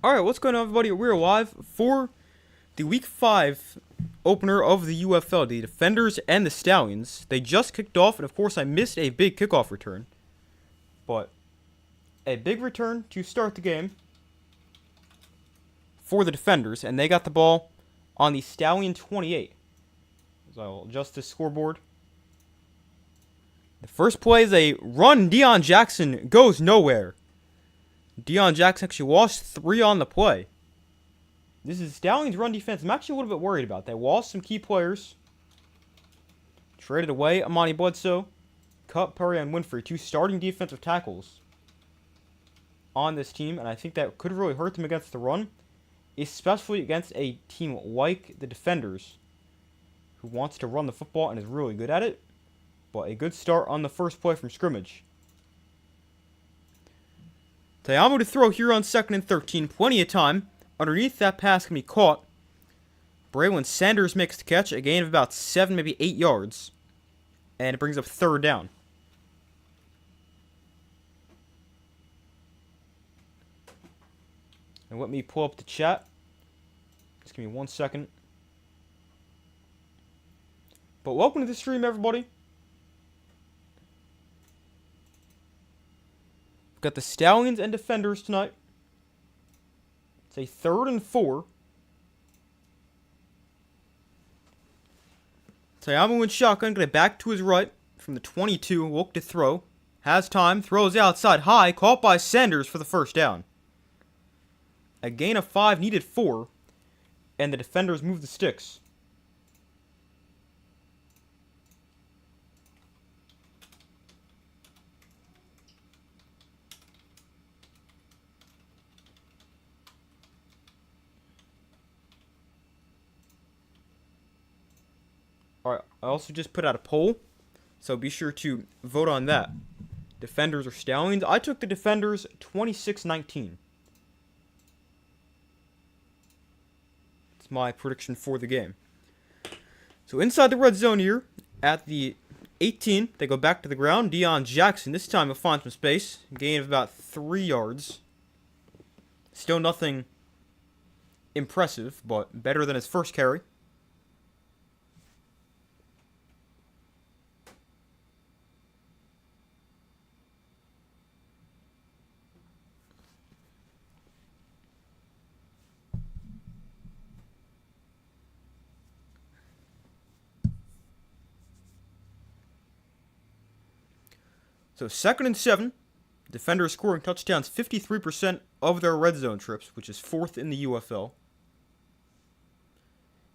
Alright, what's going on, everybody? We're live for the Week 5 opener of the UFL, the Defenders and the Stallions. They just kicked off, and of course I missed a big kickoff return. But a big return to start the game for the Defenders, and they got the ball on the Stallion 28. So I'll adjust this scoreboard. The first play is a run. Deion Jackson goes nowhere. Deion Jackson actually lost 3 on the play. This is Stallions' run defense. I'm actually a little bit worried about. They lost some key players. Traded away Amani Bledsoe, Cup, Perry, and Winfrey, 2 starting defensive tackles on this team, and I think that could really hurt them against the run, especially against a team like the Defenders, who wants to run the football and is really good at it. But a good start on the first play from scrimmage. Tayamu to throw here on 2nd and 13. Plenty of time. Underneath that pass can be caught. Braylon Sanders makes the catch. A gain of about 7, maybe 8 yards. And it brings up 3rd down. And let me pull up the chat. Just give me 1 second. But welcome to the stream, everybody. We've got the Stallions and Defenders tonight. It's a 3rd and 4. Tayamu in shotgun, going back to his right from the 22. Look to throw. Has time, throws outside high, caught by Sanders for the 1st down. A gain of 5, needed 4. And the Defenders move the sticks. Alright, I also just put out a poll, so be sure to vote on that. Defenders or Stallions? I took the Defenders 26-19. It's my prediction for the game. So inside the red zone here, at the 18, they go back to the ground. Deion Jackson, this time he'll find some space. Gain of about 3 yards. Still nothing impressive, but better than his first carry. So 2nd and 7. Defenders scoring touchdowns 53% of their red zone trips, which is 4th in the UFL.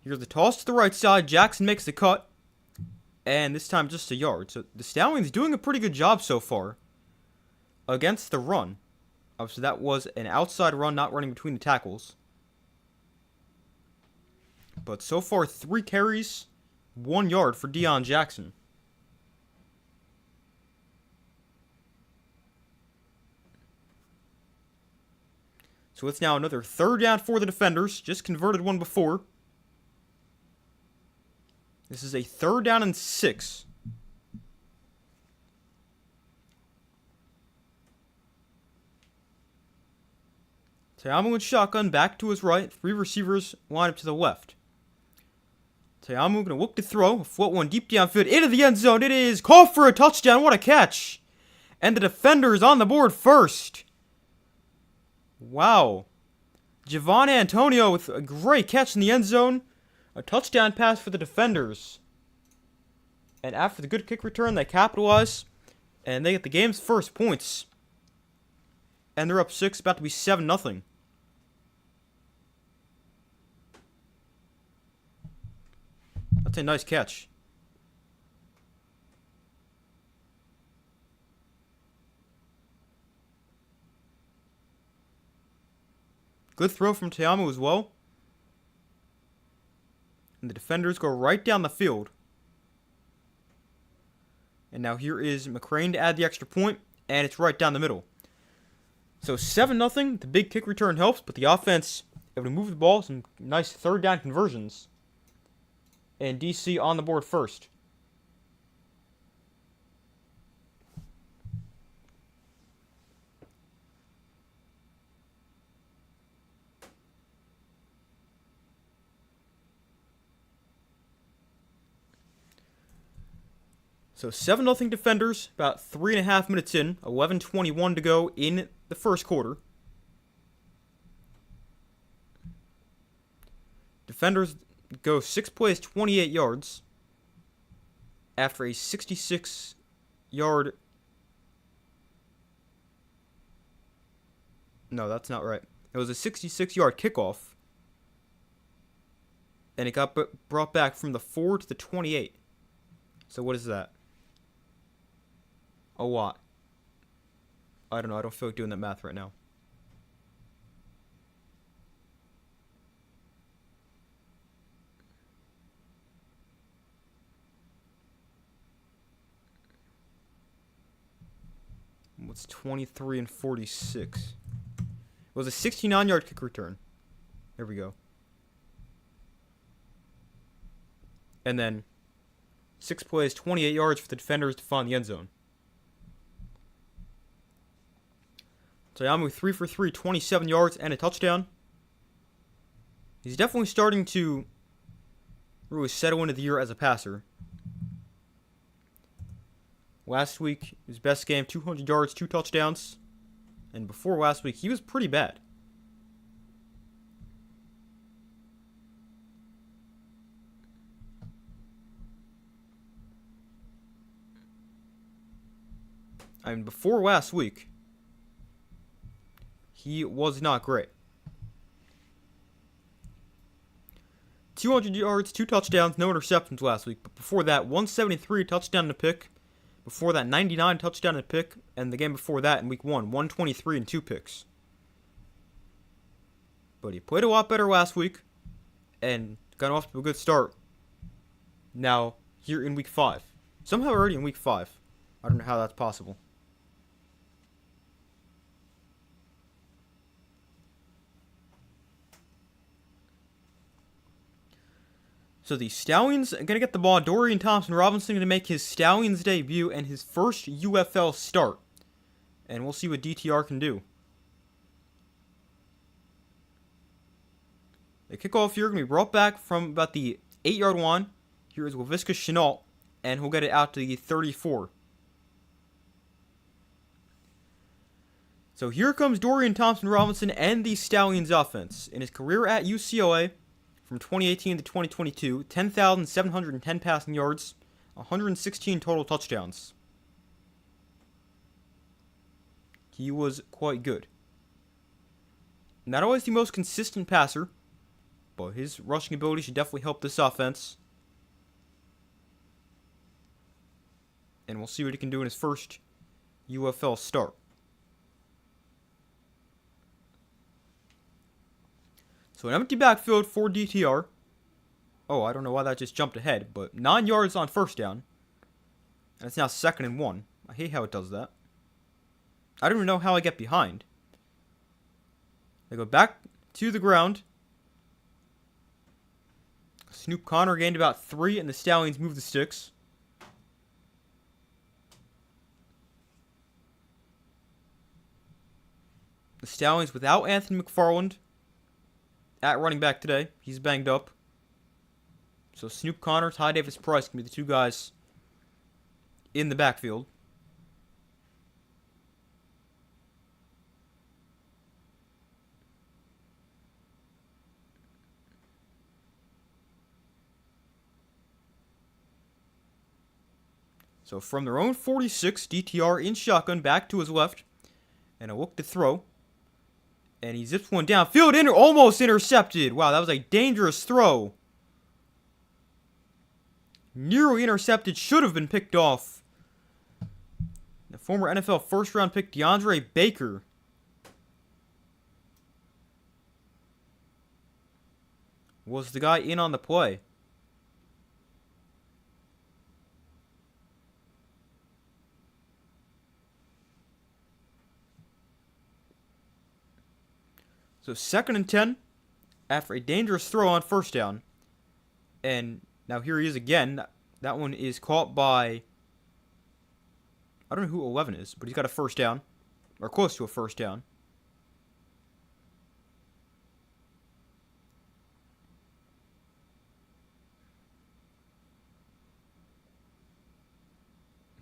Here's the toss to the right side. Jackson makes the cut. And this time just a yard. So the Stallions doing a pretty good job so far against the run. So that was an outside run, not running between the tackles. But so far, 3 carries, 1 yard for Deion Jackson. So it's now another 3rd down for the Defenders. Just converted one before. This is a 3rd down and 6. Tayamu in shotgun, back to his right. 3 receivers line up to the left. Tayamu going to look to throw. A float one deep downfield into the end zone. It is called for a touchdown. What a catch. And the Defenders on the board first. Wow. Javon Antonio with a great catch in the end zone. A touchdown pass for the Defenders. And after the good kick return, they capitalize. And they get the game's first points. And they're up 6, about to be 7-0. That's a nice catch. Good throw from Tayamu as well. And the Defenders go right down the field. And now here is McCrane to add the extra point. And it's right down the middle. So 7-0. The big kick return helps. But the offense able to move the ball. Some nice 3rd down conversions. And DC on the board first. So 7-0 Defenders, about 3.5 minutes in, 11:21 to go in the first quarter. Defenders go 6 plays, 28 yards after a 66-yard... No, that's not right. It was a 66-yard kickoff, and it got brought back from the 4 to the 28. So what is that? A lot. I don't know. I don't feel like doing that math right now. What's 23 and 46? It was a 69-yard kick return. There we go. And then 6 plays, 28 yards for the defenders to find the end zone. Tayamu 3 for 3, 27 yards and a touchdown. He's definitely starting to really settle into the year as a passer. Last week, his best game, 200 yards, 2 touchdowns. And before last week, he was pretty bad. I mean, before last week, he was not great. 200 yards, 2 touchdowns, no interceptions last week. But before that, 173 touchdown and a pick. Before that, 99 touchdown and a pick. And the game before that in week 1, 123 and 2 picks. But he played a lot better last week and got off to a good start. Now, here in week 5. Somehow already in week 5. I don't know how that's possible. So the Stallions are going to get the ball. Dorian Thompson-Robinson going to make his Stallions debut and his first UFL start. And we'll see what DTR can do. The kickoff here going to be brought back from about the 8-yard line. Here is Laviska Chenault, and he'll get it out to the 34. So here comes Dorian Thompson-Robinson and the Stallions offense. In his career at UCLA, from 2018 to 2022, 10,710 passing yards, 116 total touchdowns. He was quite good. Not always the most consistent passer, but his rushing ability should definitely help this offense. And we'll see what he can do in his first UFL start. So an empty backfield for DTR. Oh, I don't know why that just jumped ahead, but 9 yards on first down. And it's now 2nd and 1. I hate how it does that. I don't even know how I get behind. They go back to the ground. Snoop Connor gained about 3, and the Stallions move the sticks. The Stallions without Anthony McFarland at running back today. He's banged up. So Snoop Connor, Ty Davis Price can be the two guys in the backfield. So from their own 46, DTR in shotgun back to his left. And a look to throw. And he zips one downfield, almost intercepted. Wow, that was a dangerous throw. Nearly intercepted, should have been picked off. The former NFL first-round pick DeAndre Baker was the guy in on the play. So 2nd and 10 after a dangerous throw on first down. And now here he is again. That one is caught by... I don't know who 11 is, but he's got a first down. Or close to a first down.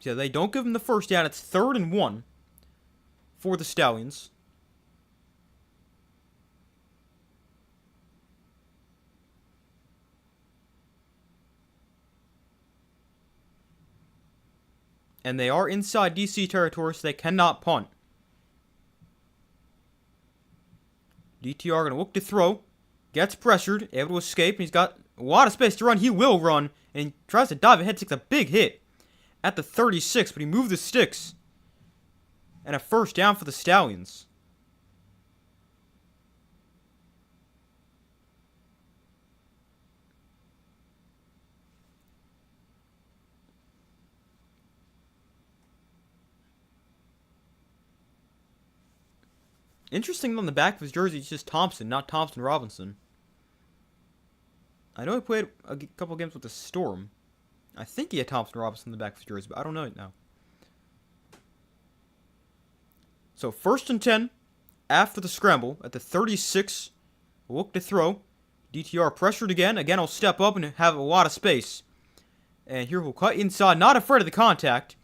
So they don't give him the first down. It's 3rd and 1 for the Stallions. And they are inside DC territory, so they cannot punt. DTR going to look to throw. Gets pressured, able to escape, and he's got a lot of space to run. He will run, and he tries to dive ahead, takes a big hit at the 36, but he moved the sticks. And a first down for the Stallions. Interesting on the back of his jersey, it's just Thompson, not Thompson Robinson. I know he played a couple games with the Storm. I think he had Thompson Robinson in the back of his jersey, but I don't know it now. So 1st and 10 after the scramble at the 36. Look to throw. DTR pressured again. Again, he'll step up and have a lot of space. And here he'll cut inside, not afraid of the contact.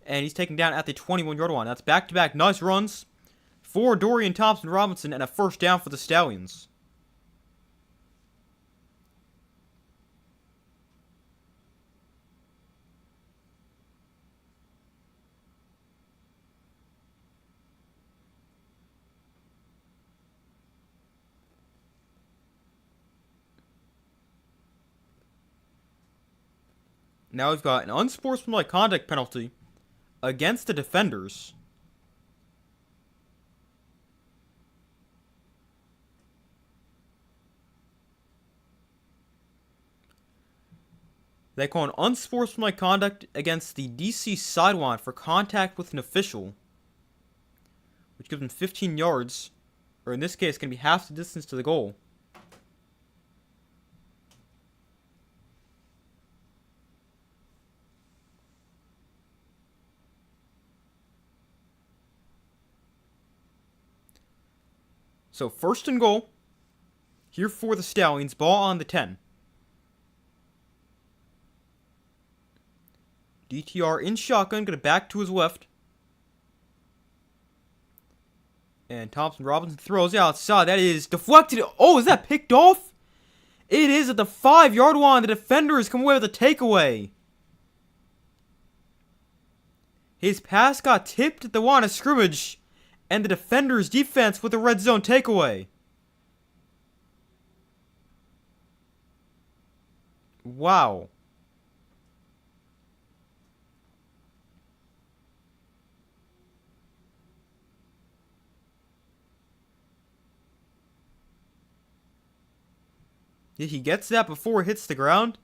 And he's taken down at the 21-yard line. That's back-to-back nice runs for Dorian Thompson-Robinson and a first down for the Stallions. Now we've got an unsportsmanlike conduct penalty against the defenders. They call an unsportsmanlike conduct against the DC sideline for contact with an official, which gives them 15 yards, or in this case, going to be half the distance to the goal. So 1st and goal here for the Stallions. Ball on the 10. DTR in shotgun, going to back to his left. And Thompson Robinson throws outside. That is deflected. Oh, is that picked off? It is at the 5-yard line. The defenders come away with a takeaway. His pass got tipped at the line of scrimmage, and the defenders' defense with a red zone takeaway. Wow. He gets that before it hits the ground.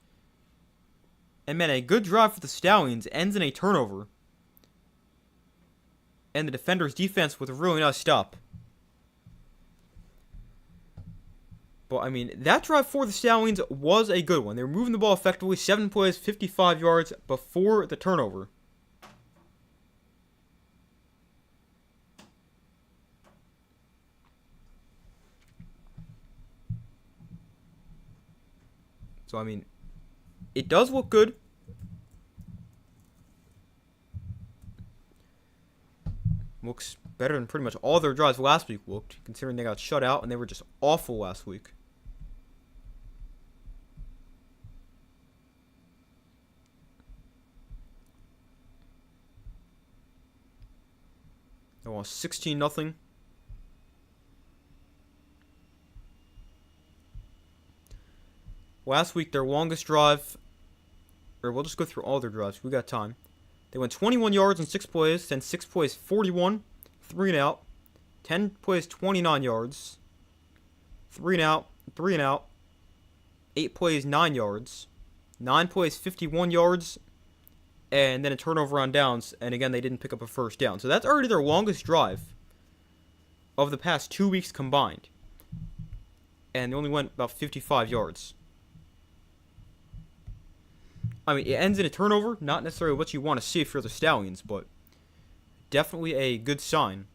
And man, a good drive for the Stallions ends in a turnover. And the defender's defense with a really nice stop. But, I mean, that drive for the Stallions was a good one. They were moving the ball effectively. 7 plays, 55 yards before the turnover. So, I mean, it does look good. Looks better than pretty much all their drives last week looked, considering they got shut out and they were just awful last week. They lost 16-0. Last week, their longest drive, or we'll just go through all their drives. We got time. They went 21 yards in 6 plays, then 6 plays, 41, 3 and out. 10 plays, 29 yards, 3 and out, 3 and out. 8 plays, 9 yards, 9 plays, 51 yards, and then a turnover on downs. And again, they didn't pick up a first down. So that's already their longest drive of the past 2 weeks combined. And they only went about 55 yards. I mean, it ends in a turnover. Not necessarily what you want to see if you're the Stallions, but definitely a good sign.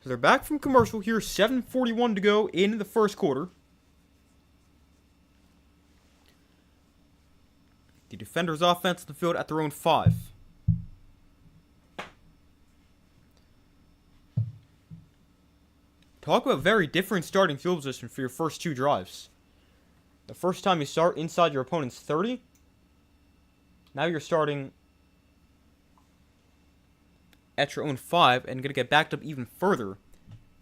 So they're back from commercial here. 7:41 to go in the first quarter. The defenders' offense on the field at their own 5. Talk about very different starting field position for your first 2 drives. The first time you start inside your opponent's 30. Now you're starting at your own 5 and going to get backed up even further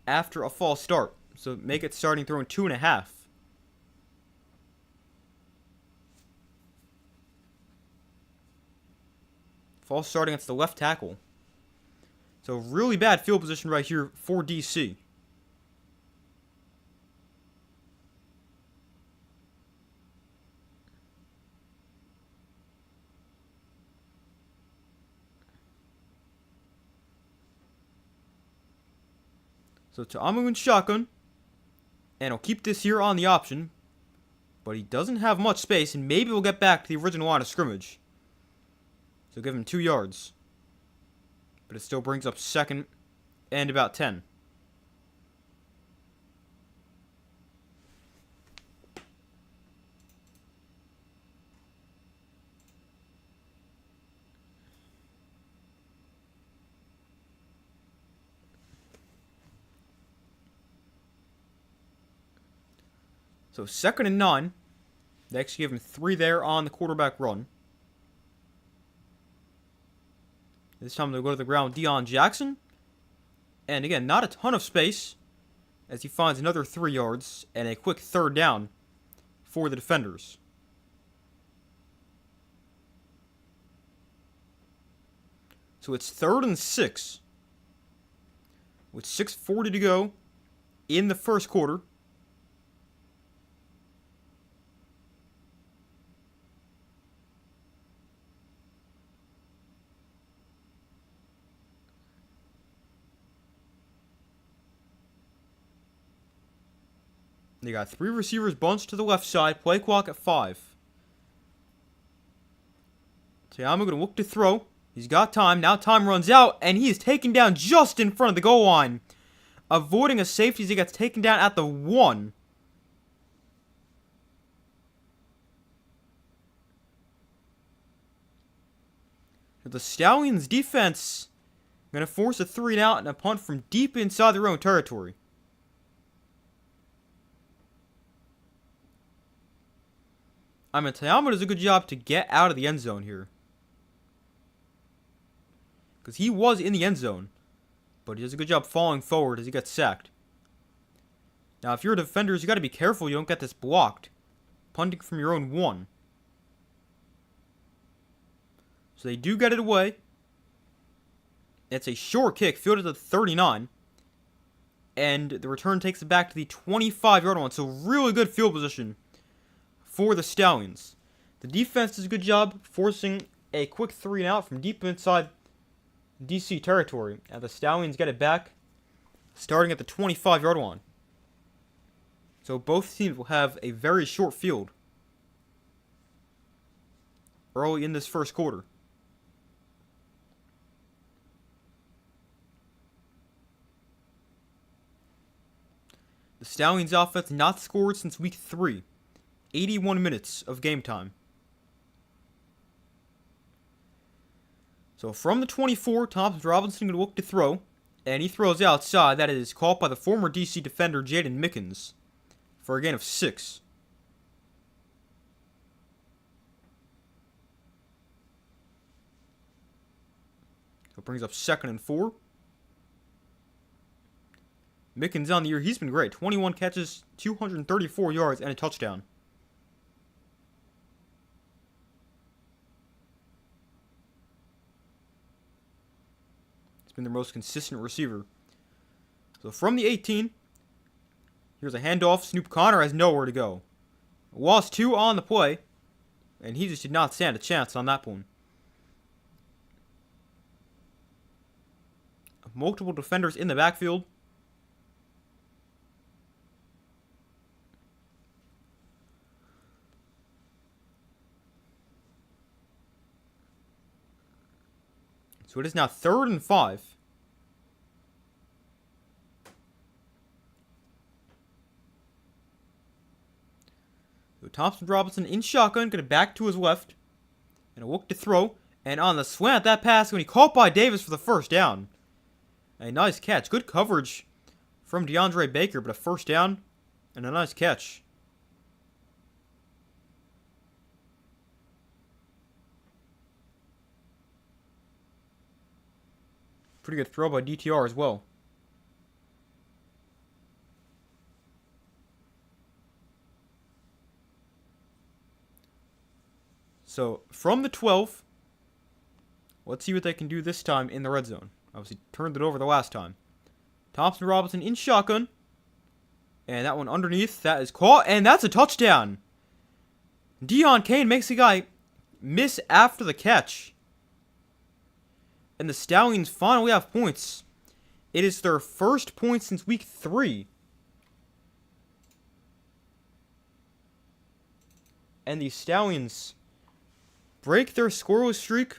after a false start. So make it starting throwing 2.5. False starting against the left tackle. So really bad field position right here for DC. So Ta'amu in shotgun. And he'll keep this here on the option. But he doesn't have much space, and maybe we'll get back to the original line of scrimmage. So give him 2 yards. But it still brings up second and about 10. So 2nd and 9. They actually give him 3 there on the quarterback run. This time they'll go to the ground with Deion Jackson. And again, not a ton of space as he finds another 3 yards and a quick 3rd down for the defenders. So it's 3rd and 6 with 6:40 to go in the first quarter. They got 3 receivers bunched to the left side. Play clock at 5. Ta'amu gonna look to throw. He's got time. Now time runs out, and he is taken down just in front of the goal line, avoiding a safety as he gets taken down at the 1. The Stallions defense gonna force a 3 and out and a punt from deep inside their own territory. I mean, Ta'amu does a good job to get out of the end zone here. Because he was in the end zone. But he does a good job falling forward as he gets sacked. Now, if you're a defender, you got to be careful you don't get this blocked. Punting from your own 1. So they do get it away. It's a short kick, fielded at the 39. And the return takes it back to the 25-yard line. So really good field position for the Stallions. The defense does a good job forcing a quick 3 and out from deep inside DC territory. And the Stallions get it back starting at the 25-yard line. So both teams will have a very short field early in this first quarter. The Stallions offense not scored since week 3. 81 minutes of game time. So from the 24, Thomas Robinson going to look to throw. And he throws outside. That is caught by the former DC defender Jaden Mickens for a gain of 6. So it brings up 2nd and 4. Mickens on the year. He's been great. 21 catches, 234 yards, and a touchdown. Been their most consistent receiver. So from the 18, here's a handoff. Snoop Connor has nowhere to go. Lost 2 on the play, and he just did not stand a chance on that one. Multiple defenders in the backfield. So it is now 3rd and 5. Thompson Robinson in shotgun, gonna back to his left. And a look to throw. And on the slant, that pass going to be caught by Davis for the first down. A nice catch. Good coverage from DeAndre Baker, but a first down and a nice catch. Pretty good throw by DTR as well. So, from the 12, let's see what they can do this time in the red zone. Obviously, turned it over the last time. Thompson Robinson in shotgun. And that one underneath. That is caught. And that's a touchdown. Deon Cain makes the guy miss after the catch. And the Stallions finally have points. It is their first point since week 3. And the Stallions break their scoreless streak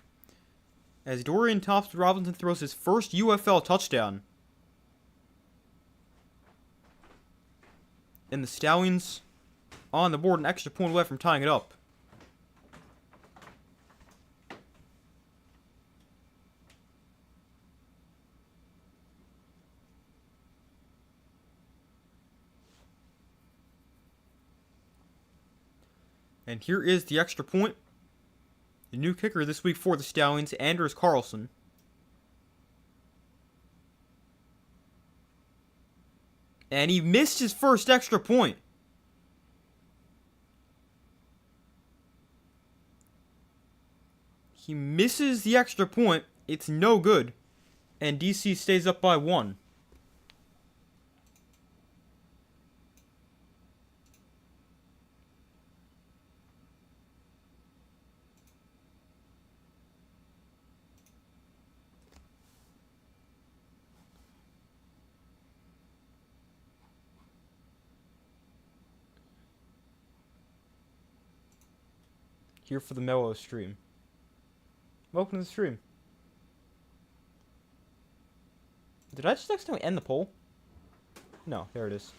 as Dorian Thompson-Robinson throws his first UFL touchdown. And the Stallions on the board, an extra point away from tying it up. And here is the extra point. The new kicker this week for the Stallions, Anders Carlson. And he missed his first extra point. He misses the extra point. It's no good. And DC stays up by 1. Here for the mellow stream. Welcome to the stream. Did I just accidentally end the poll? No, there it is.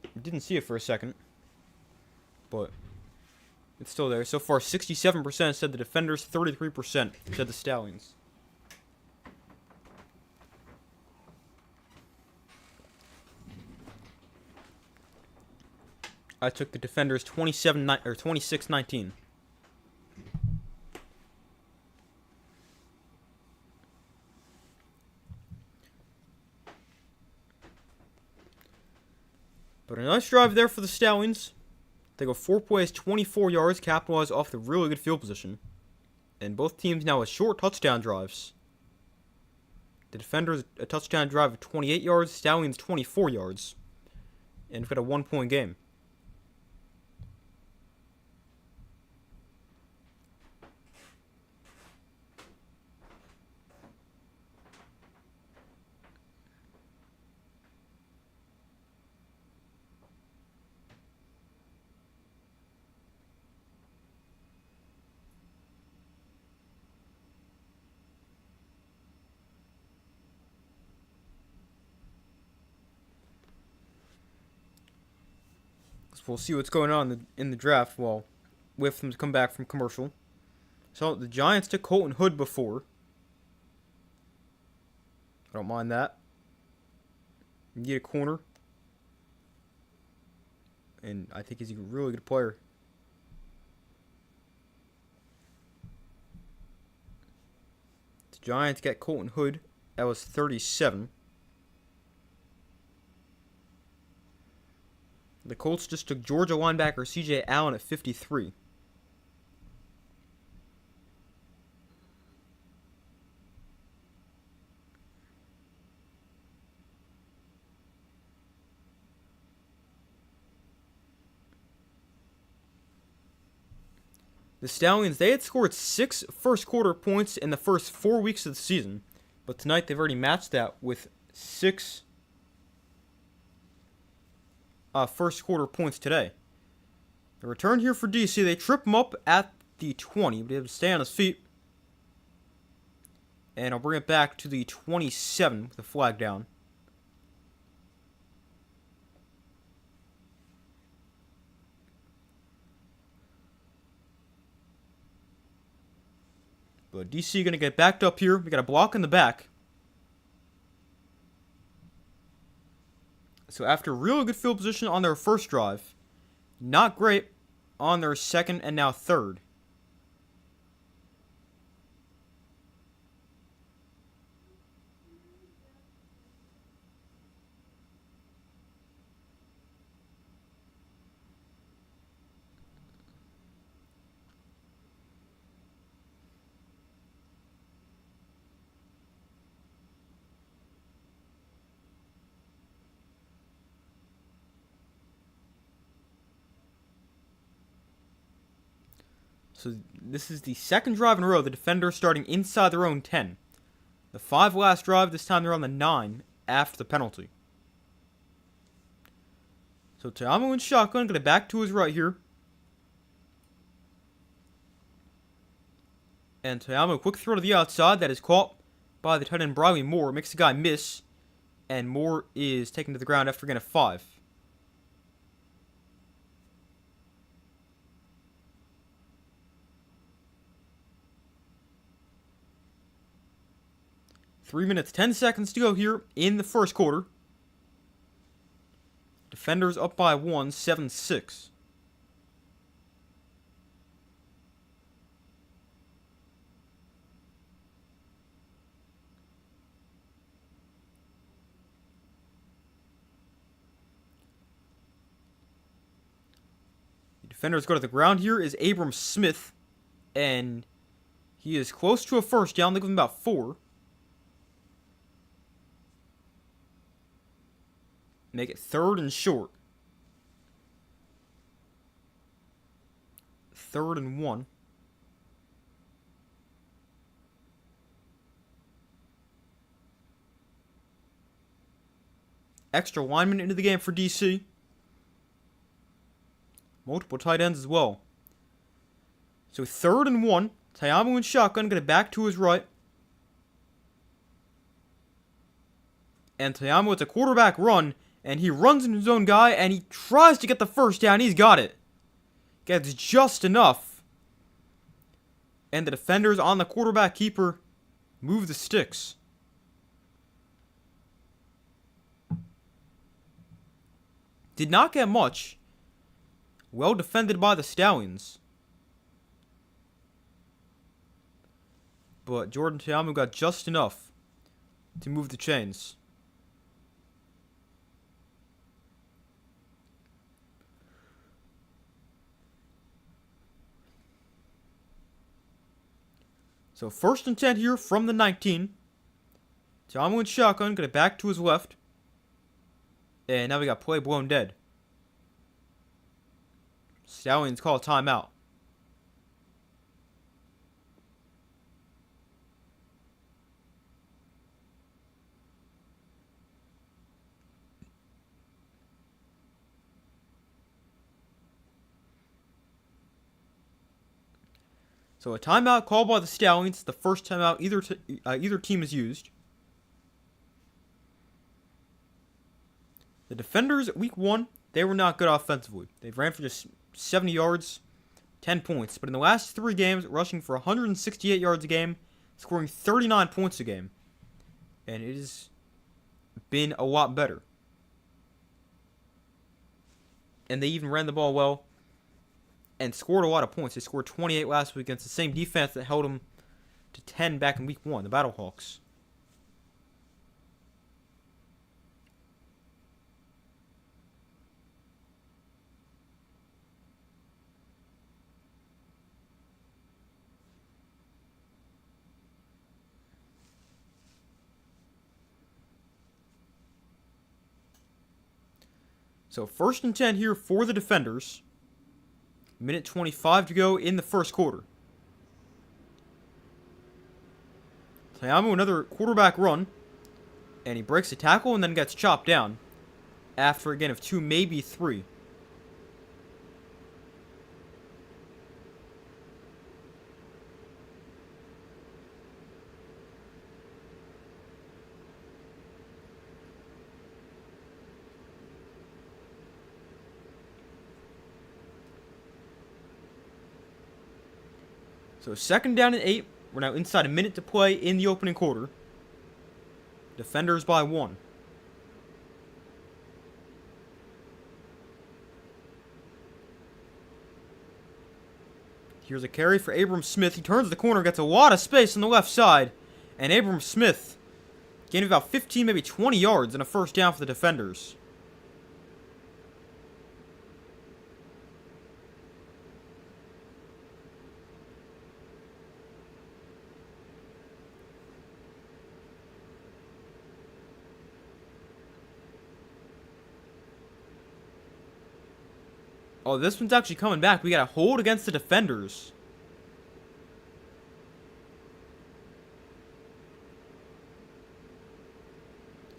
I didn't see it for a second, but it's still there. So far, 67% said the Defenders, 33% said the Stallions. I took the Defenders 26-19. But a nice drive there for the Stallions. They go 4 plays, 24 yards, capitalize off the really good field position. And both teams now with short touchdown drives. The Defenders a touchdown drive of 28 yards, Stallions 24 yards. And we've got a 1-point game. We'll see what's going on in the draft while wait for them to come back from commercial. So the Giants took Colton Hood before. I don't mind that. You get a corner. And I think he's a really good player. The Giants got Colton Hood. That was 37. The Colts just took Georgia linebacker C.J. Allen at 53. The Stallions, they had scored 6 first-quarter points in the first 4 weeks of the season. But tonight they've already matched that with 6 first-quarter points today. The return here for DC, they trip him up at the 20, but he had to stay on his feet. And I'll bring it back to the 27 with the flag down. But DC going to get backed up here. We got a block in the back. So after really good field position on their first drive, not great on their second and now third. So this is the second drive in a row. The defenders starting inside their own 10. The 5 last drive, this time they're on the 9 after the penalty. So Te'amu in shotgun, going to back to his right here. And Te'amu, quick throw to the outside. That is caught by the tight end Briley Moore. Makes the guy miss. And Moore is taken to the ground after getting a 5. Three minutes, 10 seconds to go here in the first quarter. Defenders up by 1, 7-6. The defenders go to the ground here is Abram Smith. And he is close to a first down. They give him about 4. Make it 3rd and short. 3rd and 1. Extra lineman into the game for DC. Multiple tight ends as well. So 3rd and 1. Te'amu in shotgun, going to back to his right. And Te'amu, it's a quarterback run. And he runs into his own guy, and he tries to get the first down. He's got it. Gets just enough. And the defenders on the quarterback keeper move the sticks. Did not get much. Well defended by the Stallions. But Jordan Te'amu got just enough to move the chains. So 1st and 10 here from the 19. Te'amu in shotgun, going to back to his left. And now we got play blown dead. Stallions call a timeout. So a timeout called by the Stallions. The first timeout either team has used. The defenders, week 1, they were not good offensively. They ran for just 70 yards, 10 points. But in the last 3 games, rushing for 168 yards a game, scoring 39 points a game. And it has been a lot better. And they even ran the ball well. And scored a lot of points. They scored 28 last week against the same defense that held them to 10 back in week 1, the Battlehawks. So 1st and 10 here for the defenders. Minute 25 to go in the first quarter. Te'amu, another quarterback run. And he breaks a tackle and then gets chopped down. After a gain of 2, maybe 3. So 2nd down and 8 We're now inside a minute to play in the opening quarter. Defenders by 1. Here's a carry for Abram Smith. He turns the corner, gets a lot of space on the left side. And Abram Smith gained about 15, maybe 20 yards and a first down for the defenders. Oh, this one's actually coming back. We got a hold against the defenders.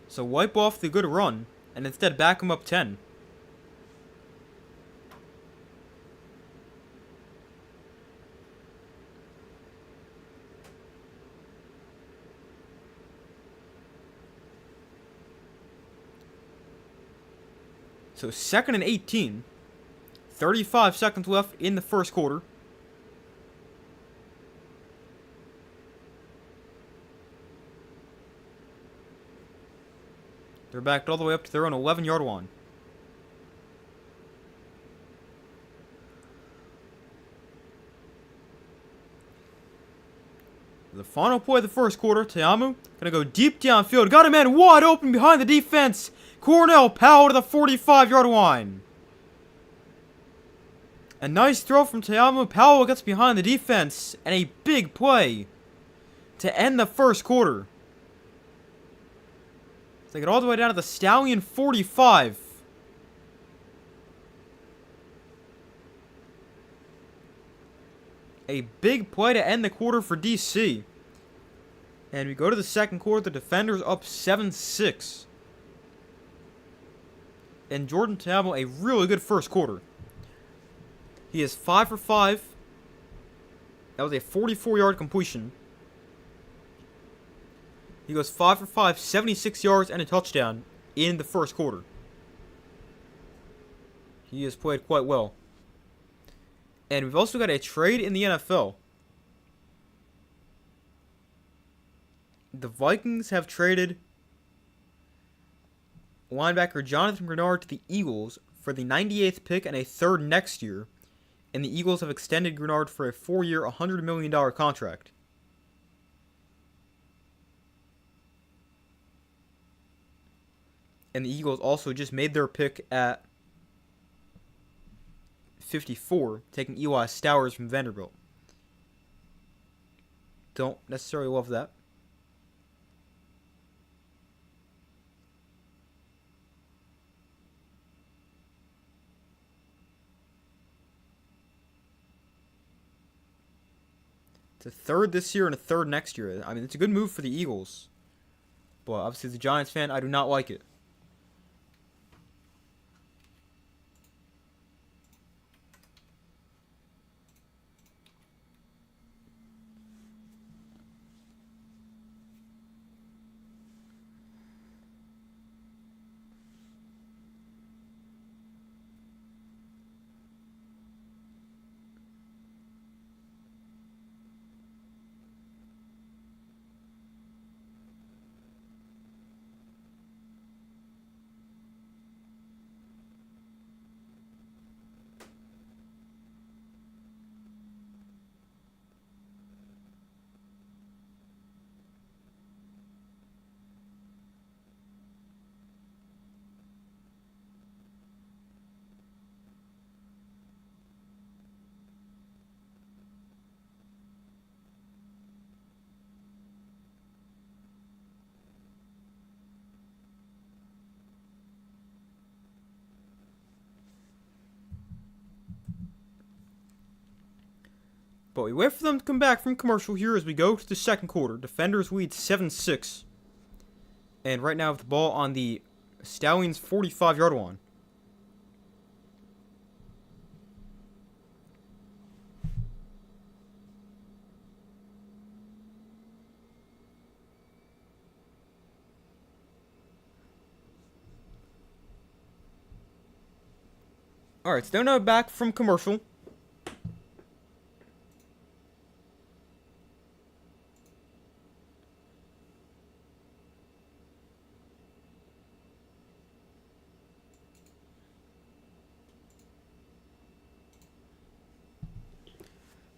So wipe off the good run and instead back them up 10. So 2nd and 18. 35 seconds left in the first quarter. They're backed all the way up to their own 11-yard line. The final play of the first quarter, Teamu gonna go deep downfield. Got a man wide open behind the defense. Cornell Powell to the 45-yard line. A nice throw from Teamu. Powell gets behind the defense. And a big play to end the first quarter. They get all the way down to the Stallion 45. A big play to end the quarter for DC. And we go to the second quarter. The defenders up 7-6. And Jordan Teamu, a really good first quarter. He is 5 for 5. That was a 44-yard completion. He goes 5 for 5, 76 yards and a touchdown in the first quarter. He has played quite well. And we've also got a trade in the NFL. The Vikings have traded linebacker Jonathan Grenard to the Eagles for the 98th pick and a 3rd next year. And the Eagles have extended Grenard for a 4-year, $100 million contract. And the Eagles also just made their pick at 54, taking Eli Stowers from Vanderbilt. Don't necessarily love that. It's a 3rd this year and a 3rd next year. I mean, it's a good move for the Eagles. But obviously, as a Giants fan, I do not like it. But we wait for them to come back from commercial here as we go to the second quarter. Defenders lead 7-6. And right now with the ball on the Stallions 45-yard line. Alright, so they're now back from commercial.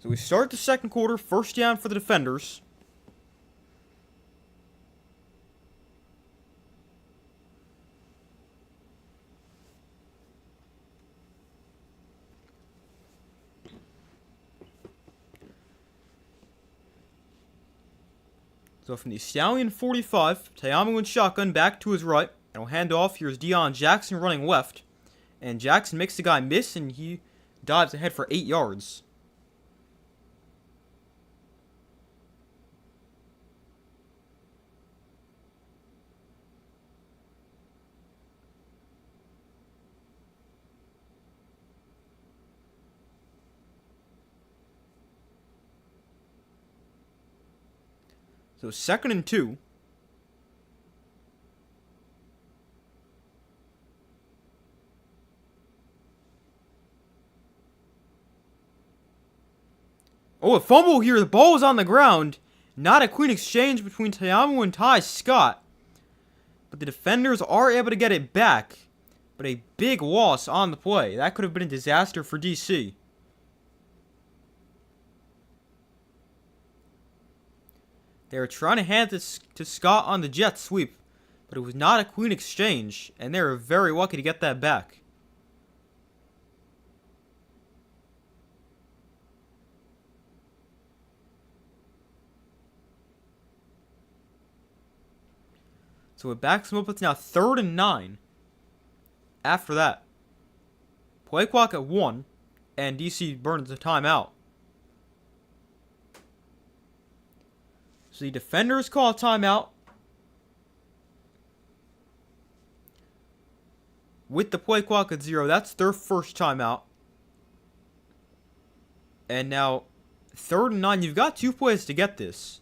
So we start the second quarter, first down for the defenders. So from the Stallion 45, Tayamu in shotgun back to his right. And will hand off. Here's Deion Jackson running left. And Jackson makes the guy miss, and he dives ahead for 8 yards. So 2nd and 2. Oh, a fumble here. The ball is on the ground. Not a clean exchange between Tayamu and Ty Scott. But the defenders are able to get it back. But a big loss on the play. That could have been a disaster for DC. They were trying to hand this to Scott on the jet sweep. But it was not a clean exchange. And they were very lucky to get that back. So it backs them up. It's now 3rd and 9. After that, play clock at 1, and DC burns the timeout. So the defenders call a timeout with the play clock at 0. That's their first timeout. And now, 3rd and 9. You've got 2 plays to get this.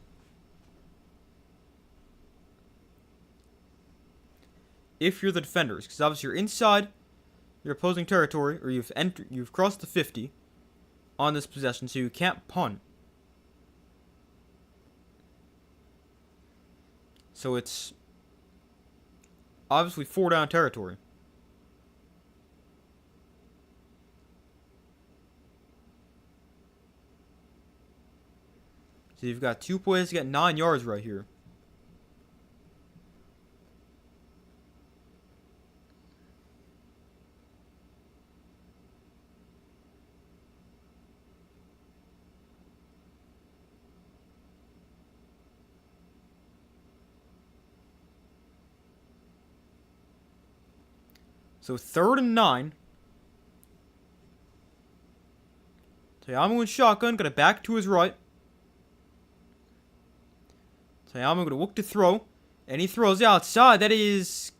If you're the defenders, because obviously you're inside your opposing territory, or you've crossed the 50 on this possession, so you can't punt. So it's obviously 4 down territory. So you've got 2 plays to get 9 yards right here. So 3rd and 9. Tayamu in shotgun, got it back to his right. Tayamu going to look to throw. And he throws outside. That is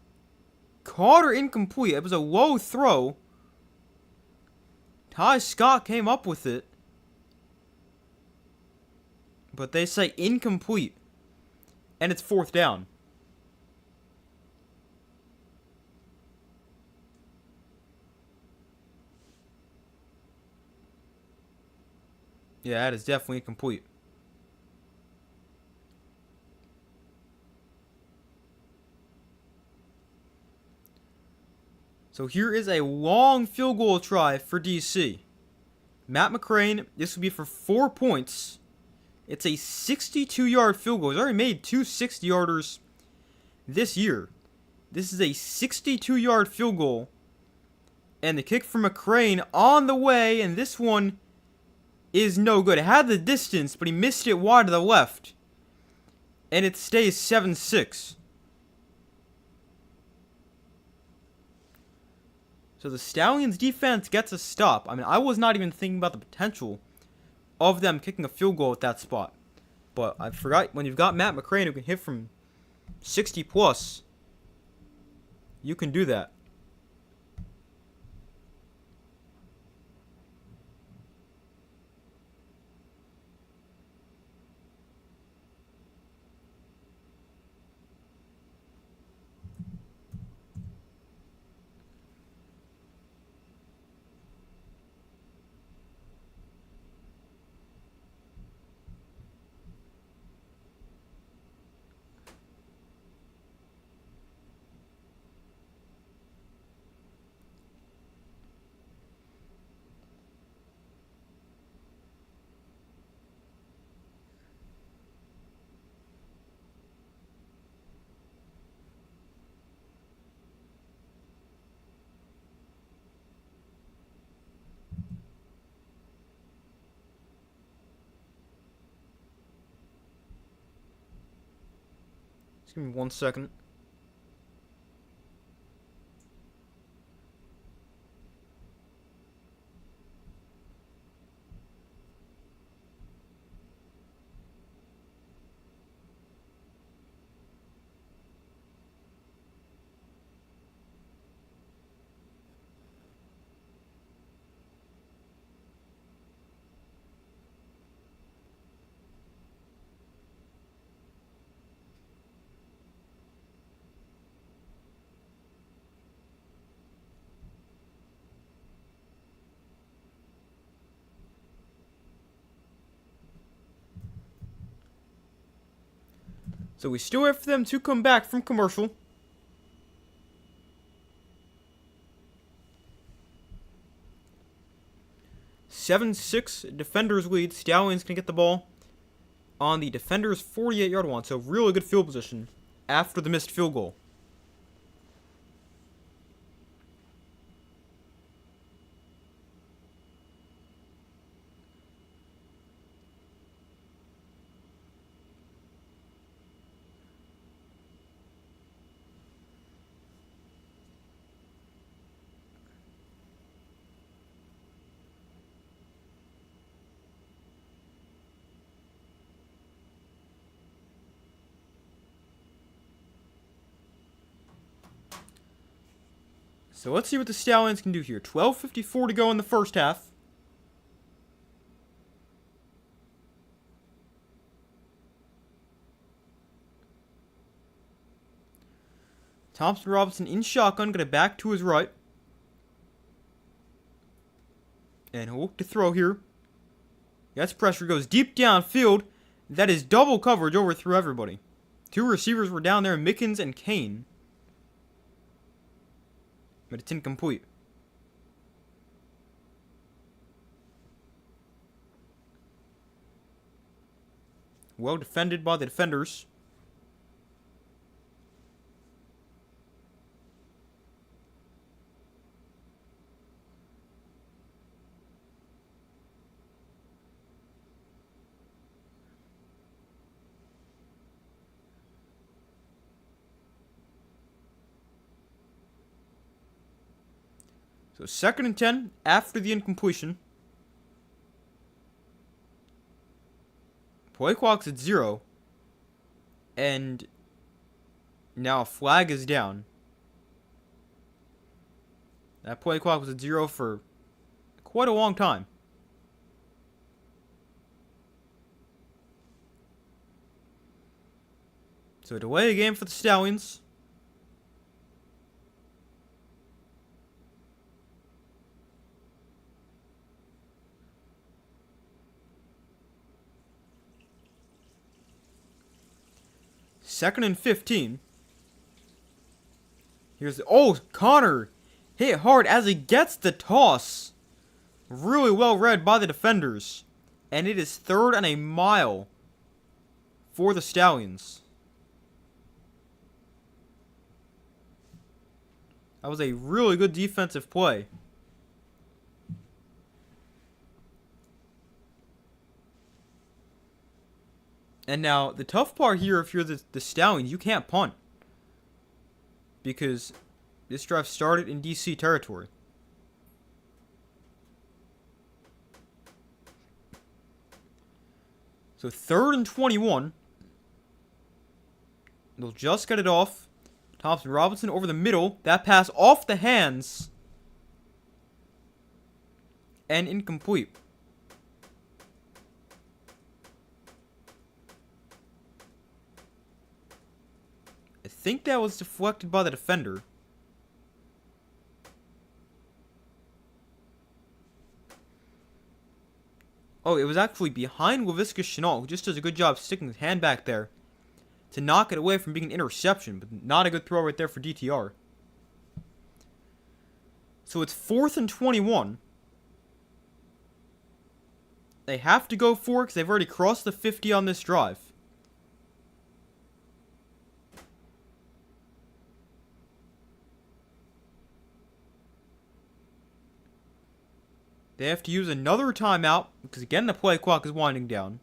caught or incomplete. It was a low throw. Ty Scott came up with it. But they say incomplete. And it's 4th down. Yeah, that is definitely incomplete. So here is a long field goal try for DC. Matt McCrane, this will be for 4 points. It's a 62-yard field goal. He's already made 2 60-yarders this year. This is a 62-yard field goal. And the kick from McCrane on the way, and this one is no good. It had the distance, but he missed it wide to the left. And it stays 7-6. So the Stallions defense gets a stop. I mean, I was not even thinking about the potential of them kicking a field goal at that spot. But I forgot, when you've got Matt McCrane who can hit from 60 plus, you can do that. Give me 1 second. So we still wait for them to come back from commercial. Seven-six defenders lead. Stallions can get the ball on the defender's 48-yard line. So really good field position after the missed field goal. So let's see what the Stallions can do here. 12:54 to go in the first half. Thompson Robinson in shotgun, going to back to his right. And he'll look to throw here. Yes, pressure goes deep downfield. That is double coverage overthrew everybody. Two receivers were down there, Mickens and Kane. But it's incomplete. Well defended by the defenders. So 2nd and 10 after the incompletion. Play clock's at 0. And now a flag is down. That play clock was at 0 for quite a long time. So delay a game for the Stallions. Second and 15. Here's the Connor hit hard as he gets the toss. Really well read by the defenders. And it is 3rd and a mile for the Stallions. That was a really good defensive play. And now, the tough part here, if you're the Stallions, you can't punt. Because this drive started in DC territory. So 3rd and 21. They'll just get it off. Thompson Robinson over the middle. That pass off the hands. And incomplete. I think that was deflected by the defender. Oh, it was actually behind Laviska Shenault, who just does a good job sticking his hand back there to knock it away from being an interception, but not a good throw right there for DTR. So it's 4th and 21. They have to go for it because they've already crossed the 50 on this drive. They have to use another timeout because, again, the play clock is winding down.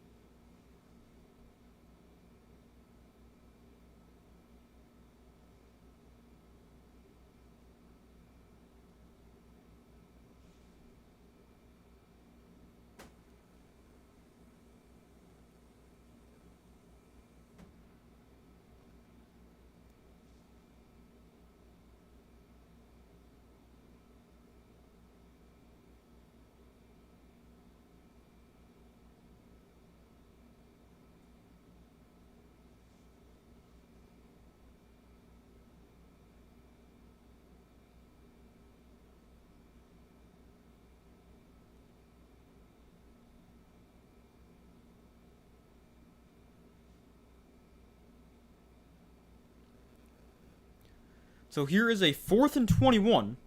So here is a 4th and 21.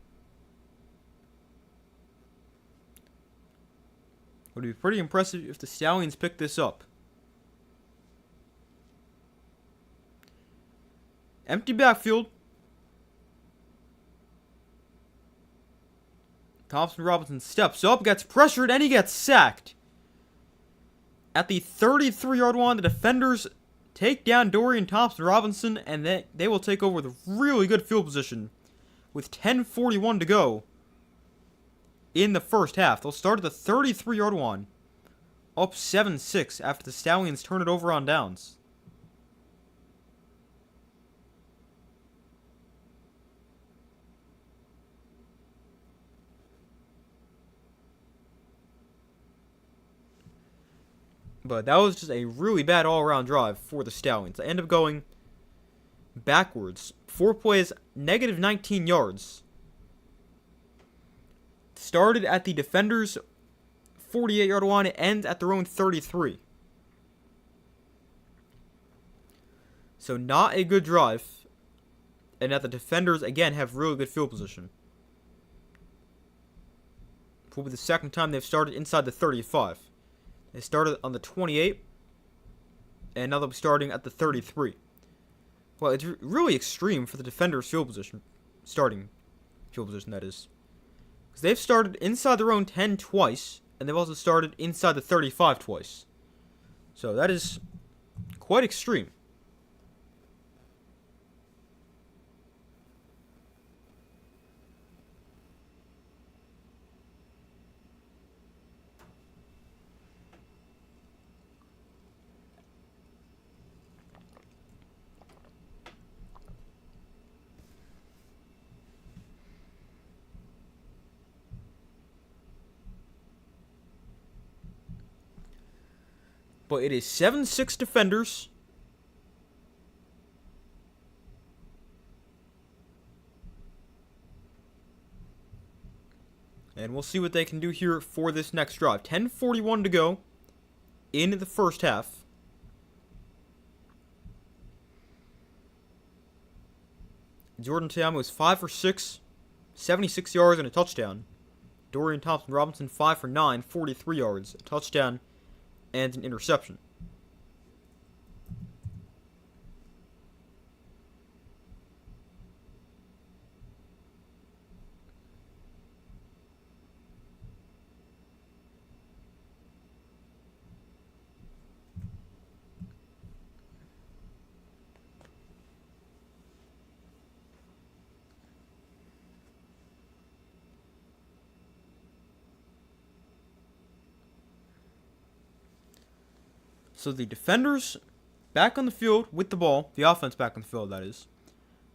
Would be pretty impressive if the Stallions pick this up. Empty backfield. Thompson Robinson steps up, gets pressured, and he gets sacked. At the 33-yard line, the defenders take down Dorian Thompson Robinson, and they will take over the really good field position with 10:41 to go in the first half. They'll start at the 33-yard line, up 7-6 after the Stallions turn it over on downs. But that was just a really bad all-around drive for the Stallions. They end up going backwards. 4 plays, negative 19 yards. Started at the defenders' 48-yard line, it ends at their own 33. So not a good drive. And that the defenders, again, have really good field position. Probably the second time they've started inside the 35. They started on the 28, and now they'll be starting at the 33. Well, it's really extreme for the defender's field position. Starting field position, that is. Because they've started inside their own 10 twice, and they've also started inside the 35 twice. So that is quite extreme. But it is 7-6 defenders. And we'll see what they can do here for this next drive. 10:41 to go in the first half. Jordan Tam was 5 for 6, 76 yards and a touchdown. Dorian Thompson Robinson 5 for 9, 43 yards, a touchdown, and an interception. So the defenders back on the field with the ball. The offense back on the field, that is.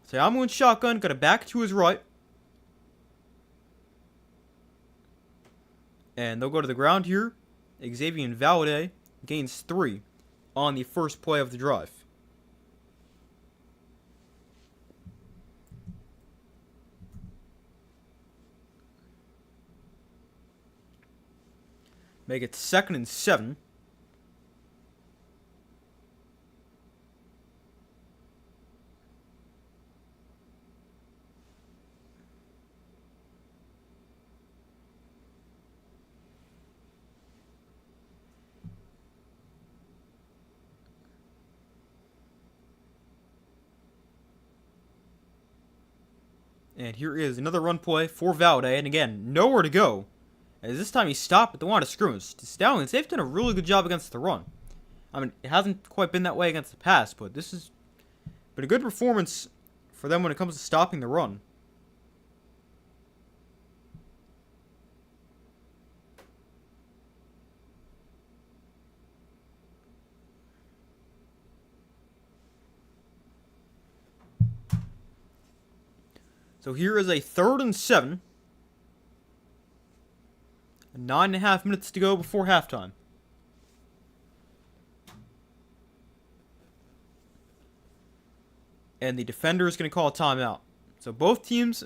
Sayamu in shotgun, got a back to his right. And they'll go to the ground here. Xavier Valade gains 3 on the first play of the drive. Make it 2nd and 7. And here is another run play for Valade, and again, nowhere to go. As this time he stopped at the line of scrimmage. The Stallions, they've done a really good job against the run. I mean, it hasn't quite been that way against the pass, but this has been a good performance for them when it comes to stopping the run. So here is a 3rd and 7. 9.5 minutes to go before halftime. And the defender is going to call a timeout. So both teams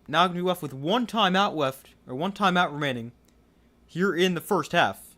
now going to be left with one timeout remaining here in the first half.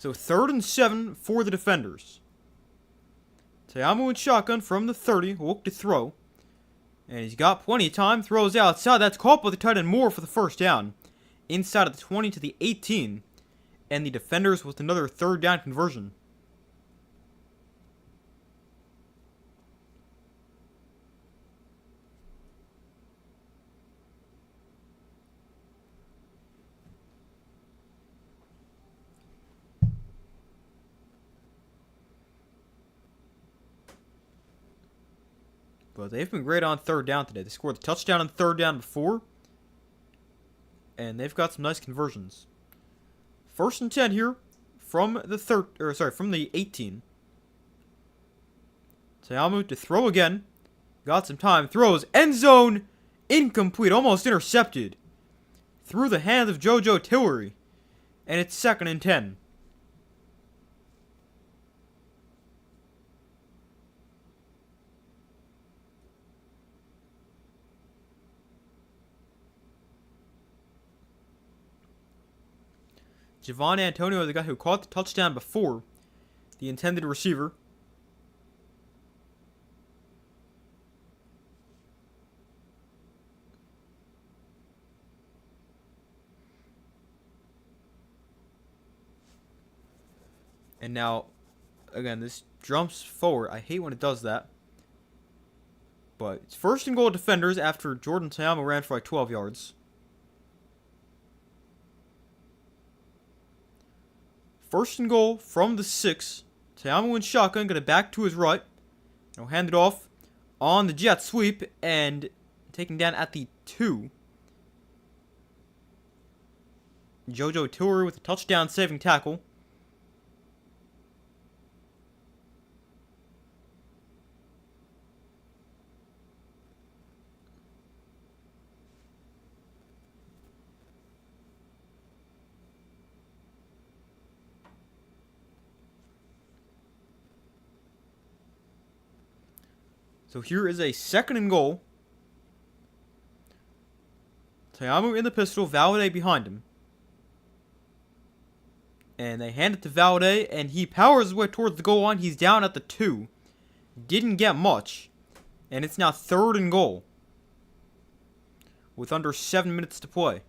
So 3rd and 7 for the defenders. Te'amu in shotgun from the 30. Will look to throw. And he's got plenty of time. Throws outside. That's caught by the tight end Moore for the first down. Inside of the 20 to the 18. And the defenders with another 3rd down conversion. But they've been great on 3rd down today. They scored the touchdown on 3rd down before. And they've got some nice conversions. 1st and 10 here from the 18. Te'amu to throw again. Got some time. Throws. End zone. Incomplete. Almost intercepted. Through the hands of JoJo Tillery. And it's 2nd and 10. Javon Antonio, the guy who caught the touchdown before, the intended receiver. And now, again, this jumps forward. I hate when it does that. But it's 1st and goal defenders after Jordan Te'amu ran for like 12 yards. 1st and goal from the 6. Te'amu in shotgun, gonna back to his right. He'll hand it off on the jet sweep and taken down at the 2. JoJo Tillery with a touchdown saving tackle. So here is a 2nd and goal. Te'amu in the pistol, Valade behind him. And they hand it to Valade, and he powers his way towards the goal line. He's down at the 2. Didn't get much. And it's now 3rd and goal. With under 7 minutes to play.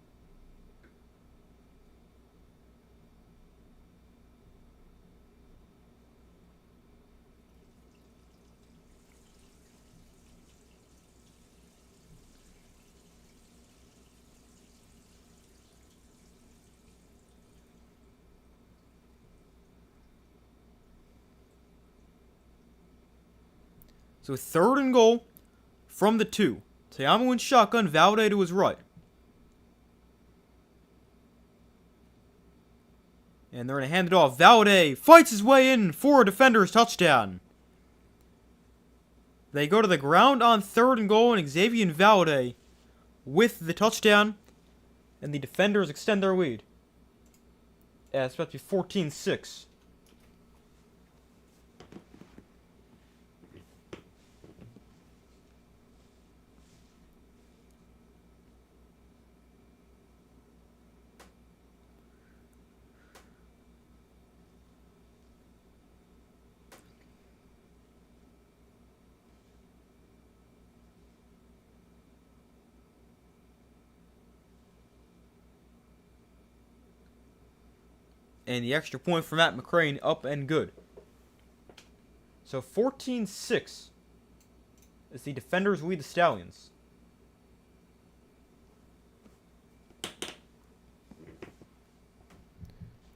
So 3rd and goal from the 2. Te'amu in shotgun, Valade to his right. And they're going to hand it off. Valade fights his way in for a defender's touchdown. They go to the ground on 3rd and goal, and Xavier Valade with the touchdown. And the defenders extend their lead. Yeah, it's about to be 14-6. And the extra point for Matt McCrane up and good. So 14-6 as the defenders lead the Stallions.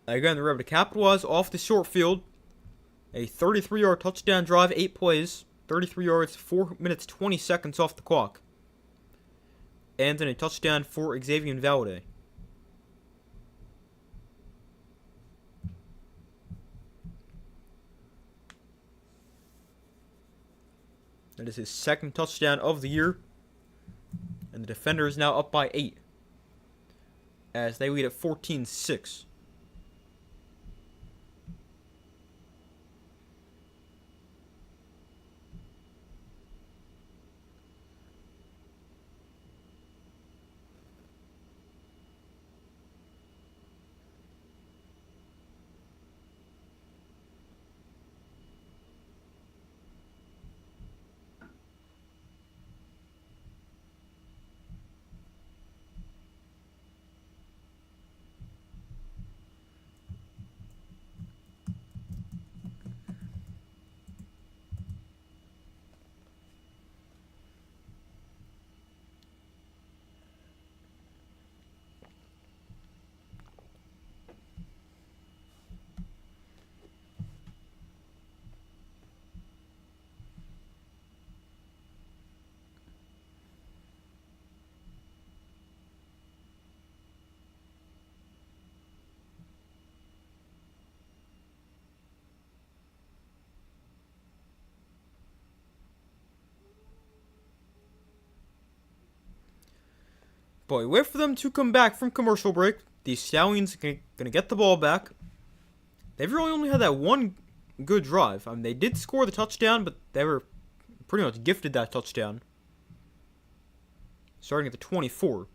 Again, they're able to capitalize off the short field. A 33-yard touchdown drive, 8 plays, 33 yards, 4 minutes, 20 seconds off the clock. And then a touchdown for Xavier Valade. That is his 2nd touchdown of the year. And the defender is now up by 8. As they lead at 14-6. But we wait for them to come back from commercial break. The Stallions are gonna get the ball back. They've really only had that one good drive. I mean, they did score the touchdown, but they were pretty much gifted that touchdown. Starting at the 24.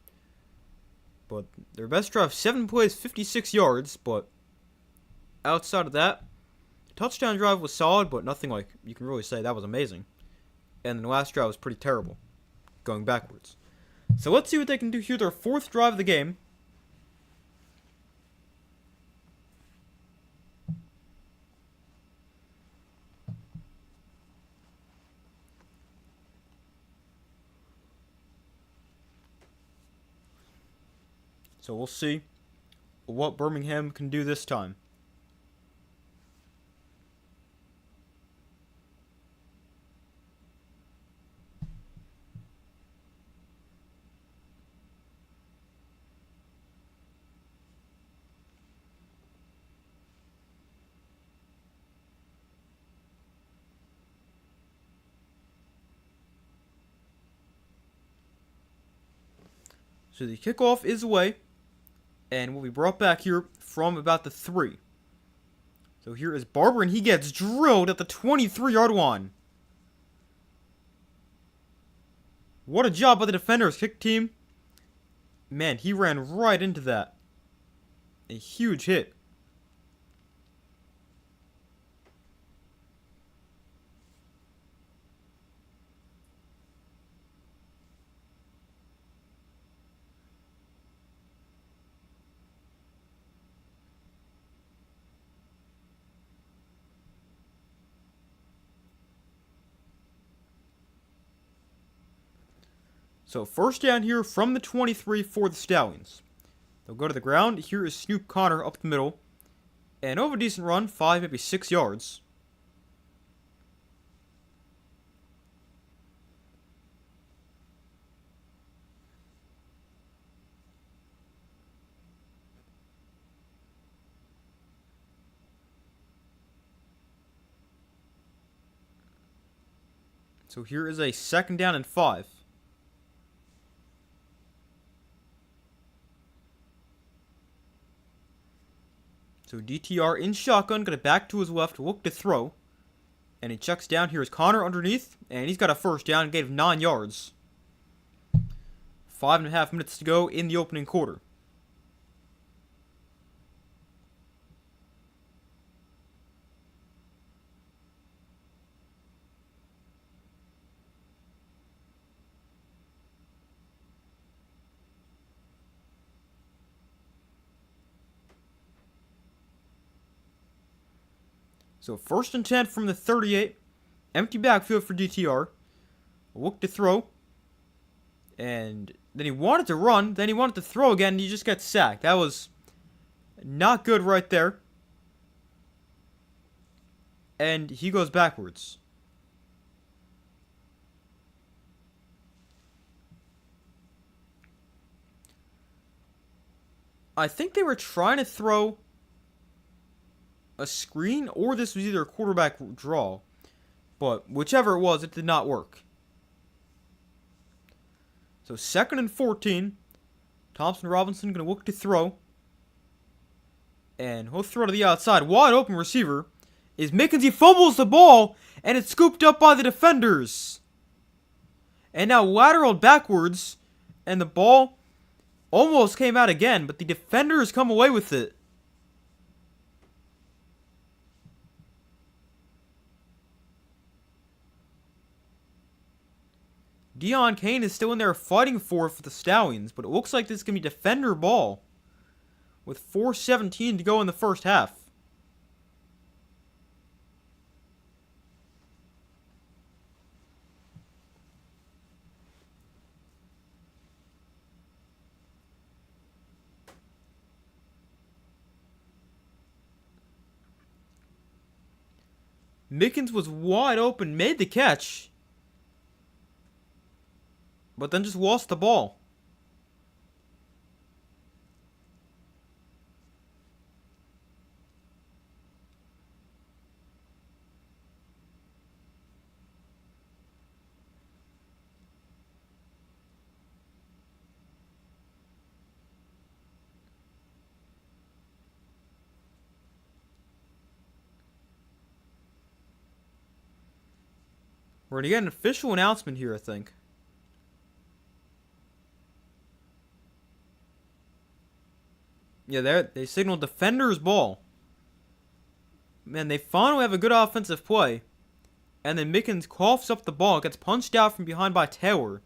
But their best drive, 7 plays, 56 yards. But outside of that, the touchdown drive was solid, but nothing like you can really say that was amazing. And the last drive was pretty terrible, going backwards. So let's see what they can do here. Their fourth drive of the game. So we'll see what Birmingham can do this time. So the kickoff is away, and will be brought back here from about the 3. So here is Barber, and he gets drilled at the 23-yard line. What a job by the defenders, kick team. Man, he ran right into that. A huge hit. So first down here from the 23 for the Stallions. They'll go to the ground. Here is Snoop Connor up the middle. And over a decent run, 5, maybe 6 yards. So here is a second down and 5. So DTR in shotgun, got it back to his left, look to throw. And he checks down. Here is Connor underneath, and he's got a first down, gain of 9 yards. 5.5 minutes to go in the opening quarter. So first and 10 from the 38. Empty backfield for DTR. Look to throw. And then he wanted to run. Then he wanted to throw again. And he just got sacked. That was not good right there. And he goes backwards. I think they were trying to throw a screen, or this was either a quarterback draw. But whichever it was, it did not work. So second and 14. Thompson Robinson going to look to throw. And he'll throw to the outside. Wide open receiver is Mickens. He fumbles the ball, and it's scooped up by the defenders. And now lateraled backwards, and the ball almost came out again, but the defenders come away with it. Deion Kane is still in there fighting for the Stallions, but it looks like this is going to be defender ball with 4:17 to go in the first half. Mickens was wide open, made the catch, but then just lost the ball. We're going to get an official announcement here, I think. Yeah, they signaled defender's ball. Man, they finally have a good offensive play. And then Mickens coughs up the ball. Gets punched out from behind by Taylor.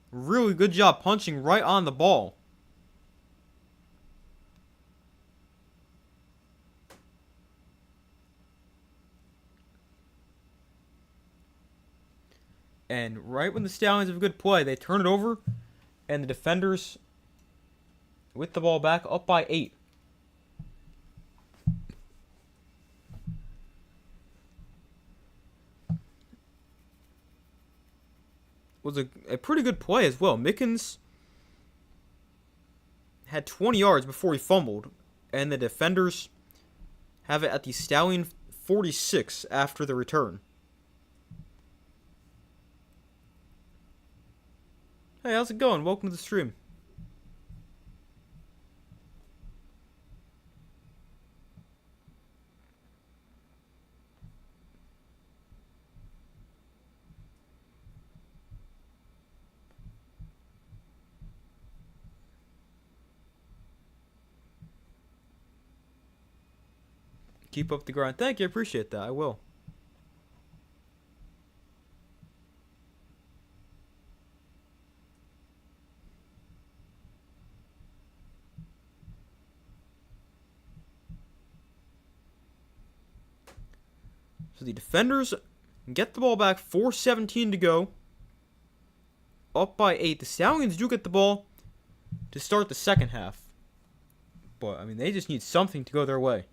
Really good job punching right on the ball. And right when the Stallions have a good play, they turn it over. And the defenders, with the ball back, up by 8. Was a pretty good play as well. Mickens had 20 yards before he fumbled. And the defenders have it at the Stallion 46 after the return. Hey, how's it going? Welcome to the stream. Keep up the grind. Thank you, I appreciate that. I will. So the defenders get the ball back, 4:17 to go. Up by 8. The Stallions do get the ball to start the second half. But, I mean, they just need something to go their way.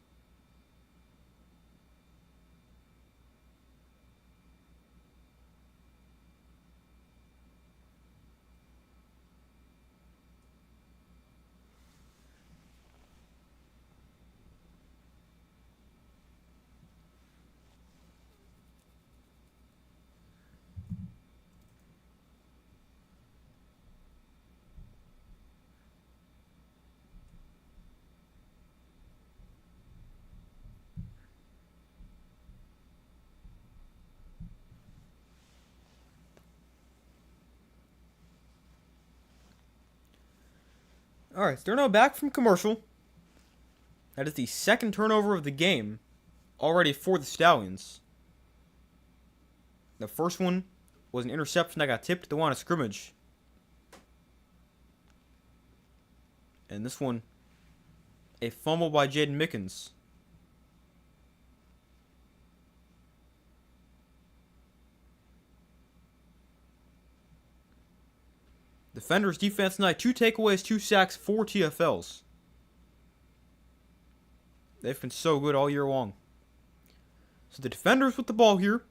Alright, so they're now back from commercial. That is the second turnover of the game already for the Stallions. The first one was an interception that got tipped to the line of scrimmage. And this one, a fumble by Jaden Mickens. Defenders defense tonight, 2 takeaways, 2 sacks, 4 TFLs. They've been so good all year long. So the defenders with the ball here.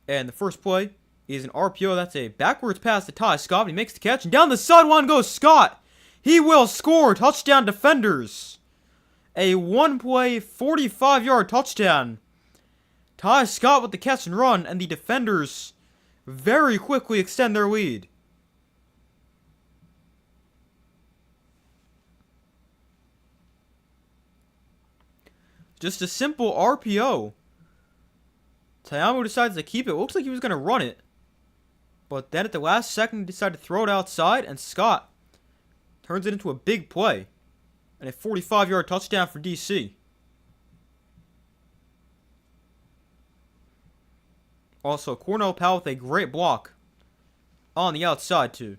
And the first play is an RPO. That's a backwards pass to Ty Scott. He makes the catch. And down the sideline goes Scott. He will score. Touchdown defenders. A 1-play, 45-yard touchdown. Ty Scott with the catch and run. And the defenders very quickly extend their lead. Just a simple RPO. Tayamo decides to keep it. Looks like he was going to run it. But then at the last second, he decided to throw it outside. And Scott turns it into a big play. And a 45-yard touchdown for DC. Also, Cornell Powell with a great block on the outside to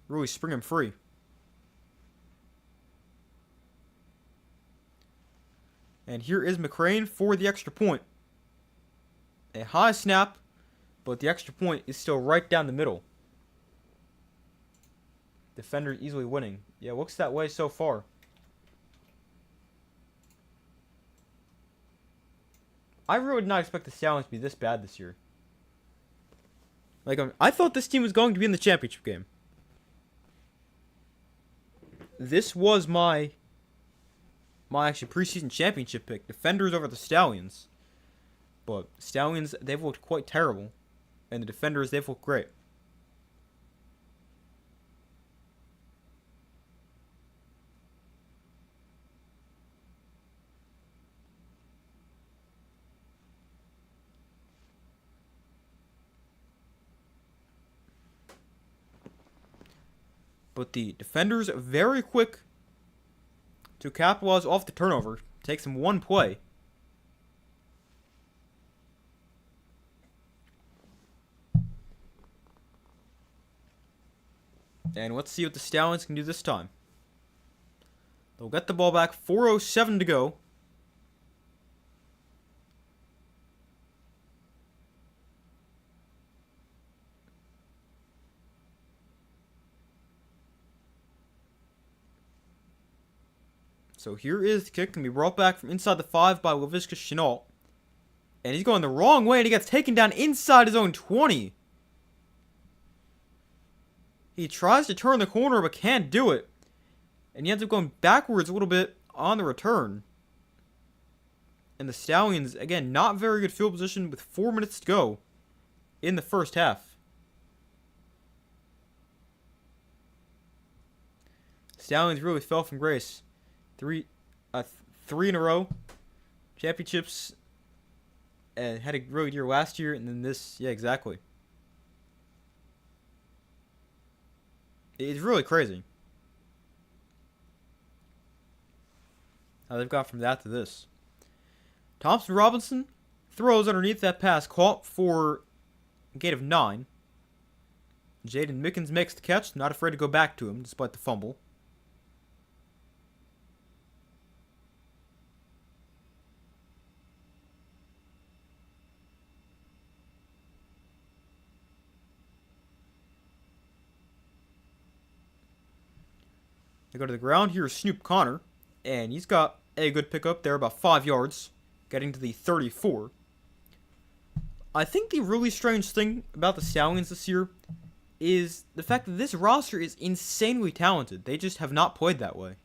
really spring him free. And here is McCrane for the extra point. A high snap, but the extra point is still right down the middle. Defender easily winning. Yeah, looks that way so far. I really did not expect the Stallions to be this bad this year. Like, I thought this team was going to be in the championship game. This was my actually preseason championship pick. Defenders over the Stallions. But Stallions, they've looked quite terrible. And the defenders, they've looked great. But the defenders very quick to capitalize off the turnover. Takes them one play. And let's see what the Stallions can do this time. They'll get the ball back. 4:07 to go. So here is the kick. Can be brought back from inside the 5 by Laviska Shenault. And he's going the wrong way, and he gets taken down inside his own 20. He tries to turn the corner, but can't do it. And he ends up going backwards a little bit on the return. And the Stallions, again, not very good field position with 4 minutes to go in the first half. Stallions really fell from grace. Three in a row. Championships. And had a really good year last year, and then this. Yeah, exactly. It's really crazy how they've gone from that to this. Thompson Robinson throws underneath that pass, caught for a gain of 9. Jaden Mickens makes the catch, not afraid to go back to him despite the fumble. They go to the ground. Here's Snoop Connor, and he's got a good pickup there, about 5 yards, getting to the 34. I think the really strange thing about the Stallions this year is the fact that this roster is insanely talented. They just have not played that way.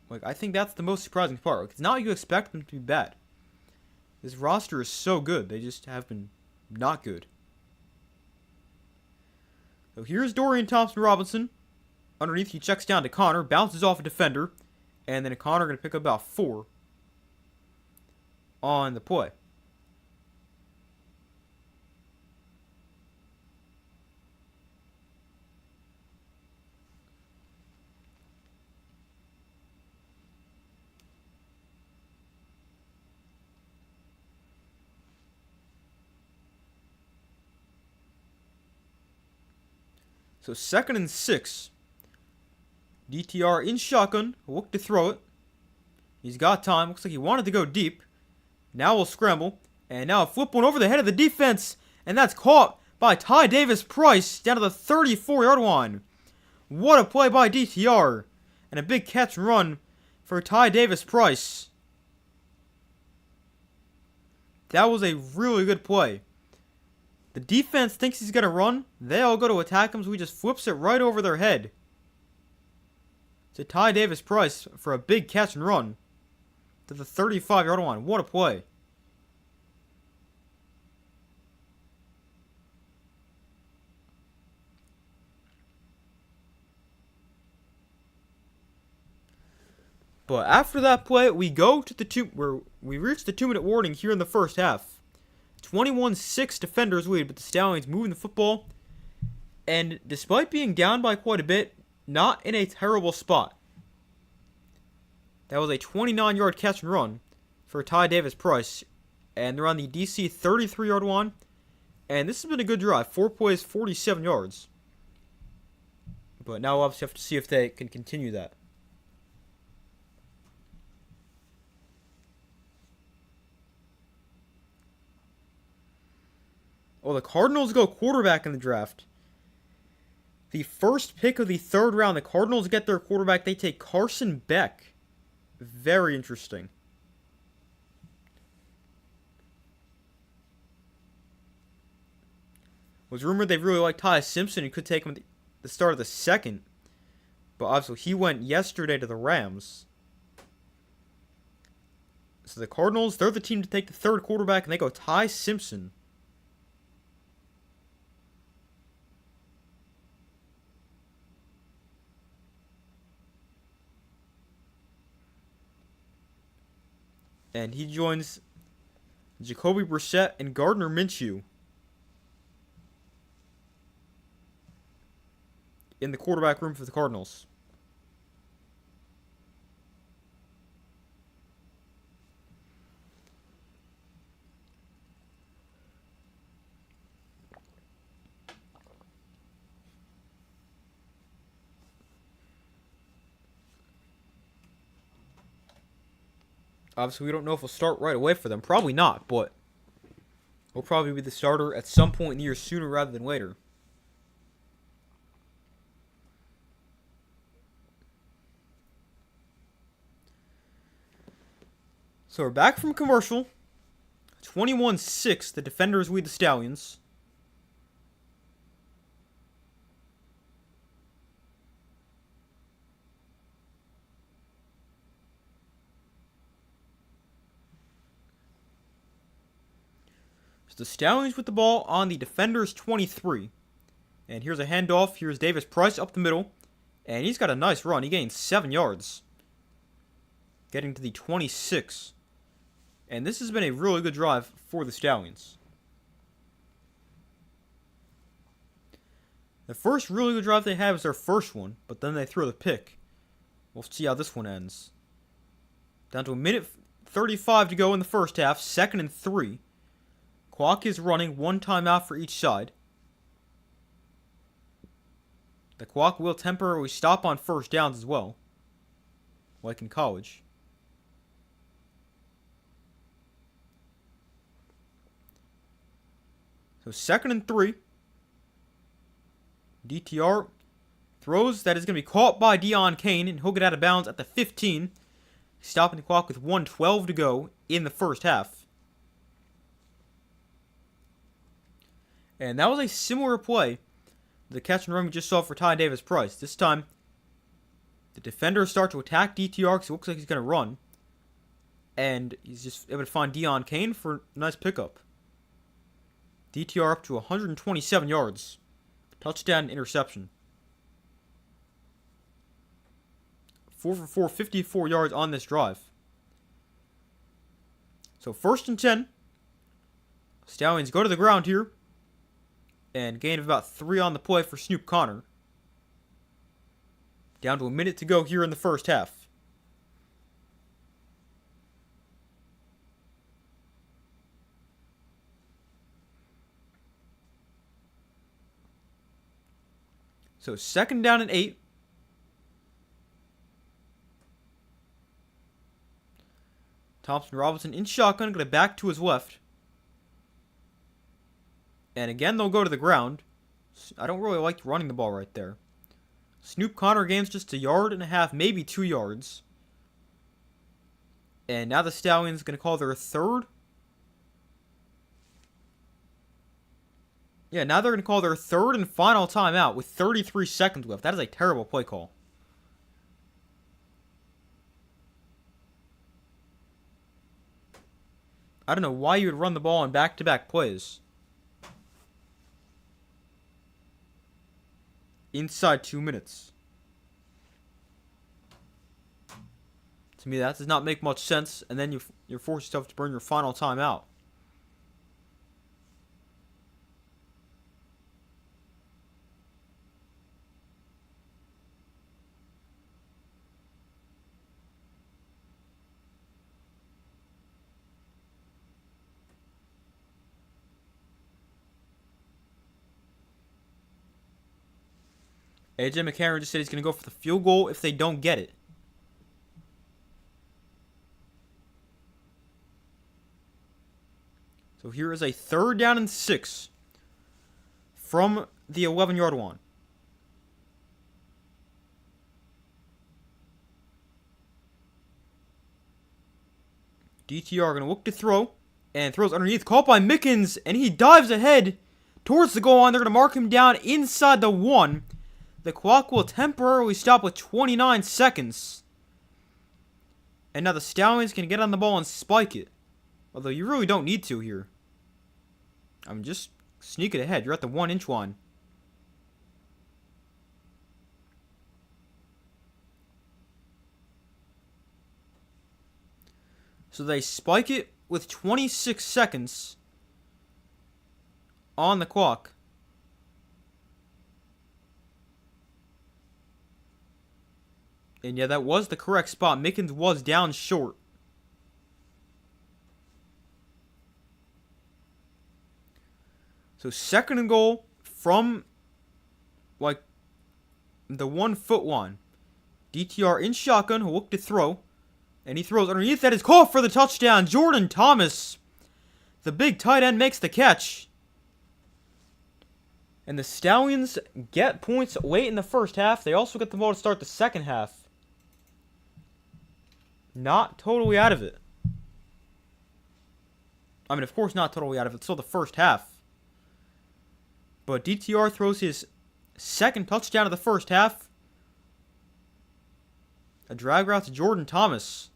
Like, I think that's the most surprising part. It's not you expect them to be bad. This roster is so good. They just have been not good. So here's Dorian Thompson-Robinson. Underneath, he checks down to Connor, bounces off a defender, and then Connor going to pick up about 4 on the play. So 2nd and 6. DTR in shotgun. Look to throw it. He's got time. Looks like he wanted to go deep. Now we'll scramble. And now a flip one over the head of the defense. And that's caught by Ty Davis Price down to the 34-yard line. What a play by DTR. And a big catch and run for Ty Davis Price. That was a really good play. The defense thinks he's going to run. They all go to attack him, so he just flips it right over their head. To Ty Davis Price for a big catch and run to the 35-yard line. What a play. But after that play, we go to the we reach the 2-minute warning here in the first half. 21-6 defenders lead, but the Stallions moving the football. And despite being down by quite a bit, not in a terrible spot. That was a 29-yard catch and run for Ty Davis Price. And they're on the DC 33-yard line. And this has been a good drive. 4 plays, 47 yards. But now we'll obviously have to see if they can continue that. Oh, the Cardinals go quarterback in the draft. The first pick of the 3rd round, the Cardinals get their quarterback. They take Carson Beck. Very interesting. It was rumored they really like Ty Simpson. He could take him at the start of the 2nd. But obviously he went yesterday to the Rams. So the Cardinals, they're the team to take the 3rd quarterback, and they go Ty Simpson. And he joins Jacoby Brissett and Gardner Minshew in the quarterback room for the Cardinals. Obviously, we don't know if he'll start right away for them. Probably not, but he'll probably be the starter at some point in the year sooner rather than later. So we're back from commercial. 21-6, the Defenders lead the Stallions. So the Stallions with the ball on the Defenders' 23. And here's a handoff. Here's Davis Price up the middle. And he's got a nice run. He gained 7 yards. Getting to the 26. And this has been a really good drive for the Stallions. The first really good drive they have is their first one, but then they throw the pick. We'll see how this one ends. Down to a minute 35 to go in the first half, 2nd and 3. Clock is running, 1 timeout for each side. The clock will temporarily stop on first downs as well, like in college. So 2nd and 3. DTR throws that is going to be caught by Deon Cain, and he'll get out of bounds at the 15. Stopping the clock with 1:12 to go in the first half. And that was a similar play to the catch and run we just saw for Ty Davis Price. This time, the defenders start to attack DTR because it looks like he's going to run. And he's just able to find Deon Cain for a nice pickup. DTR up to 127 yards. Touchdown and interception. 4 for 4, 54 yards on this drive. So 1st and 10. Stallions go to the ground here. And gain of about 3 on the play for Snoop Connor. Down to a minute to go here in the first half. So 2nd down and 8. Thompson Robinson in shotgun, going to back to his left. And again, they'll go to the ground. I don't really like running the ball right there. Snoop Connor gains just 1.5 yards, maybe 2 yards. And now the Stallions going to call their third. Yeah, now they're going to call their third and final timeout with 33 seconds left. That is a terrible play call. I don't know why you would run the ball in back-to-back plays. Inside 2 minutes. To me, that does not make much sense, and then you're forced yourself to burn your final timeout. AJ McCarron just said he's going to go for the field goal if they don't get it. So here is a 3rd down and 6 from the 11-yard line. DTR going to look to throw and throws underneath. Caught by Mickens, and he dives ahead towards the goal line. They're going to mark him down inside the 1. The clock will temporarily stop with 29 seconds. And now the Stallions can get on the ball and spike it. Although you really don't need to here. Just sneak it ahead. You're at the 1-inch line. So they spike it with 26 seconds on the clock. And yeah, that was the correct spot. Mickens was down short. So 2nd and goal from, like, the 1 foot line. DTR in shotgun, who looked to throw. And he throws underneath. That is called for the touchdown. Jordan Thomas, the big tight end, makes the catch. And the Stallions get points late in the first half. They also get the ball to start the second half. Not totally out of it. I mean, of course not totally out of it. It's still the first half. But DTR throws his 2nd touchdown of the first half. A drag route to Jordan Thomas.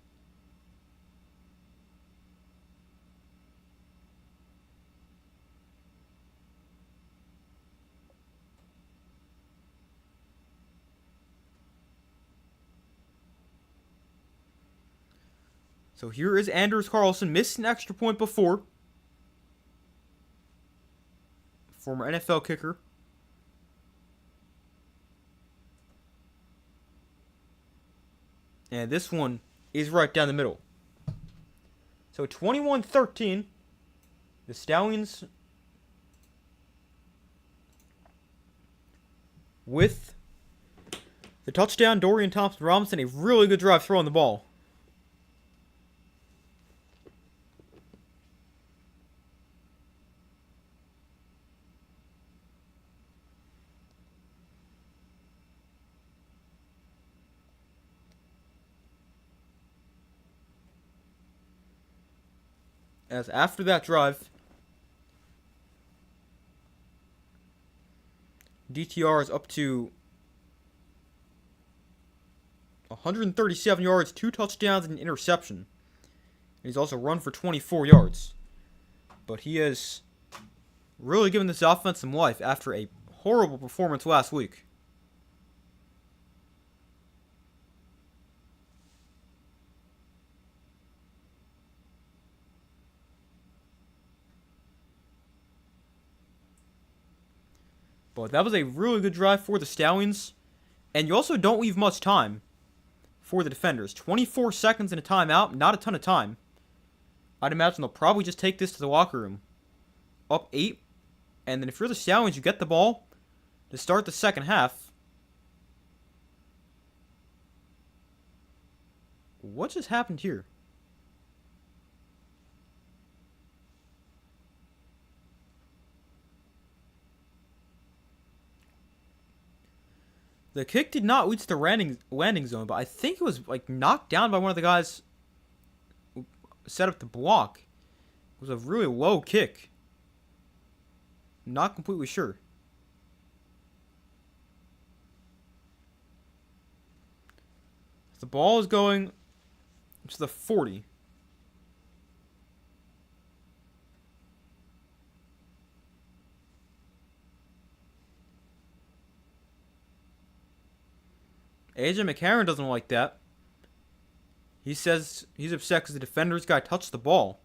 So here is Anders Carlson. Missed an extra point before. Former NFL kicker. And this one is right down the middle. So 21-13. The Stallions with the touchdown. Dorian Thompson-Robinson, a really good drive throwing the ball. As after that drive, DTR is up to 137 yards, 2 touchdowns, and an interception. And he's also run for 24 yards. But he has really given this offense some life after a horrible performance last week. But that was a really good drive for the Stallions. And you also don't leave much time for the defenders. 24 seconds in a timeout, not a ton of time. I'd imagine they'll probably just take this to the locker room. Up 8. And then if you're the Stallions, you get the ball to start the second half. What just happened here? The kick did not reach the landing zone, but I think it was like knocked down by one of the guys who set up the block. It was a really low kick. Not completely sure. The ball is going to the 40. AJ McCarron doesn't like that. He says he's upset because the defender's guy touched the ball.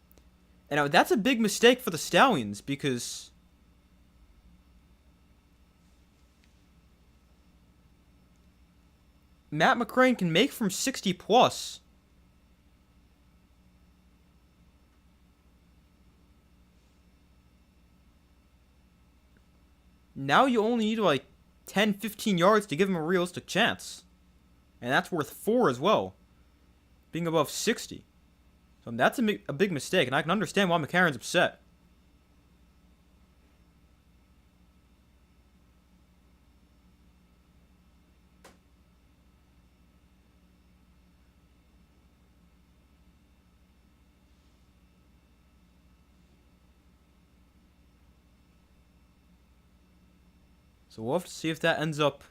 And that's a big mistake for the Stallions because Matt McCrane can make from 60 plus. Now you only need like 10, 15 yards to give him a realistic chance. And that's worth 4 as well, being above 60. So that's a big mistake, and I can understand why McCarron's upset. So we'll have to see if that ends up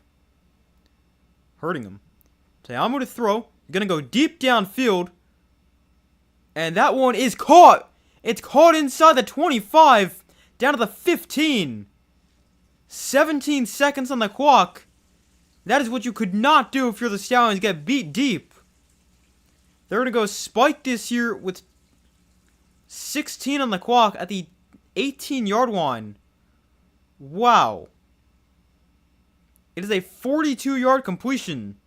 hurting him. Te'amu to throw. Going to go deep downfield. And that one is caught. It's caught inside the 25. Down to the 15. 17 seconds on the clock. That is what you could not do if you're the Stallions. Get beat deep. They're going to go spike this here with 16 on the clock at the 18-yard line. Wow. It is a 42-yard completion.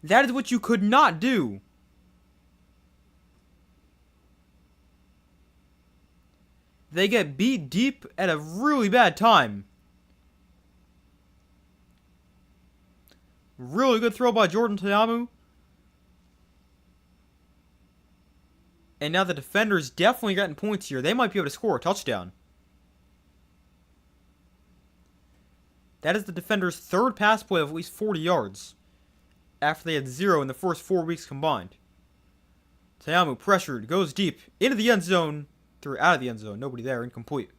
That is what you could not do. They get beat deep at a really bad time. Really good throw by Jordan Tayamu. And now the defender's definitely getting points here. They might be able to score a touchdown. That is the defender's third pass play of at least 40 yards, after they had 0 in the first 4 weeks combined. Tayamu pressured, goes deep, into the end zone, threw out of the end zone. Nobody there, incomplete.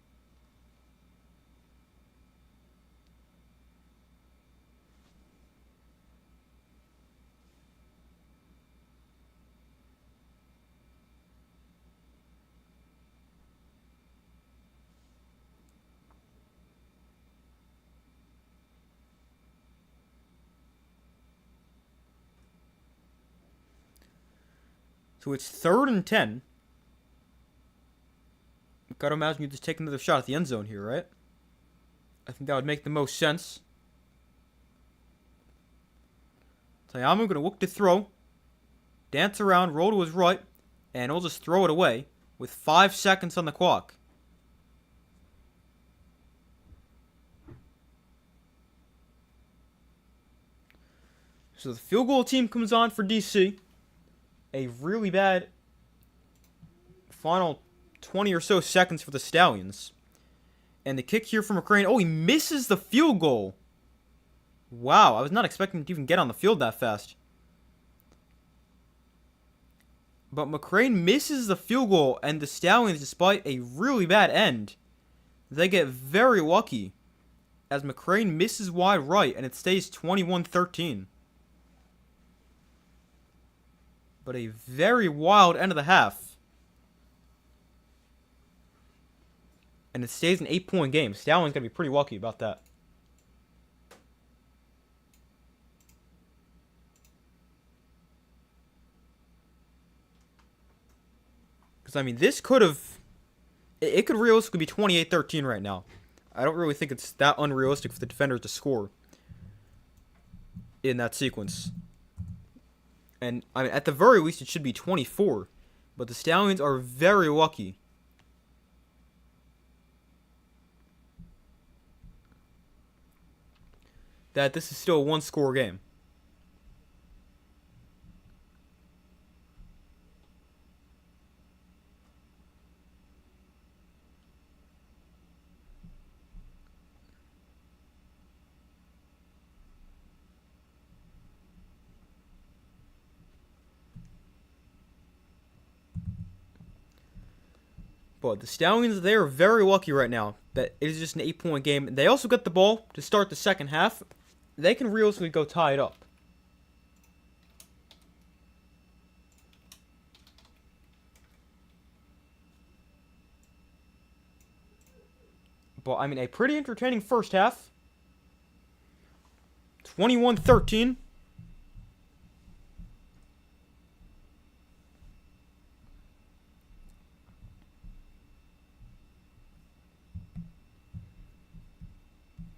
So it's 3rd and 10. Gotta imagine you just take another shot at the end zone here, right? I think that would make the most sense. Tayamu gonna look to throw. Dance around, roll to his right, and he'll just throw it away with 5 seconds on the clock. So the field goal team comes on for DC. A really bad final 20 or so seconds for the Stallions. And the kick here from McCrane. Oh, he misses the field goal. Wow, I was not expecting him to even get on the field that fast. But McCrane misses the field goal, and the Stallions, despite a really bad end, they get very lucky as McCrane misses wide right, and it stays 21-13. But a very wild end of the half. And it stays an 8-point game. Stallions going to be pretty lucky about that. Because, I mean, this could have... It could realistically be 28-13 right now. I don't really think it's that unrealistic for the defenders to score in that sequence. And, I mean, at the very least, it should be 24. But the Stallions are very lucky that this is still a one-score game. But the Stallions, they are very lucky right now that it is just an 8-point game. They also get the ball to start the second half. They can realistically go tie it up. But, I mean, a pretty entertaining first half. 21-13.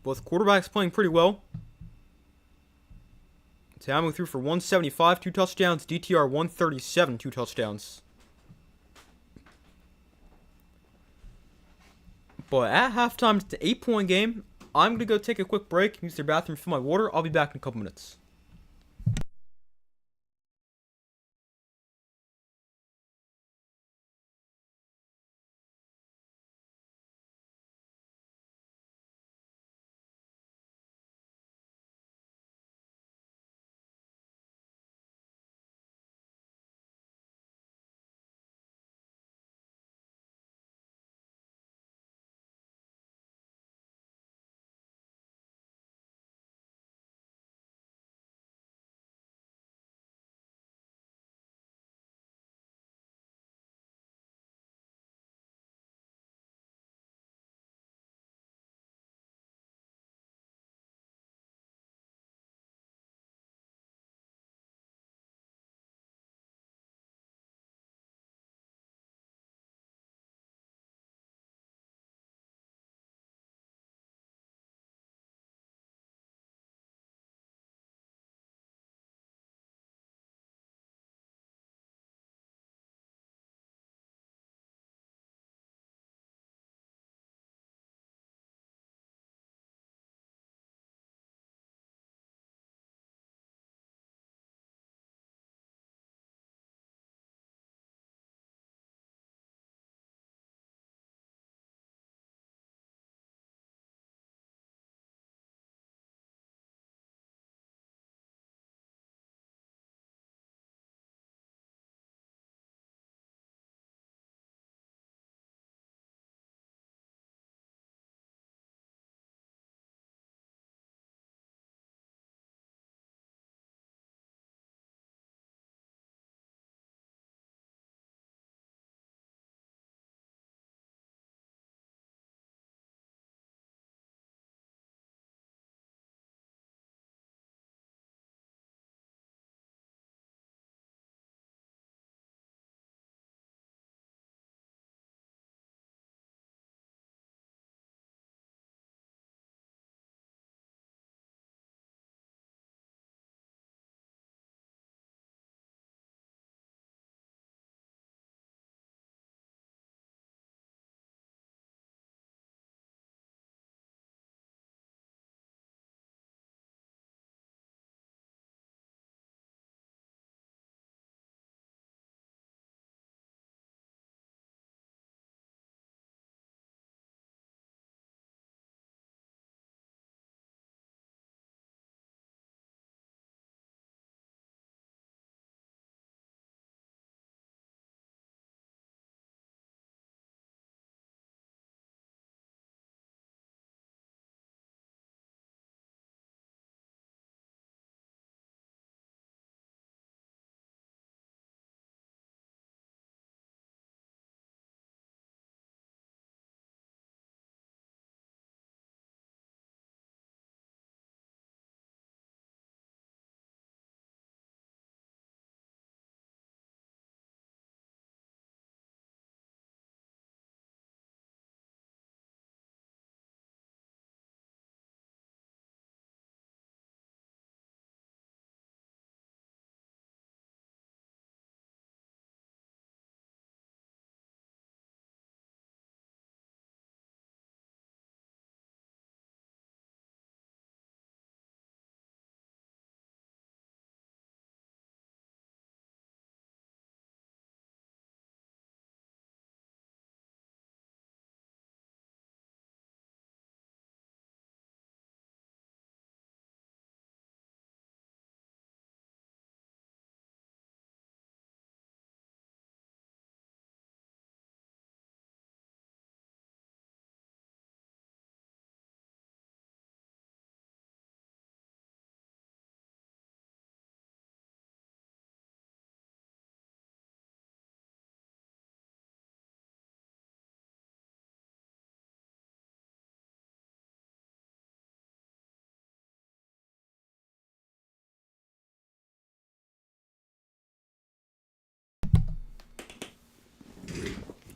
Both quarterbacks playing pretty well. Tayamu threw for 175, 2 touchdowns. DTR 137, 2 touchdowns. But at halftime, it's an 8-point game. I'm going to go take a quick break, use their bathroom, fill my water. I'll be back in a couple minutes.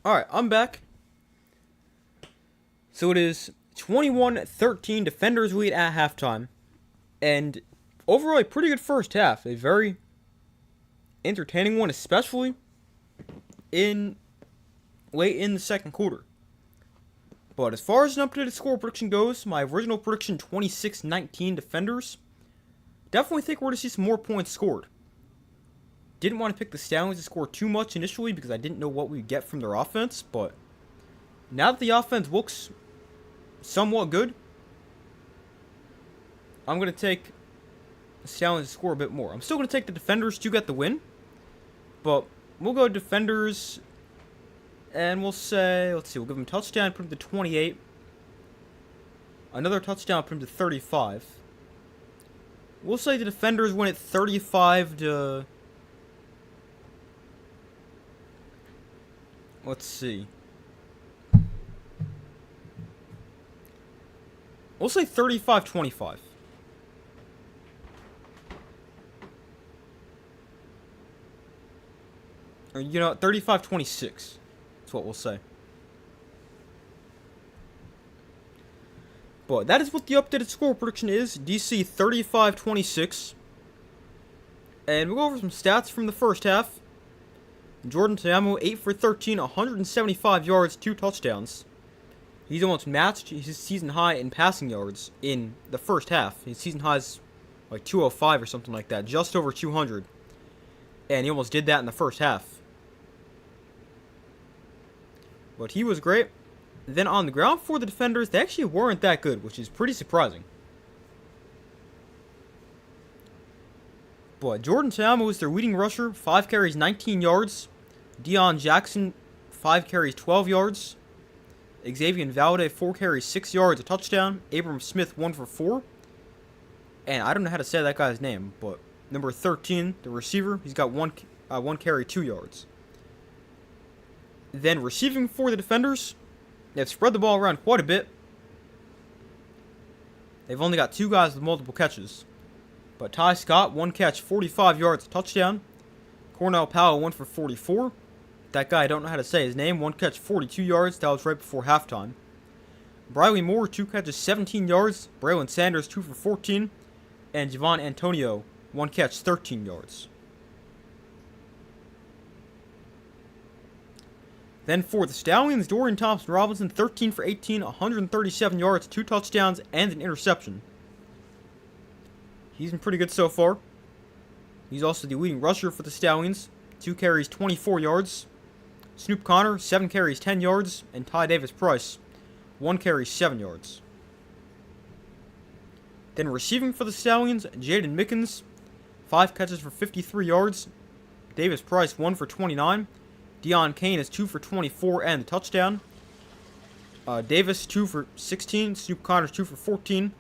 Alright, I'm back. So it is 21-13, Defenders lead at halftime. And overall, a pretty good first half. A very entertaining one, especially in late in the second quarter. But as far as an updated score prediction goes, my original prediction 26-19 Defenders. Definitely think we're going to see some more points scored. Didn't want to pick the Stallions to score too much initially because I didn't know what we'd get from their offense, but now that the offense looks somewhat good, I'm going to take the Stallions to score a bit more. I'm still going to take the Defenders to get the win, but we'll go Defenders, and we'll say, we'll give them a touchdown, put them to 28. Another touchdown, put them to 35. We'll say the Defenders win it 35 to... Let's see. We'll say 35-25. Or, 35-26. That's what we'll say. But that is what the updated score prediction is. DC 35-26. And we'll go over some stats from the first half. Jordan Ta'amu, 8 for 13, 175 yards, 2 touchdowns. He's almost matched his season high in passing yards in the first half. His season high is like 205 or something like that, just over 200. And he almost did that in the first half. But he was great. Then on the ground for the Defenders, they actually weren't that good, which is pretty surprising. But Jordan Ta'amu was their leading rusher, 5 carries, 19 yards. Deion Jackson, 5 carries, 12 yards. Xavier Valade, 4 carries, 6 yards, a touchdown. Abram Smith, 1 for 4. And I don't know how to say that guy's name, but number 13, the receiver, he's got 1 carry, 2 yards. Then receiving for the Defenders, they've spread the ball around quite a bit. They've only got 2 guys with multiple catches. But Ty Scott, 1 catch, 45 yards, a touchdown. Cornell Powell, 1 for 44. That guy, I don't know how to say his name. 1 catch, 42 yards. That was right before halftime. Briley Moore, 2 catches, 17 yards. Braylon Sanders, 2 for 14. And Javon Antonio, 1 catch, 13 yards. Then for the Stallions, Dorian Thompson-Robinson, 13 for 18, 137 yards, 2 touchdowns, and an interception. He's been pretty good so far. He's also the leading rusher for the Stallions. 2 carries, 24 yards. Snoop Connor, 7 carries, 10 yards. And Ty Davis Price, 1 carry, 7 yards. Then receiving for the Stallions, Jaden Mickens, 5 catches for 53 yards. Davis Price, 1 for 29. Deion Kane is 2 for 24 and a touchdown. Davis, 2 for 16. Snoop Connor, 2 for 14.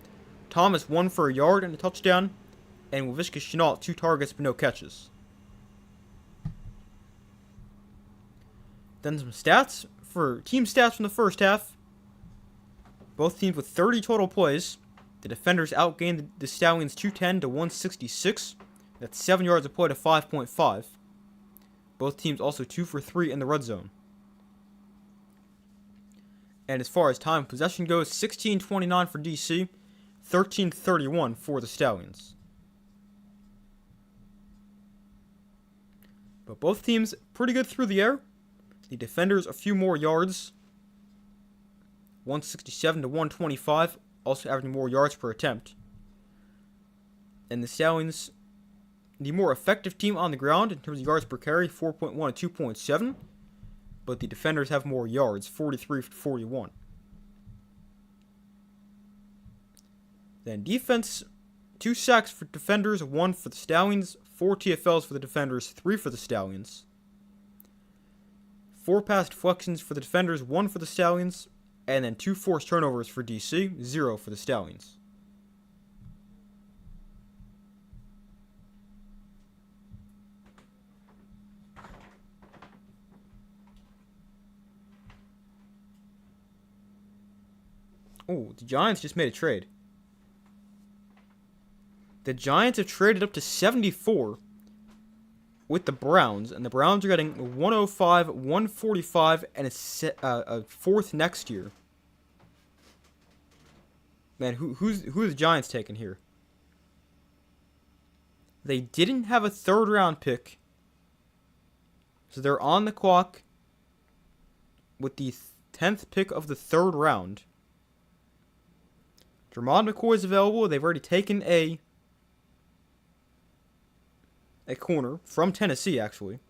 Thomas, 1 for a yard and a touchdown. And Laviska Shenault, 2 targets but no catches. Then some stats for team stats from the first half. Both teams with 30 total plays. The Defenders outgained the Stallions 210 to 166. That's 7 yards a play to 5.5. Both teams also 2 for 3 in the red zone. And as far as time of possession goes, 16-29 for DC, 13-31 for the Stallions. But both teams pretty good through the air. The Defenders a few more yards, 167 to 125, also averaging more yards per attempt. And the Stallions, the more effective team on the ground in terms of yards per carry, 4.1 to 2.7. But the Defenders have more yards, 43 to 41. Then defense, 2 sacks for Defenders, 1 for the Stallions, 4 TFLs for the Defenders, 3 for the Stallions. 4 pass deflections for the Defenders, 1 for the Stallions, and then 2 forced turnovers for DC, 0 for the Stallions. Oh, the Giants just made a trade. The Giants have traded up to 74 with the Browns, and the Browns are getting 105, 145, and a fourth next year. Man, who the Giants taking here? They didn't have a third round pick, so they're on the clock with the 10th pick of the third round. Jermod McCoy is available. They've already taken a corner from Tennessee, actually.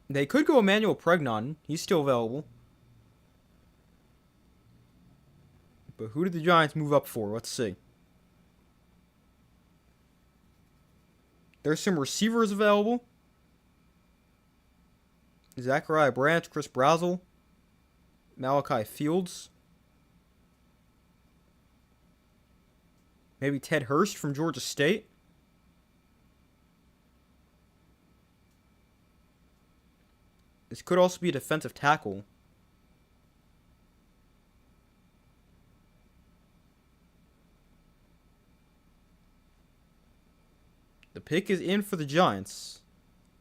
They could go Emmanuel Pregnon. He's still available. But who did the Giants move up for? Let's see. There's some receivers available. Zachariah Branch, Chris Brazel, Malachi Fields. Maybe Ted Hurst from Georgia State. This could also be a defensive tackle. The pick is in for the Giants.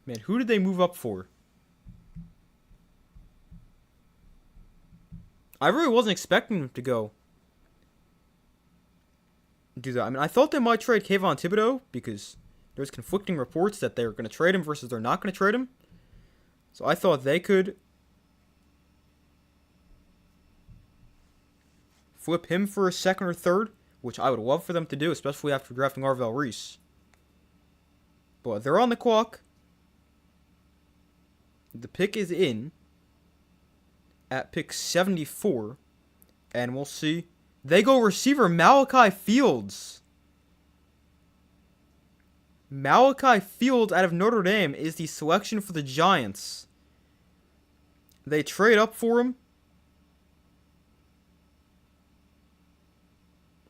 Man, who did they move up for? I really wasn't expecting them to go do that. I mean, I thought they might trade Kayvon Thibodeau because there's conflicting reports that they're going to trade him versus they're not going to trade him. So I thought they could flip him for a second or third, which I would love for them to do, especially after drafting Arvell Reese. But they're on the clock. The pick is in at pick 74, and we'll see. They go receiver Malachi Fields. Malachi Fields out of Notre Dame is the selection for the Giants. They trade up for him.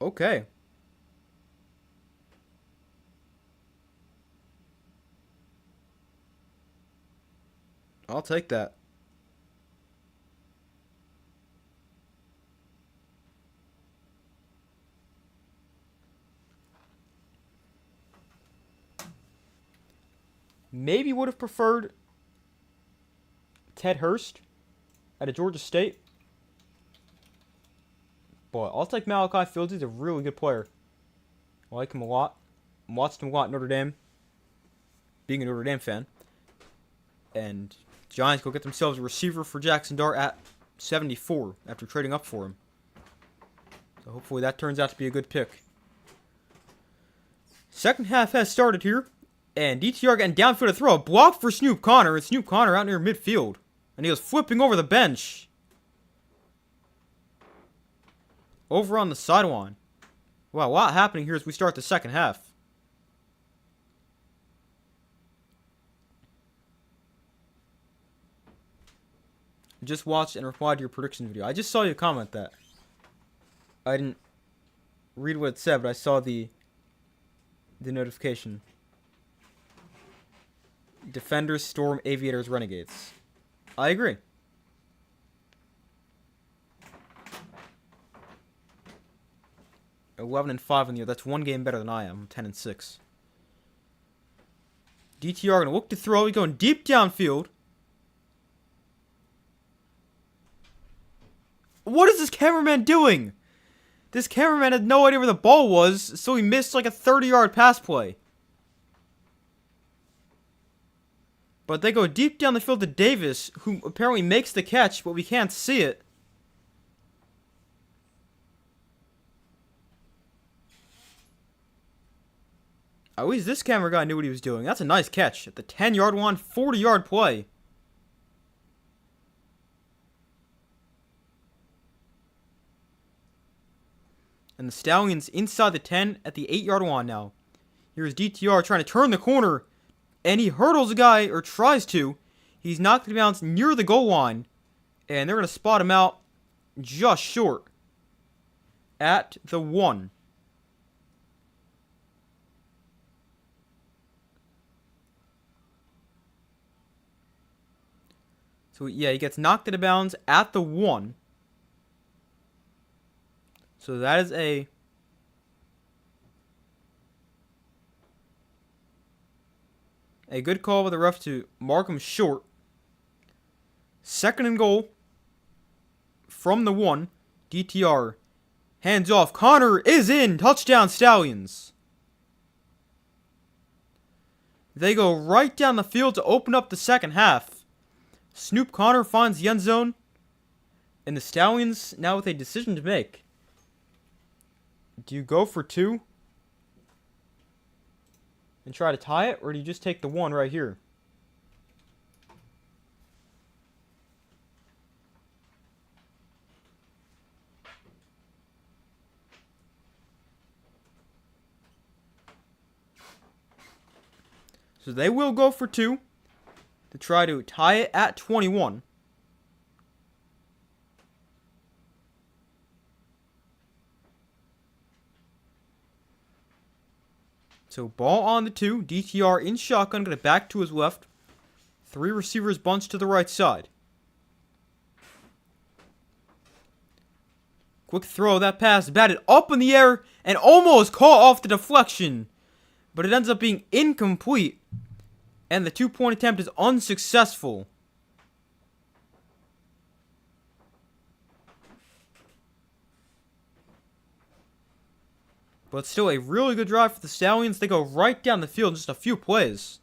Okay. I'll take that. Maybe would have preferred Ted Hurst out of Georgia State. But I'll take Malachi Fields. He's a really good player. I like him a lot. I watched him a lot at Notre Dame. Being a Notre Dame fan. And Giants go get themselves a receiver for Jackson Dart at 74 after trading up for him. So hopefully that turns out to be a good pick. Second half has started here. And DTR getting downfield to throw a block for Snoop Connor. And Snoop Connor out near midfield. And he was flipping over the bench. Over on the sideline. Wow, a lot happening here as we start the second half. Just watched and replied to your prediction video. I just saw you comment that. I didn't read what it said, but I saw the notification. Defenders, Storm, Aviators, Renegades. I agree. (11-5 in the year. That's one game better than I am. I'm 10-6. DTR gonna look to throw. He's going deep downfield. What is this cameraman doing? This cameraman had no idea where the ball was, so he missed like a 30-yard pass play. But they go deep down the field to Davis, who apparently makes the catch, but we can't see it. At least this camera guy knew what he was doing. That's a nice catch. At the 10-yard line, 40-yard play. And the Stallions inside the 10 at the 8-yard line now. Here's DTR trying to turn the corner. And he hurdles a guy, or tries to. He's knocked him out near the goal line. And they're going to spot him out just short. At the 1. So, yeah, he gets knocked out of bounds at the 1. So that is a A good call by the ref to mark him short. 2nd and goal from the 1. DTR hands off. Connor is in. Touchdown, Stallions. They go right down the field to open up the second half. Snoop Connor finds the end zone. And the Stallions now with a decision to make. Do you go for 2 and try to tie it, or do you just take the 1 right here? So they will go for 2 to try to tie it at 21. So ball on the 2. DTR in shotgun. Going to back to his left. 3 receivers bunch to the right side. Quick throw. That pass batted up in the air and almost caught off the deflection. But it ends up being incomplete. And the 2-point attempt is unsuccessful. But still a really good drive for the Stallions. They go right down the field in just a few plays.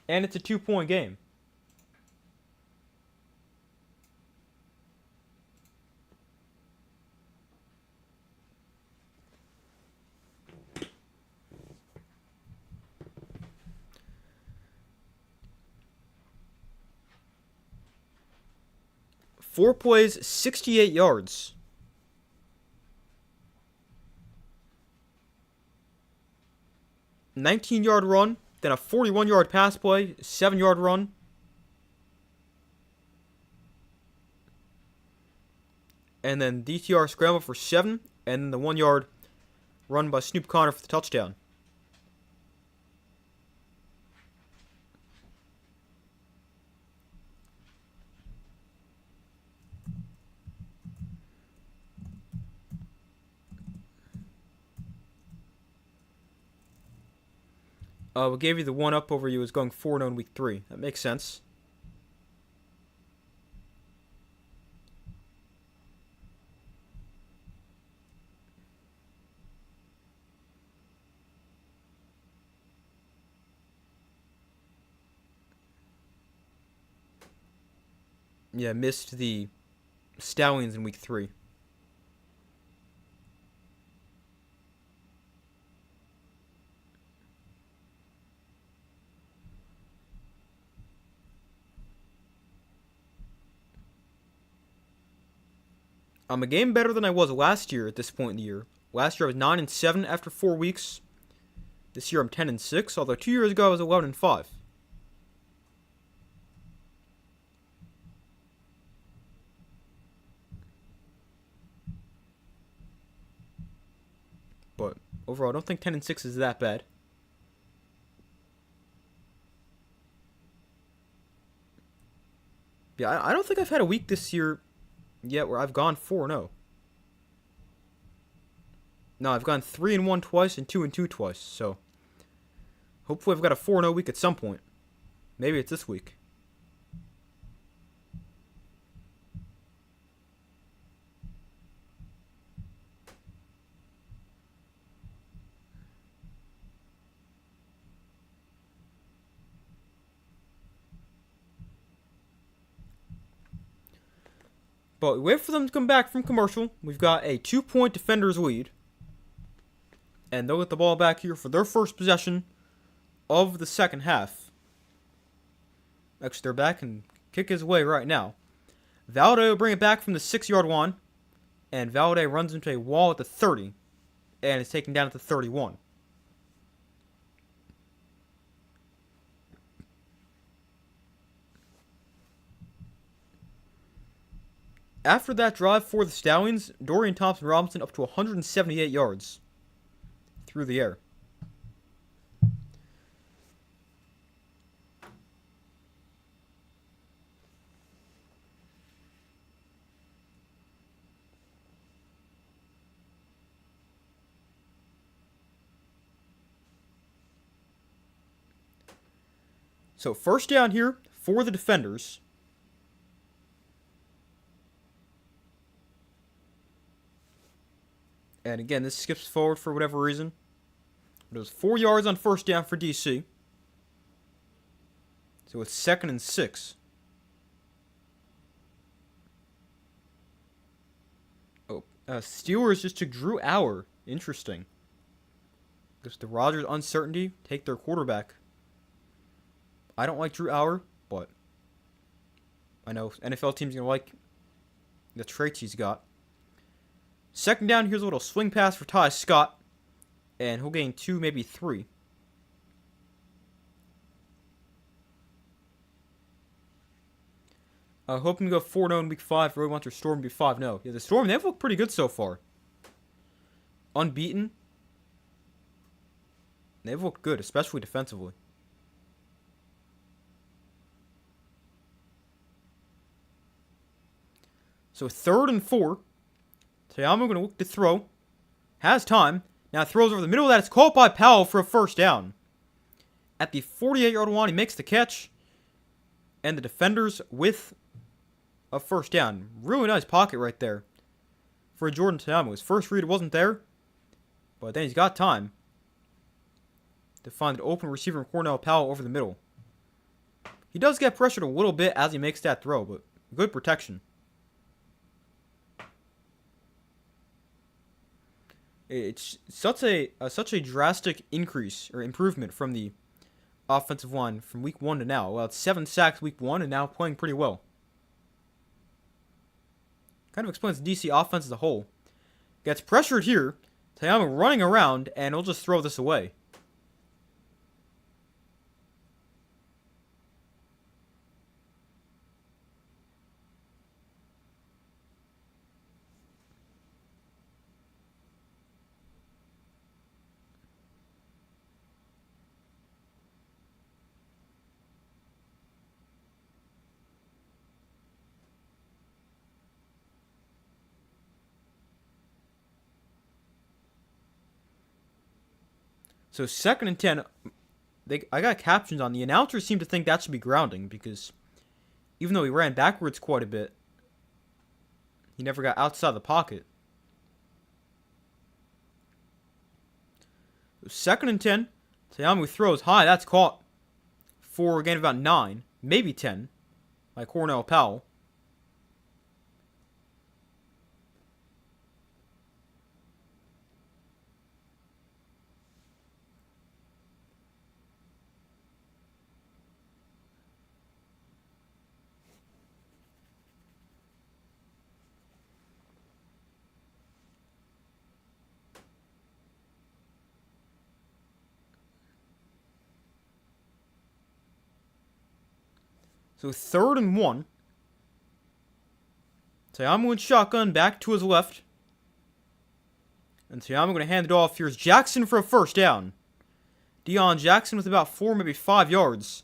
And it's a 2-point game. Four plays, 68 yards. A 19-yard run, then a 41-yard pass play, 7-yard run. And then DTR scramble for 7, and then the 1-yard run by Snoop Connor for the touchdown. We gave you the 1-up over you was going 4-0 in week 3. That makes sense. Yeah, missed the Stallions in week 3. I'm a game better than I was last year at this point in the year. Last year I was 9-7 after 4 weeks. This year I'm 10-6, although 2 years ago I was 11-5. But overall, I don't think 10-6 is that bad. Yeah, I don't think I've had a week this year yet where I've gone 4-0. No, I've gone 3-1 twice and 2-2 twice. So hopefully I've got a 4-0 week at some point. Maybe it's this week. But we wait for them to come back from commercial. We've got a 2-point defender's lead. And they'll get the ball back here for their first possession of the second half. Actually, they're back and kick his way right now. Valde will bring it back from the 6-yard line. And Valde runs into a wall at the 30. And is taken down at the 31. After that drive for the Stallions, Dorian Thompson-Robinson up to 178 yards through the air. So first down here for the defenders. And again, this skips forward for whatever reason. It was 4 yards on first down for DC. So it's 2nd and 6. Oh, Steelers just took Drew Auer. Interesting. Just the Rodgers uncertainty, take their quarterback. I don't like Drew Auer, but I know NFL teams are going to like the traits he's got. 2nd down, here's a little swing pass for Ty Scott. And he'll gain 2, maybe 3. Hoping to go 4-0 in week 5. Really want their Storm to be 5-0. Yeah, the Storm, they've looked pretty good so far. Unbeaten. They've looked good, especially defensively. So 3rd and 4. Tayama going to look to throw. Has time. Now throws over the middle of that. It's caught by Powell for a first down. At the 48-yard line, he makes the catch. And the defenders with a first down. Really nice pocket right there for Jordan Tayama. His first read wasn't there. But then he's got time to find an open receiver in Cornell Powell over the middle. He does get pressured a little bit as he makes that throw, but good protection. It's such a drastic increase or improvement from the offensive line from week 1 to now. Well, it's 7 sacks week 1 and now playing pretty well. Kind of explains the DC offense as a whole. Gets pressured here. Tayama running around, and he'll just throw this away. So 2nd and 10, I got captions on. The announcers seem to think that should be grounding because even though he ran backwards quite a bit, he never got outside the pocket. 2nd and 10, Tayama throws high. That's caught for a gain of about 9, maybe 10, by Cornell Powell. So 3rd and 1. Tayama with shotgun back to his left. And Tayama going to hand it off. Here's Jackson for a first down. Deion Jackson with about 4, maybe 5 yards.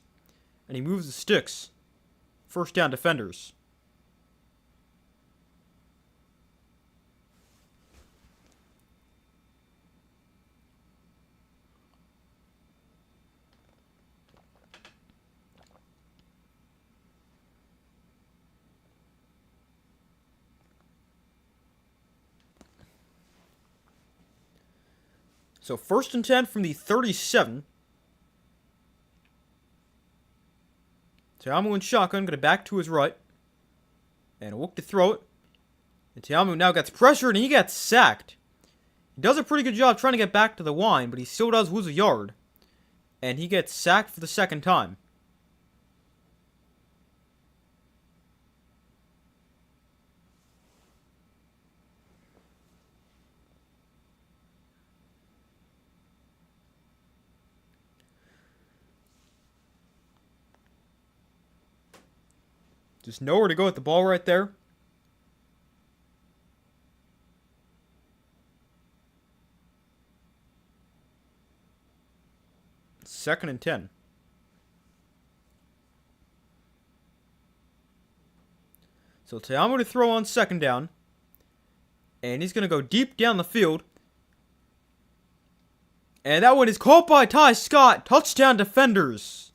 And he moves the sticks. First down defenders. So 1st and 10 from the 37. Tayama in shotgun, going to back to his right. And a look to throw it. And Tayama now gets pressured and he gets sacked. He does a pretty good job trying to get back to the line, but he still does lose a yard. And he gets sacked for the 2nd time. Just nowhere to go with the ball right there. Second and 10. So Tayama to throw on 2nd down. And he's going to go deep down the field. And that one is caught by Ty Scott. Touchdown defenders.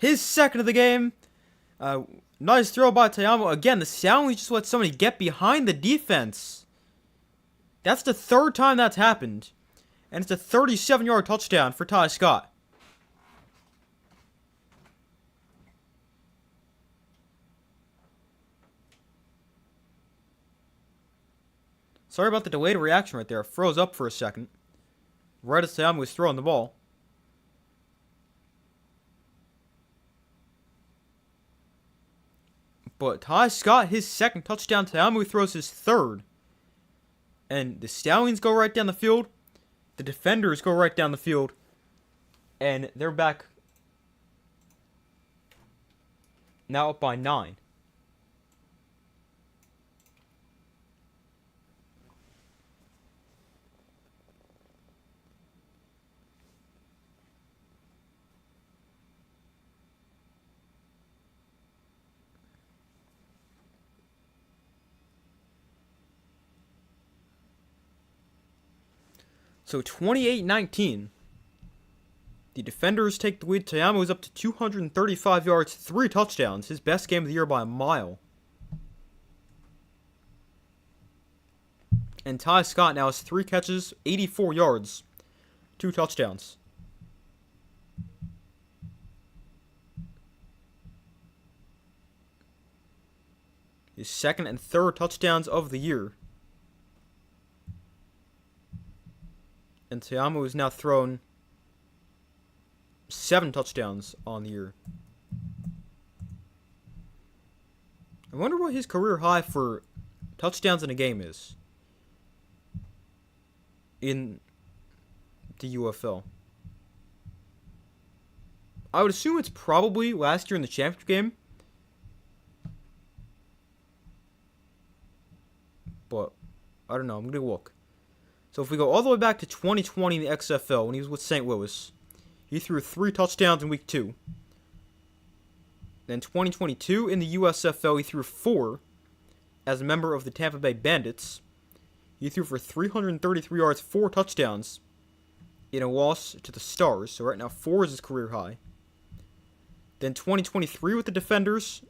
His second of the game. Nice throw by Tayamo. Again, the Stallions just let somebody get behind the defense. That's the third time that's happened. And it's a 37-yard touchdown for Ty Scott. Sorry about the delayed reaction right there. It froze up for a second. Right as Tayamo was throwing the ball. But Ty Scott, his second touchdown. Tayamo throws his third. And the Stallions go right down the field. The defenders go right down the field. And they're back now up by 9. So 28-19. The defenders take the lead. Tayamo is up to 235 yards, 3 touchdowns. His best game of the year by a mile. And Ty Scott now has 3 catches, 84 yards, 2 touchdowns. His second and third touchdowns of the year. And Tayamo has now thrown 7 touchdowns on the year. I wonder what his career high for touchdowns in a game is in the UFL. I would assume it's probably last year in the championship game. But I don't know. I'm going to look. So if we go all the way back to 2020 in the XFL, when he was with St. Louis, he threw 3 touchdowns in week 2. Then 2022 in the USFL, he threw 4 as a member of the Tampa Bay Bandits. He threw for 333 yards, 4 touchdowns in a loss to the Stars. So right now 4 is his career high. Then 2023 with the Defenders,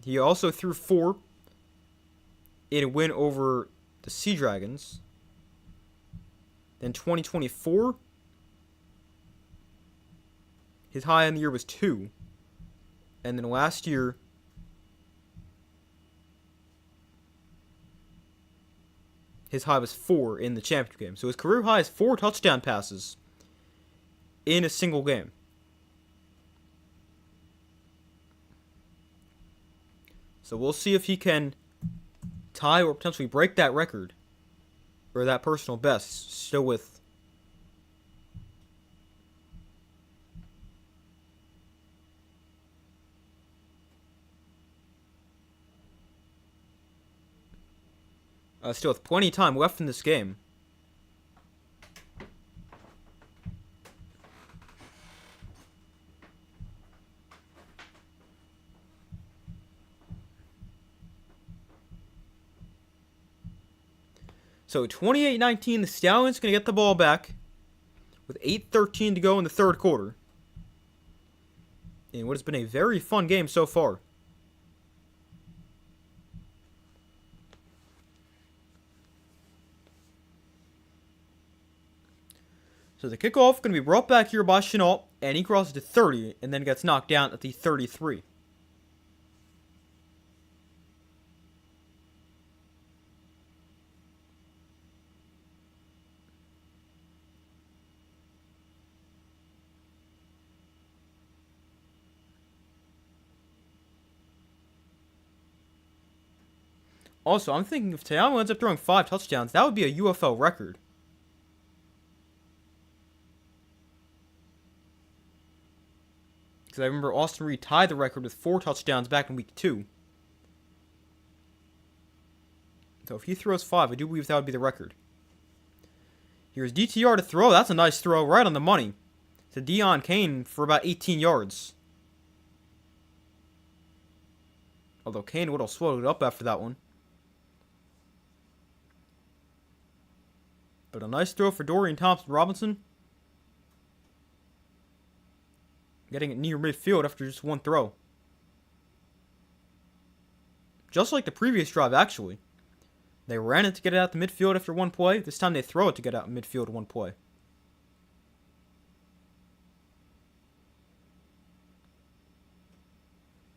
he also threw 4 in a win over the Sea Dragons. Then 2024, his high in the year was 2. And then last year, his high was 4 in the championship game. So his career high is 4 touchdown passes in a single game. So we'll see if he can tie or potentially break that record. Or that personal best, still with plenty of time left in this game. So 28-19, the Stallions going to get the ball back with 8:13 to go in the third quarter. In what has been a very fun game so far. So the kickoff going to be brought back here by Chenault, and he crosses to 30 and then gets knocked down at the 33. Also, I'm thinking if Tayamo ends up throwing 5 touchdowns, that would be a UFL record. Because I remember Austin Reed tied the record with 4 touchdowns back in week 2. So if he throws 5, I do believe that would be the record. Here's DTR to throw. That's a nice throw, right on the money. To Deion Kane for about 18 yards. Although Kane would have swallowed it up after that one. But a nice throw for Dorian Thompson-Robinson. Getting it near midfield after just one throw. Just like the previous drive, actually. They ran it to get it out the midfield after one play. This time they throw it to get out midfield one play.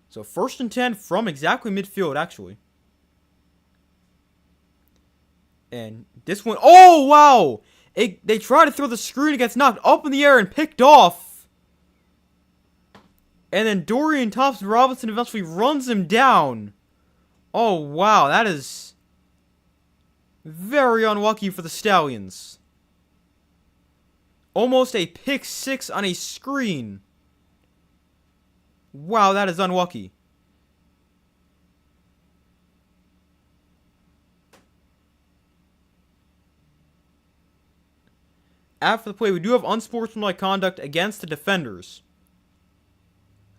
So 1st and 10 from exactly midfield, actually. And this one, oh, wow! They try to throw the screen, it gets knocked up in the air and picked off. And then Dorian Thompson-Robinson eventually runs him down. Oh, wow, that is very unlucky for the Stallions. Almost a pick six on a screen. Wow, that is unlucky. After the play, we do have unsportsmanlike conduct against the defenders.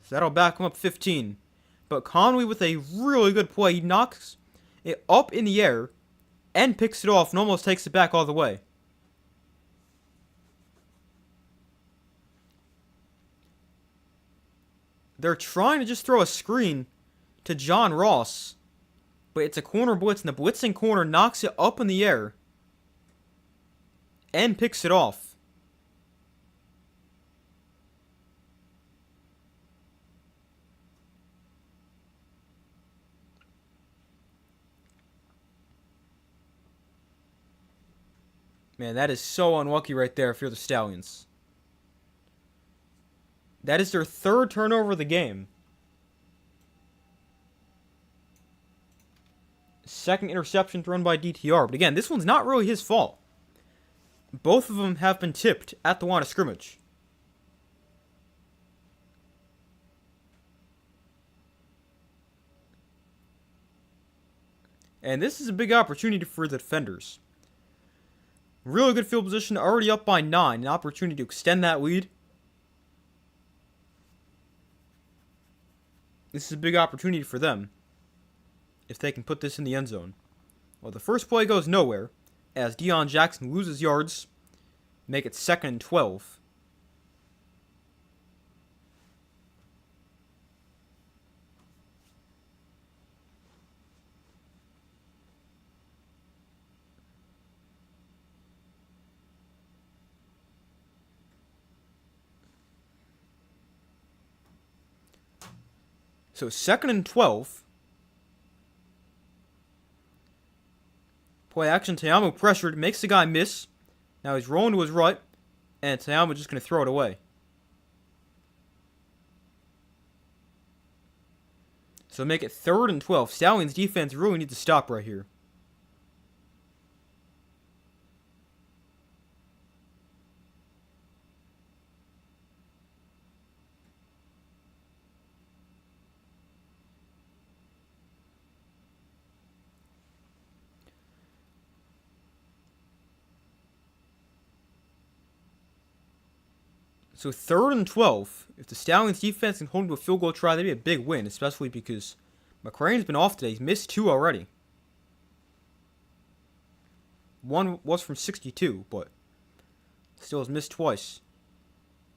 So that'll back him up 15. But Conway with a really good play. He knocks it up in the air and picks it off and almost takes it back all the way. They're trying to just throw a screen to John Ross. But it's a corner blitz, and the blitzing corner knocks it up in the air and picks it off. Man, that is so unlucky right there if you're the Stallions. That is their 3rd turnover of the game. 2nd interception thrown by DTR. But again, this one's not really his fault. Both of them have been tipped at the line of scrimmage. And this is a big opportunity for the defenders. Really good field position, already up by 9. An opportunity to extend that lead. This is a big opportunity for them if they can put this in the end zone. Well, the first play goes nowhere as Deion Jackson loses yards. Make it 2nd and 12. So 2nd and 12. Play action, Tayamo pressured, makes the guy miss. Now he's rolling to his right, and Tayamo just going to throw it away. So make it 3rd and 12. Stallions defense really needs to stop right here. So 3rd and 12. If the Stallions defense can hold to a field goal try, that'd be a big win, especially because McCrane's been off today. He's missed 2 already. One was from 62, but still has missed twice.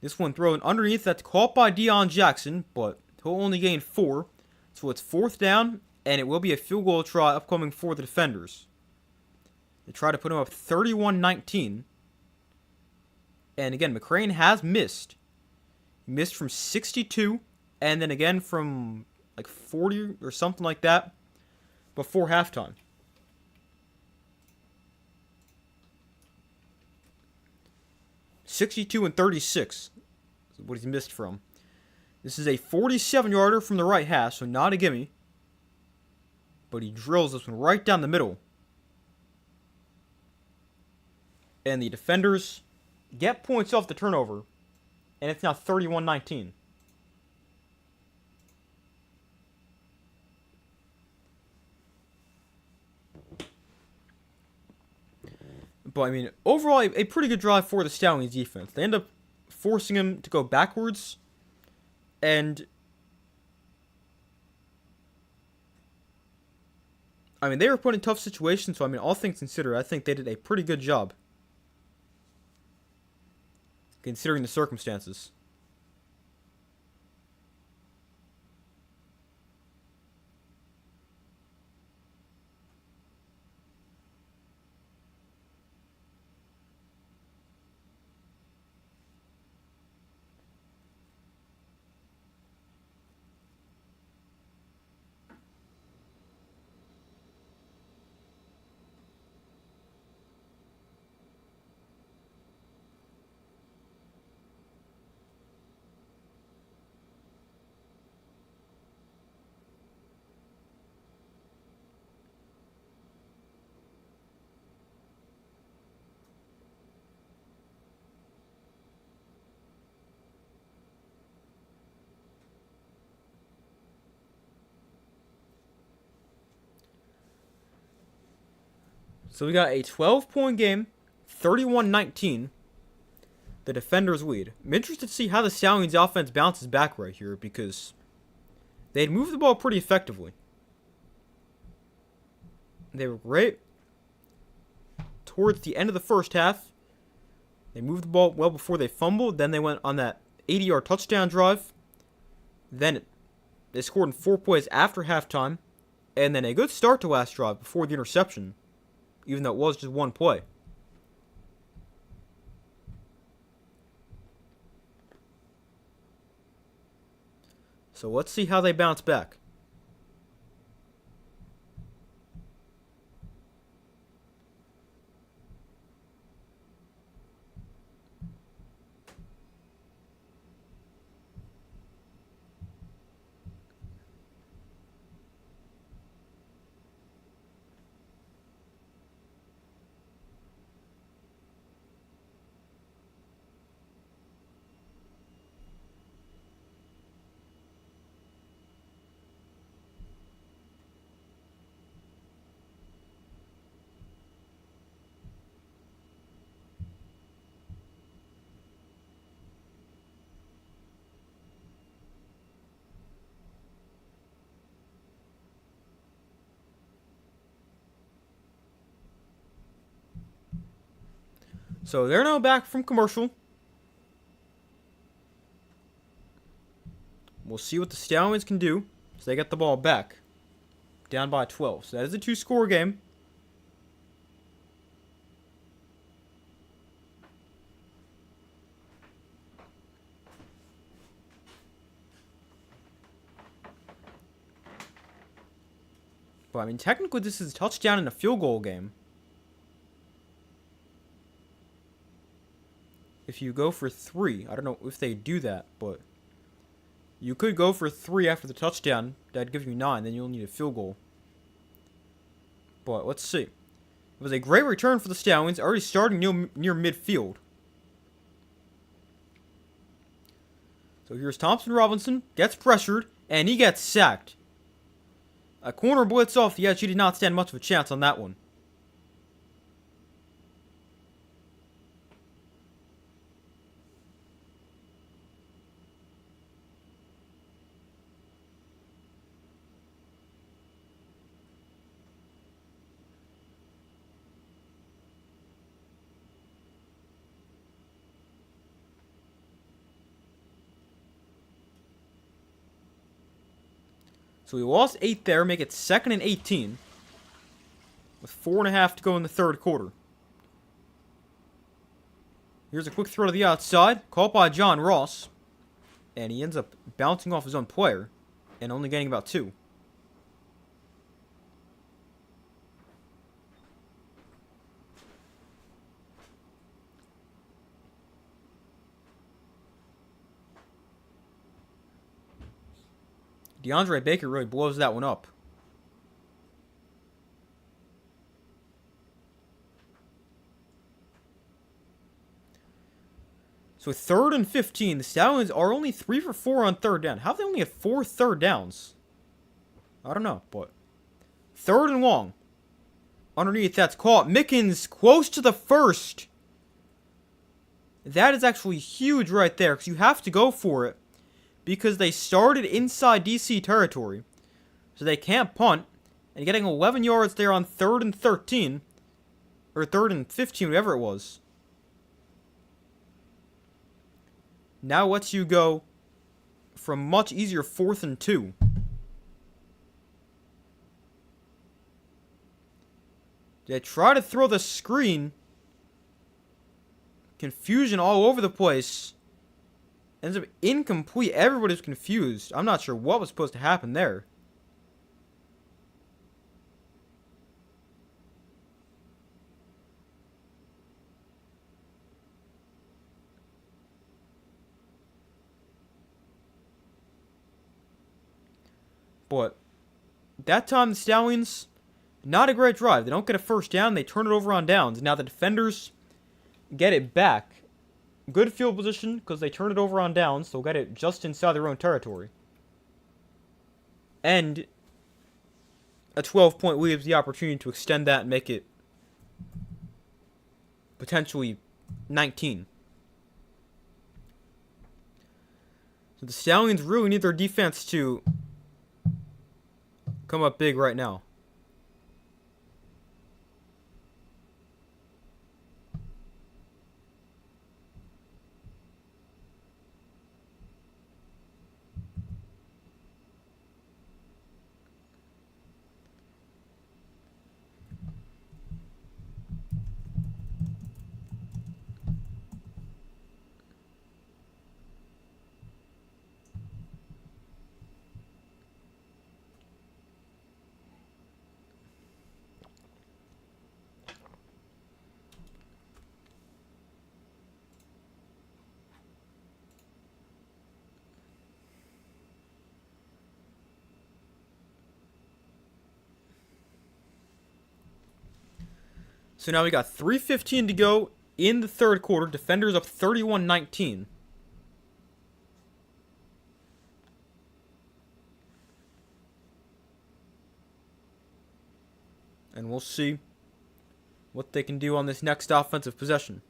This one thrown underneath, that's caught by Deion Jackson, but he'll only gain 4. So it's 4th down, and it will be a field goal try upcoming for the defenders. They try to put him up 31-19. And again, McCrane has missed. He missed from 62, and then again from like 40 or something like that before halftime. $62 and 36 is what he's missed from. This is a 47-yarder from the right hash, so not a gimme. But he drills this one right down the middle. And the defenders get points off the turnover, and it's now 31-19. But, I mean, overall, a pretty good drive for the Stallions defense. They end up forcing him to go backwards, and I mean, they were put in tough situations, so, I mean, all things considered, I think they did a pretty good job, considering the circumstances. So we got a 12-point game, 31-19. The defenders lead. I'm interested to see how the Stallions offense bounces back right here because they'd moved the ball pretty effectively. They were great towards the end of the first half. They moved the ball well before they fumbled. Then they went on that 80-yard touchdown drive. Then they scored in 4 plays after halftime. And then a good start to last drive before the interception, even though it was just 1 play. So let's see how they bounce back. So they're now back from commercial. We'll see what the Stallions can do. So they get the ball back. Down by 12. So that is a 2-score game. But I mean, technically this is a touchdown and a field goal game. If you go for 3, I don't know if they do that, but you could go for 3 after the touchdown. That'd give you 9, then you'll need a field goal. But let's see. It was a great return for the Stallions, already starting near midfield. So here's Thompson Robinson, gets pressured, and he gets sacked. A corner blitz off the edge, he did not stand much of a chance on that one. So we lost 8 there, make it 2nd and 18. With 4.5 to go in the third quarter. Here's a quick throw to the outside, caught by John Ross. And he ends up bouncing off his own player, and only getting about 2. DeAndre Baker really blows that one up. So 3rd and 15, the Stallions are only 3 for 4 on 3rd down. How have they only had 4 third downs? I don't know, but 3rd and long. Underneath, that's caught. Mickens close to the first. That is actually huge right there, because you have to go for it. Because they started inside DC territory. So they can't punt. And getting 11 yards there on 3rd and 13. Or 3rd and 15, whatever it was. Now lets you go from much easier 4th and 2. They try to throw the screen. Confusion all over the place. Ends up incomplete. Everybody's confused. I'm not sure what was supposed to happen there. But that time the Stallions, not a great drive. They don't get a first down. They turn it over on downs. Now the defenders get it back. Good field position because they turn it over on downs. They'll get it just inside their own territory. And a 12-point lead gives the opportunity to extend that and make it potentially 19. So the Stallions really need their defense to come up big right now. So now we got 3:15 to go in the third quarter. Defenders up 31-19. And we'll see what they can do on this next offensive possession.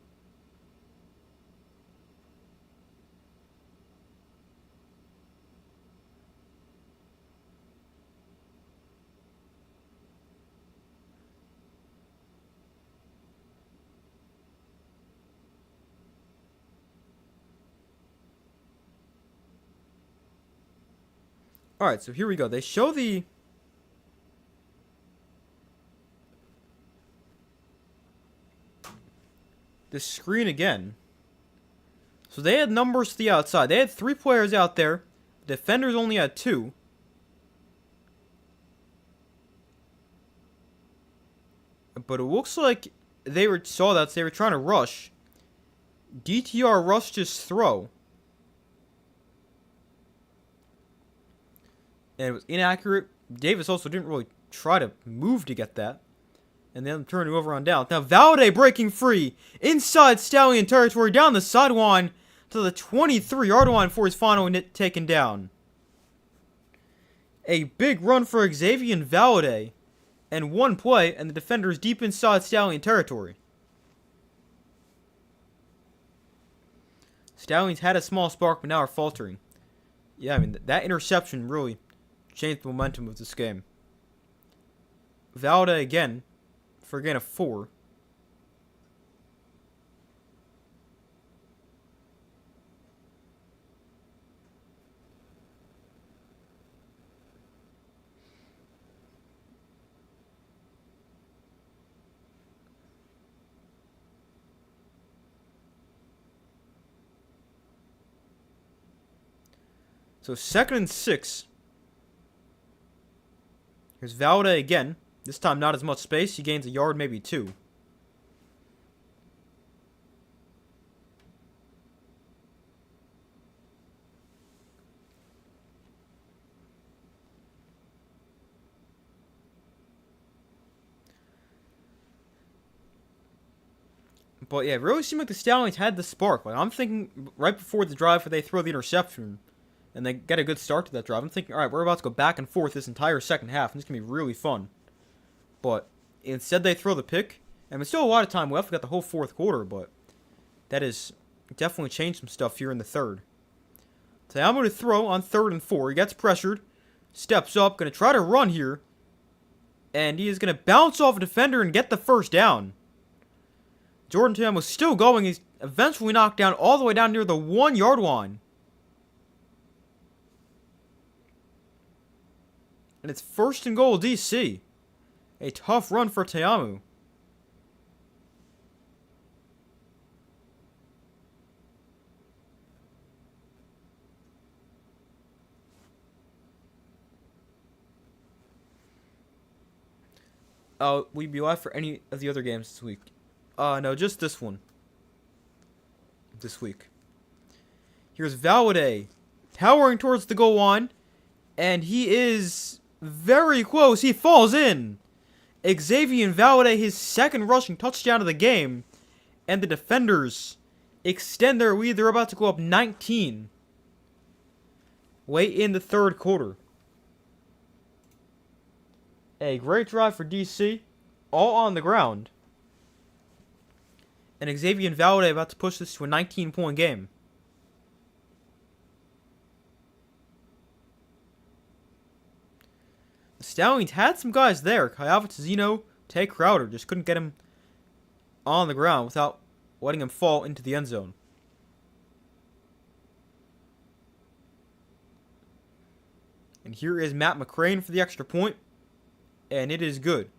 Alright, so here we go. They show the screen again. So they had numbers to the outside. They had 3 players out there. The defenders only had 2. But it looks like they saw that, so they were trying to rush. DTR rushed his throw. And it was inaccurate. Davis also didn't really try to move to get that. And then turning over on down. Now Valade breaking free inside Stallion territory down the sideline to the 23-yard line for his final hit taken down. A big run for Xavier Valade. And 1 play, and the defenders deep inside Stallion territory. Stallions had a small spark, but now are faltering. Yeah, I mean, that interception really changed the momentum of this game. Valade again, for a gain of 4. So 2nd and 6. Here's Valade again. This time not as much space. He gains a yard, maybe 2. But yeah, it really seemed like the Stallions had the spark. Like, I'm thinking right before the drive where they throw the interception and they get a good start to that drive, I'm thinking, all right, we're about to go back and forth this entire second half, and this can be really fun. But instead they throw the pick, and there's still a lot of time left. We got the whole fourth quarter, but that has definitely changed some stuff here in the third. Tayamo to throw on 3rd and 4. He gets pressured, steps up, going to try to run here, and he is going to bounce off a defender and get the first down. Jordan Tayamo still going. He's eventually knocked down all the way down near the 1-yard line. And it's 1st and goal DC. A tough run for Tayamo. Will you be live for any of the other games this week? No, just this one. This week. Here's Valade towering towards the goal line. And he is very close. He falls in. Xavier Valade, his 2nd rushing touchdown of the game. And the defenders extend their lead. They're about to go up 19. Late in the 3rd quarter. A great drive for DC. All on the ground. And Xavier and Valade about to push this to a 19-point game. The Stallions had some guys there. Kayavitz, Zeno, Tay Crowder. Just couldn't get him on the ground without letting him fall into the end zone. And here is Matt McCrane for the extra point. And it is good.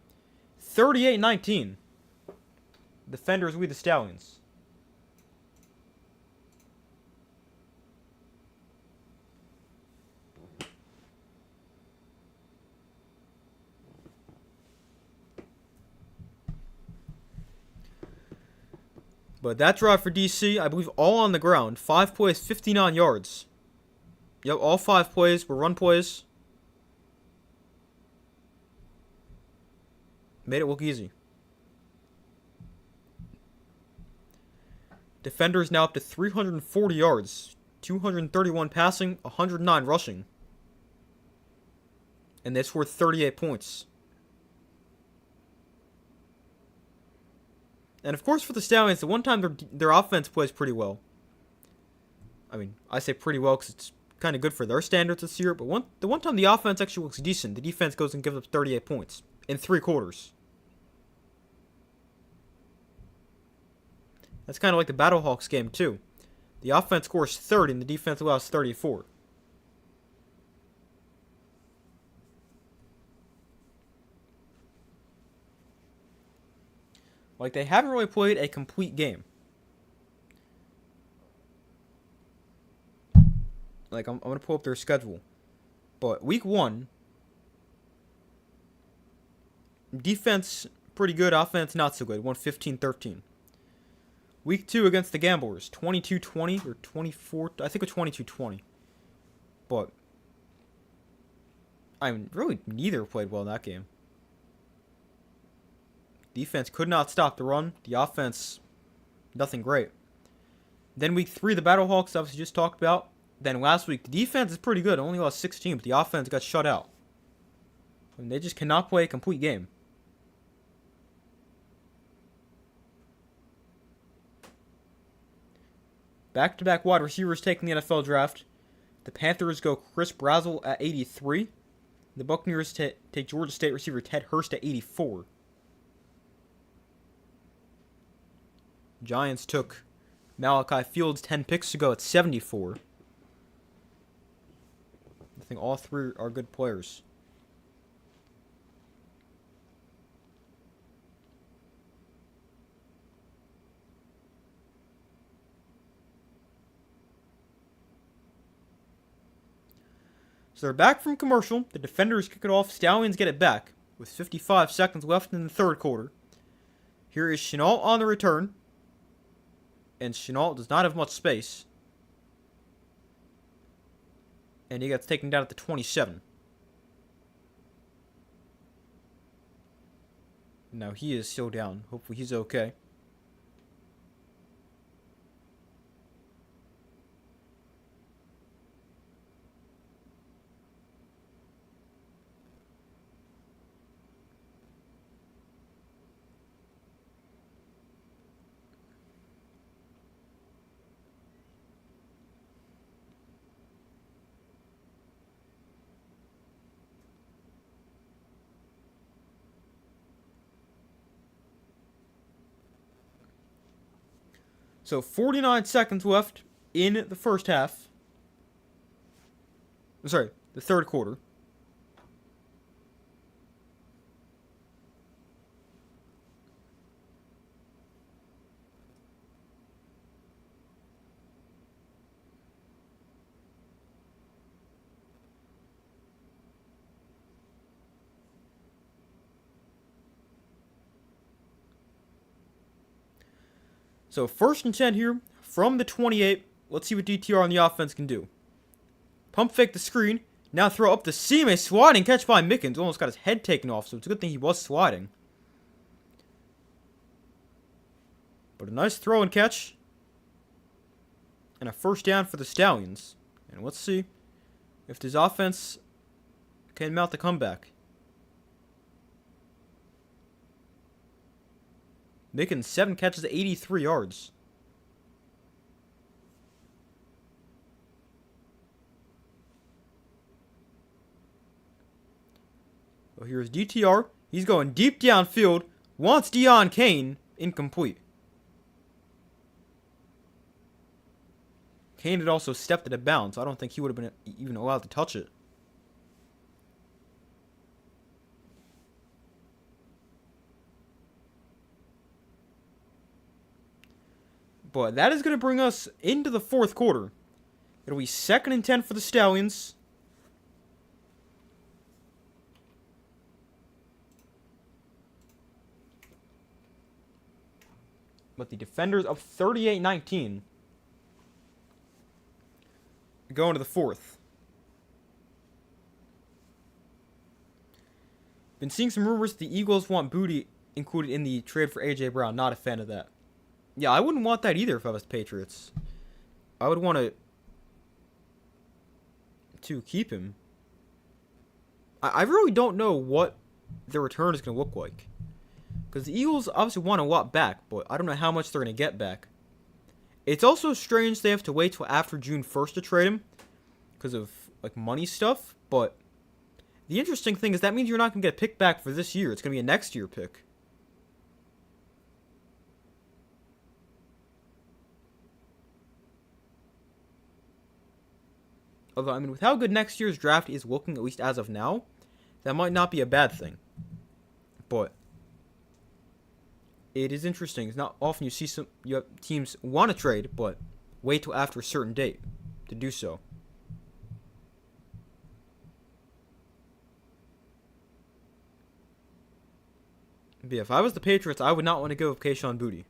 38-19. Defenders with the Stallions. But that drive for DC, I believe all on the ground. 5 plays, 59 yards. Yep, all 5 plays were run plays. Made it look easy. Defenders now up to 340 yards. 231 passing, 109 rushing. And they scored 38 points. And of course for the Stallions, the one time their offense plays pretty well. I mean, I say pretty well because it's kind of good for their standards this year. But the one time the offense actually looks decent, the defense goes and gives up 38 points in 3 quarters. That's kind of like the Battlehawks game too. The offense scores 30 and the defense allows 34. Like, they haven't really played a complete game. Like, I'm going to pull up their schedule. But week 1, defense pretty good, offense not so good. Won 15-13. Week 2 against the Gamblers, 22-20 or 24, I think it was 22-20. But I mean, really neither played well in that game. Defense could not stop the run. The offense, nothing great. Then week 3, the Battlehawks, obviously just talked about. Then last week, the defense is pretty good. Only lost 16, but the offense got shut out. And they just cannot play a complete game. Back-to-back wide receivers taking the NFL draft. The Panthers go Chris Brazzell at 83. The Buccaneers take Georgia State receiver Ted Hurst at 84. Giants took Malachi Fields 10 picks ago at 74. I think all 3 are good players. So they're back from commercial. The defenders kick it off. Stallions get it back with 55 seconds left in the 3rd quarter. Here is Chenault on the return. And Chenault does not have much space. And he gets taken down at the 27. Now he is still down. Hopefully he's okay. So 49 seconds left in the first half. Sorry, the 3rd quarter. So 1st and 10 here from the 28. Let's see what DTR on the offense can do. Pump fake the screen. Now throw up the seam. A sliding catch by Mickens. Almost got his head taken off, so it's a good thing he was sliding. But a nice throw and catch. And a 1st down for the Stallions. And let's see if this offense can mount the comeback. making 7 catches, 83 yards. Well, here's DTR. He's going deep downfield. Wants Deion Kane. Incomplete. Kane had also stepped out of bounds. I don't think he would have been even allowed to touch it. But that is going to bring us into the fourth quarter. It'll be 2nd and 10 for the Stallions. But the defenders up 38-19. Going to the fourth. Been seeing some rumors the Eagles want Booty included in the trade for A.J. Brown. Not a fan of that. Yeah, I wouldn't want that either if I was the Patriots. I would want to keep him. I really don't know what the return is going to look like. Because the Eagles obviously want a lot back, but I don't know how much they're going to get back. It's also strange they have to wait till after June 1st to trade him because of like money stuff, but the interesting thing is that means you're not going to get a pick back for this year. It's going to be a next year pick. Although, I mean, with how good next year's draft is looking, at least as of now, that might not be a bad thing. But it is interesting. It's not often you have teams want to trade, but wait till after a certain date to do so. But yeah, if I was the Patriots, I would not want to go with Kayshon Boutte.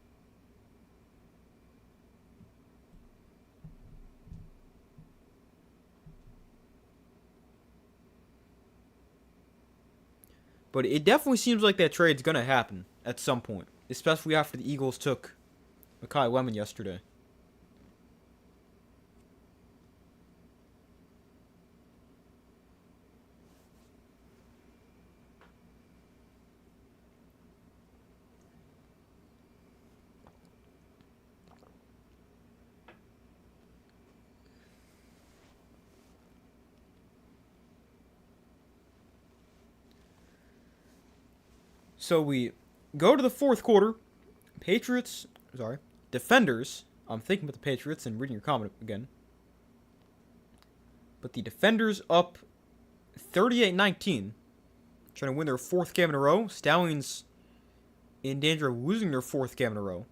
But it definitely seems like that trade's going to happen at some point. Especially after the Eagles took Mekhi Lemon yesterday. So we go to the fourth quarter. Defenders. I'm thinking about the Patriots and reading your comment again. But the Defenders up 38-19. Trying to win their 4th game in a row. Stallions in danger of losing their 4th game in a row.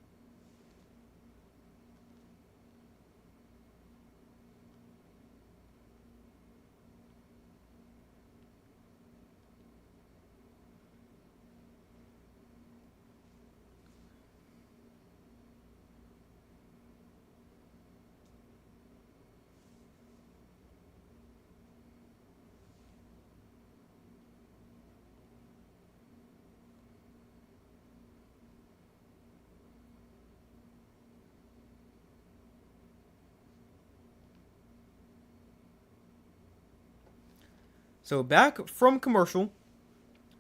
So back from commercial,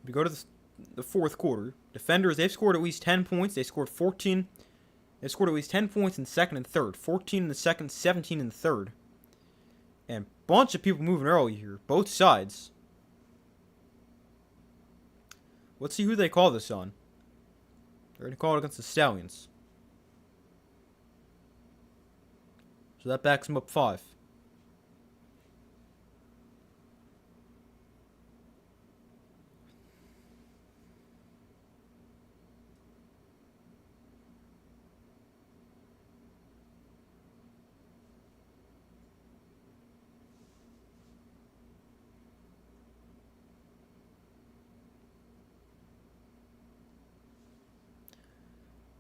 we go to the fourth quarter. Defenders, they've scored at least 10 points. They scored 14. They scored at least 10 points in second and third. 14 in the second, 17 in the third. And a bunch of people moving early here. Both sides. Let's see who they call this on. They're going to call it against the Stallions. So that backs them up 5.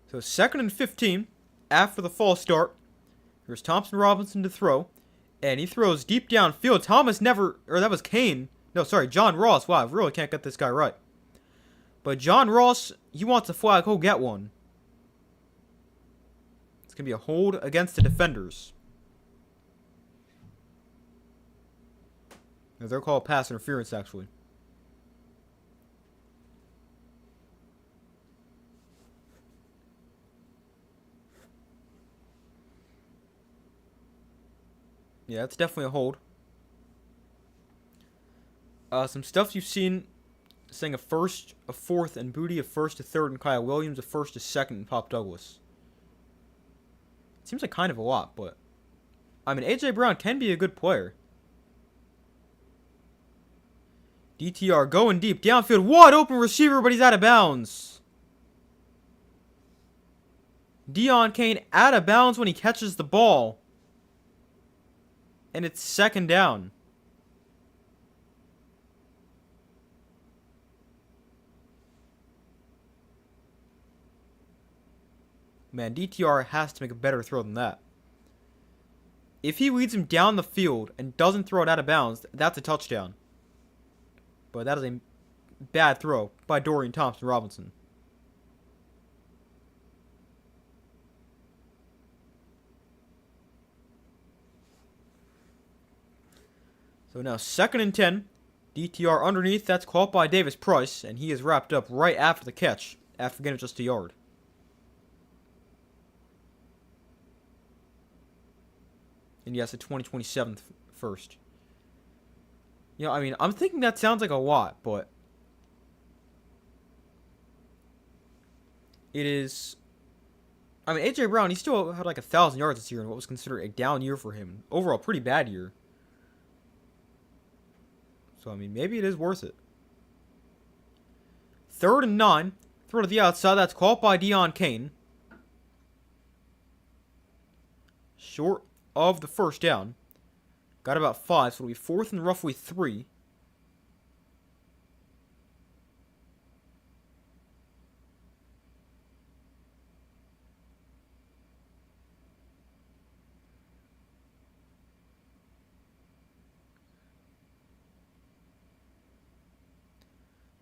So 2nd and 15 after the false start. Here's Thompson Robinson to throw. And he throws deep downfield. That was Kane. No, sorry, John Ross. Wow, I really can't get this guy right. But John Ross, he wants a flag. He'll get one. It's going to be a hold against the Defenders. They're called pass interference, actually. Yeah, that's definitely a hold. Some stuff you've seen saying a first, a fourth, and Booty, a first, a third, and Kyle Williams, a first, a second, and Pop Douglas. Seems like kind of a lot, but I mean, AJ Brown can be a good player. DTR going deep, downfield, wide open receiver, but he's out of bounds. Deon Cain out of bounds when he catches the ball. And it's second down. Man, DTR has to make a better throw than that. If he leads him down the field and doesn't throw it out of bounds, that's a touchdown. But that is a bad throw by Dorian Thompson-Robinson. So now 2nd and 10. DTR underneath. That's caught by Davis Price. And he is wrapped up right after the catch. After getting just a yard. And yes, a 2027 first. You know, I mean, I'm thinking that sounds like a lot, but it is. I mean, AJ Brown, he still had like 1,000 yards this year in what was considered a down year for him. Overall, pretty bad year. So, I mean, maybe it is worth it. 3rd and 9. Throw to the outside. That's caught by Deon Cain. Short of the first down. Got about 5, so it'll be 4th and roughly 3.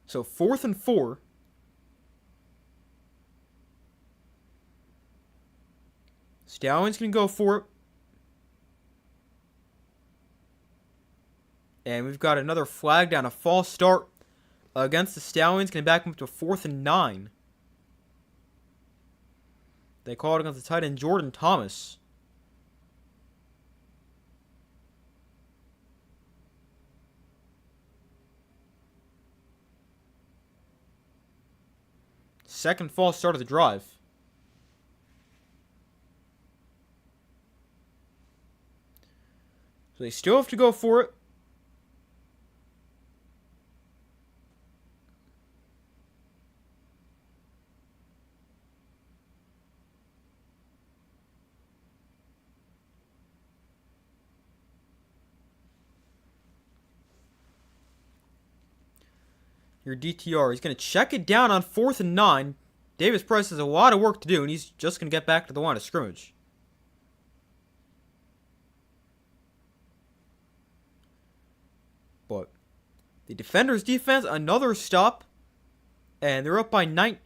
So 4th and 4. Stallions can go for it. And we've got another flag down, a false start against the Stallions. Can back them up to 4th and 9. They call it against the tight end Jordan Thomas. Second false start of the drive. So they still have to go for it. Your DTR. He's going to check it down on 4th and 9. Davis Price has a lot of work to do, and he's just going to get back to the line of scrimmage. But the defenders' defense, another stop. And they're up by 19.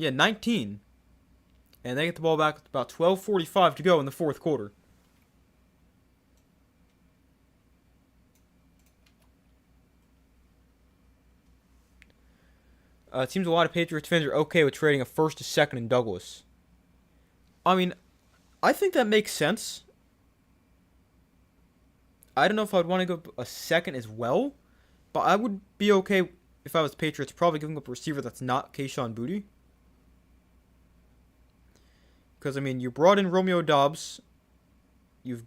And they get the ball back with about 12:45 to go in the 4th quarter. It seems a lot of Patriots fans are okay with trading a first to second in Douglas. I mean, I think that makes sense. I don't know if I'd want to go a second as well, but I would be okay if I was Patriots probably giving up a receiver that's not Kayshon Boutte. Because, I mean, you brought in Romeo Doubs. You're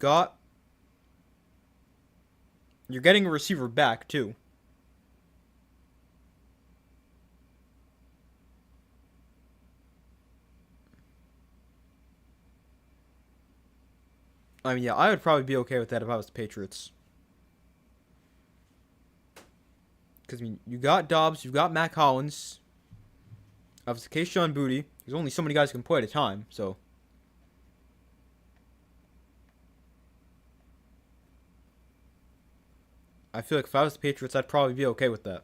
getting a receiver back, too. I mean, yeah, I would probably be okay with that if I was the Patriots. Because, I mean, you got Dobbs, you've got Matt Collins. Obviously, Kayshon Boutte. There's only so many guys who can play at a time, so. I feel like if I was the Patriots, I'd probably be okay with that.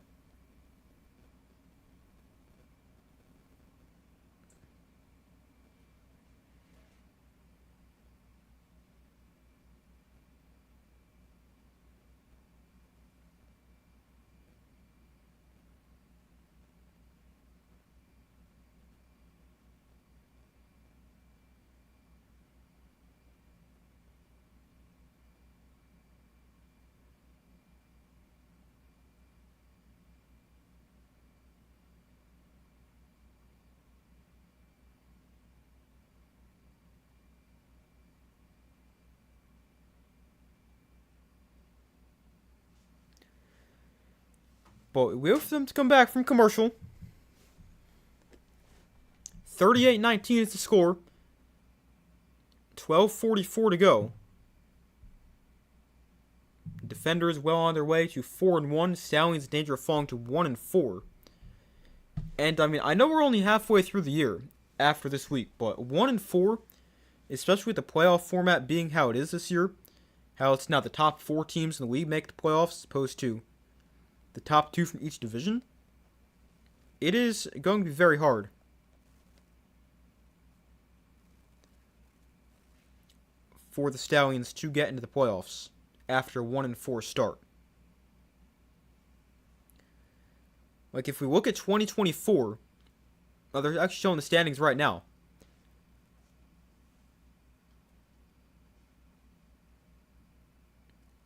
But we wait for them to come back from commercial. 38-19 is the score. 12:44 to go. Defenders well on their way to 4-1. Stallions in danger of falling to 1-4. And I mean, I know we're only halfway through the year after this week, but 1-4, especially with the playoff format being how it is this year, how it's now the top 4 teams in the league make the playoffs as opposed to the top 2 from each division, it is going to be very hard. For the Stallions to get into the playoffs after a 1-4 start. Like, if we look at 2024, they're actually showing the standings right now.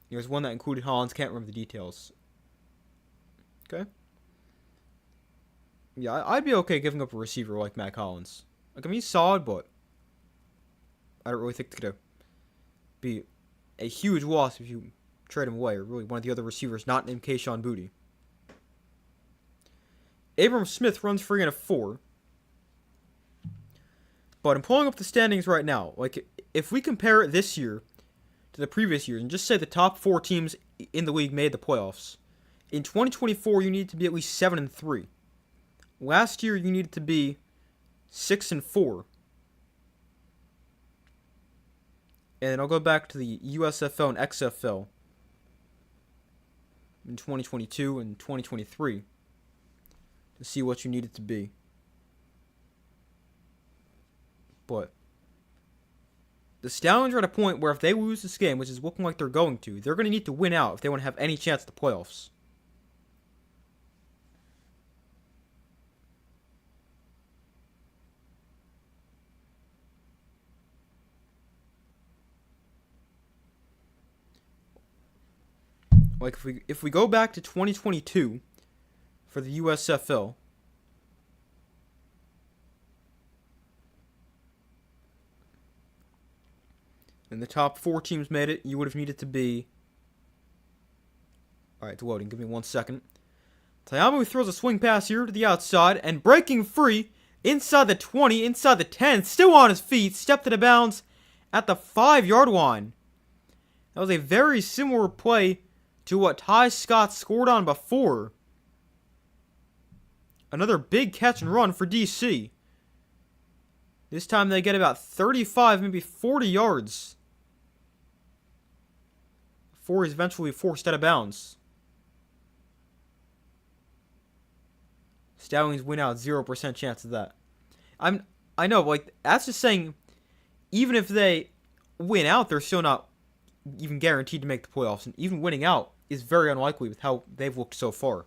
There's one that included Hollins, can't remember the details. Okay. Yeah, I'd be okay giving up a receiver like Mac Hollins. Like, I mean, he's solid, but I don't really think it's going to be a huge loss if you trade him away, or really one of the other receivers not named Kayshon Boutte. Abram Smith runs free in a 4. But I'm pulling up the standings right now. Like, if we compare it this year to the previous years, and just say the top 4 teams in the league made the playoffs, in 2024 you need to be at least 7-3. Last year you needed to be 6-4. And then I'll go back to the USFL and XFL in 2022 and 2023 to see what you need it to be. But the Stallions are at a point where if they lose this game, which is looking like they're going to, they're going to need to win out if they want to have any chance at the playoffs. Like, if we go back to 2022 for the USFL, and the top 4 teams made it, you would have needed to be... Alright, it's loading. Give me 1 second. Tayamu throws a swing pass here to the outside, and breaking free inside the 20, inside the 10, still on his feet, stepped out of bounds at the 5-yard line. That was a very similar play to what Ty Scott scored on before. Another big catch and run for DC. This time they get about 35, maybe 40 yards. Before he's eventually forced out of bounds. Stallions win out, 0% chance of that. I know, like, that's just saying, even if they win out, they're still not even guaranteed to make the playoffs. And even winning out is very unlikely with how they've looked so far.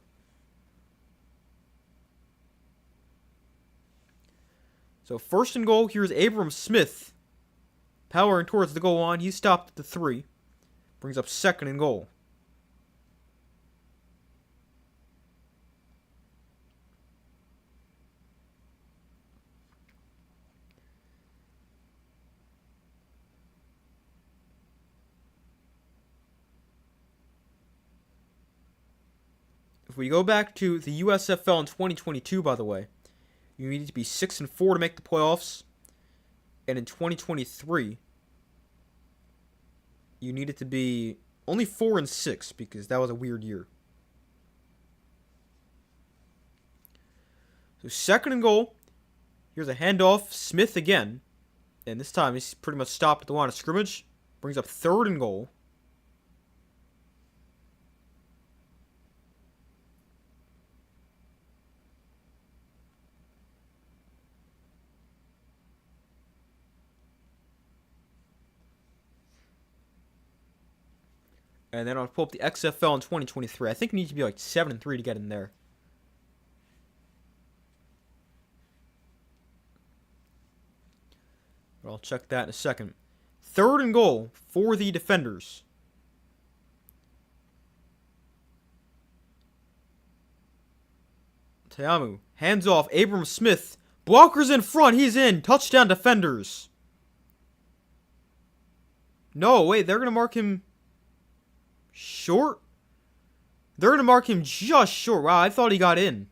So 1st and goal, here's Abram Smith. Powering towards the goal line. He's stopped at the 3. Brings up 2nd and goal. If we go back to the USFL in 2022, by the way, you needed to be 6-4 to make the playoffs. And in 2023, you needed to be only 4-6 because that was a weird year. So 2nd and goal. Here's a handoff. Smith again. And this time he's pretty much stopped at the line of scrimmage. Brings up 3rd and goal. And then I'll pull up the XFL in 2023. I think it needs to be like 7-3 to get in there. But I'll check that in a second. 3rd and goal for the defenders. Tayamu hands off. Abram Smith. Blockers in front. He's in. Touchdown defenders. No, wait. They're going to mark him short? They're going to mark him just short. Wow, I thought he got in.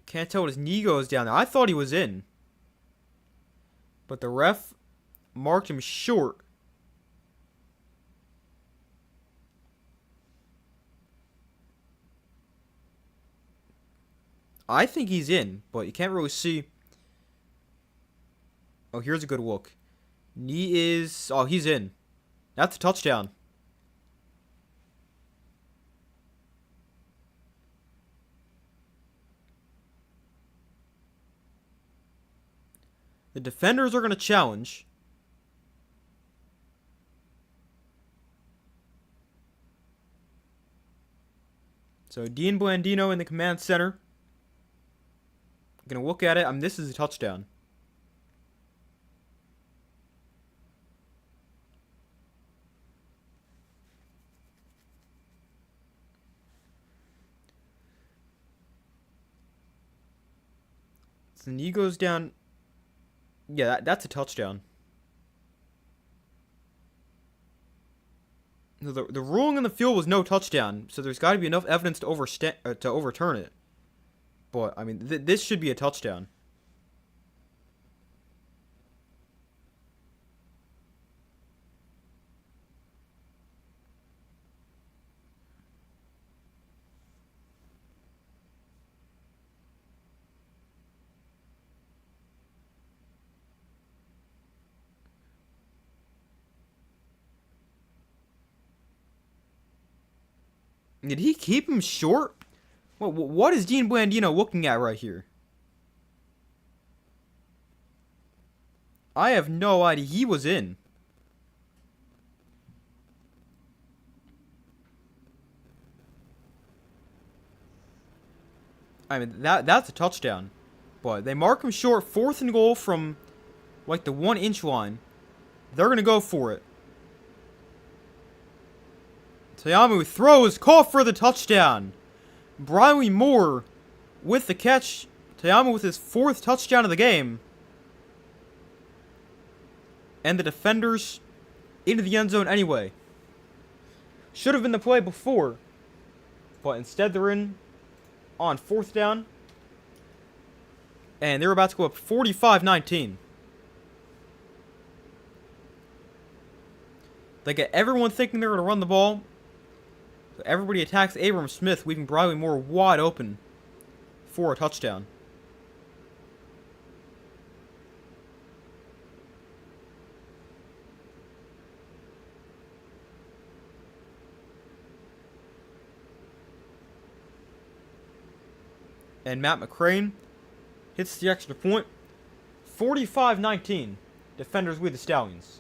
Can't tell what his knee goes down there. I thought he was in. But the ref marked him short. I think he's in, but you can't really see. Oh, here's a good look. Knee is... Oh, he's in. That's a touchdown. The defenders are going to challenge. So Dean Blandino in the command center. Going to look at it. This is a touchdown. So the knee goes down. Yeah, that's a touchdown. The ruling on the field was no touchdown, so there's got to be enough evidence to overturn it. But, this should be a touchdown. Did he keep him short? What is Dean Blandino looking at right here? I have no idea. He was in. That's a touchdown. But they mark him short. 4th and goal from, like, the 1-inch line. They're going to go for it. Tayamu throws, call for the touchdown. Briley Moore with the catch. Tayamu with his 4th touchdown of the game. And the defenders into the end zone anyway. Should have been the play before. But instead they're in on 4th down. And they're about to go up 45-19. They get everyone thinking they're going to run the ball. So everybody attacks Abram Smith, leaving Briley Moore wide open for a touchdown. And Matt McCrane hits the extra point. 45-19. Defenders with the Stallions.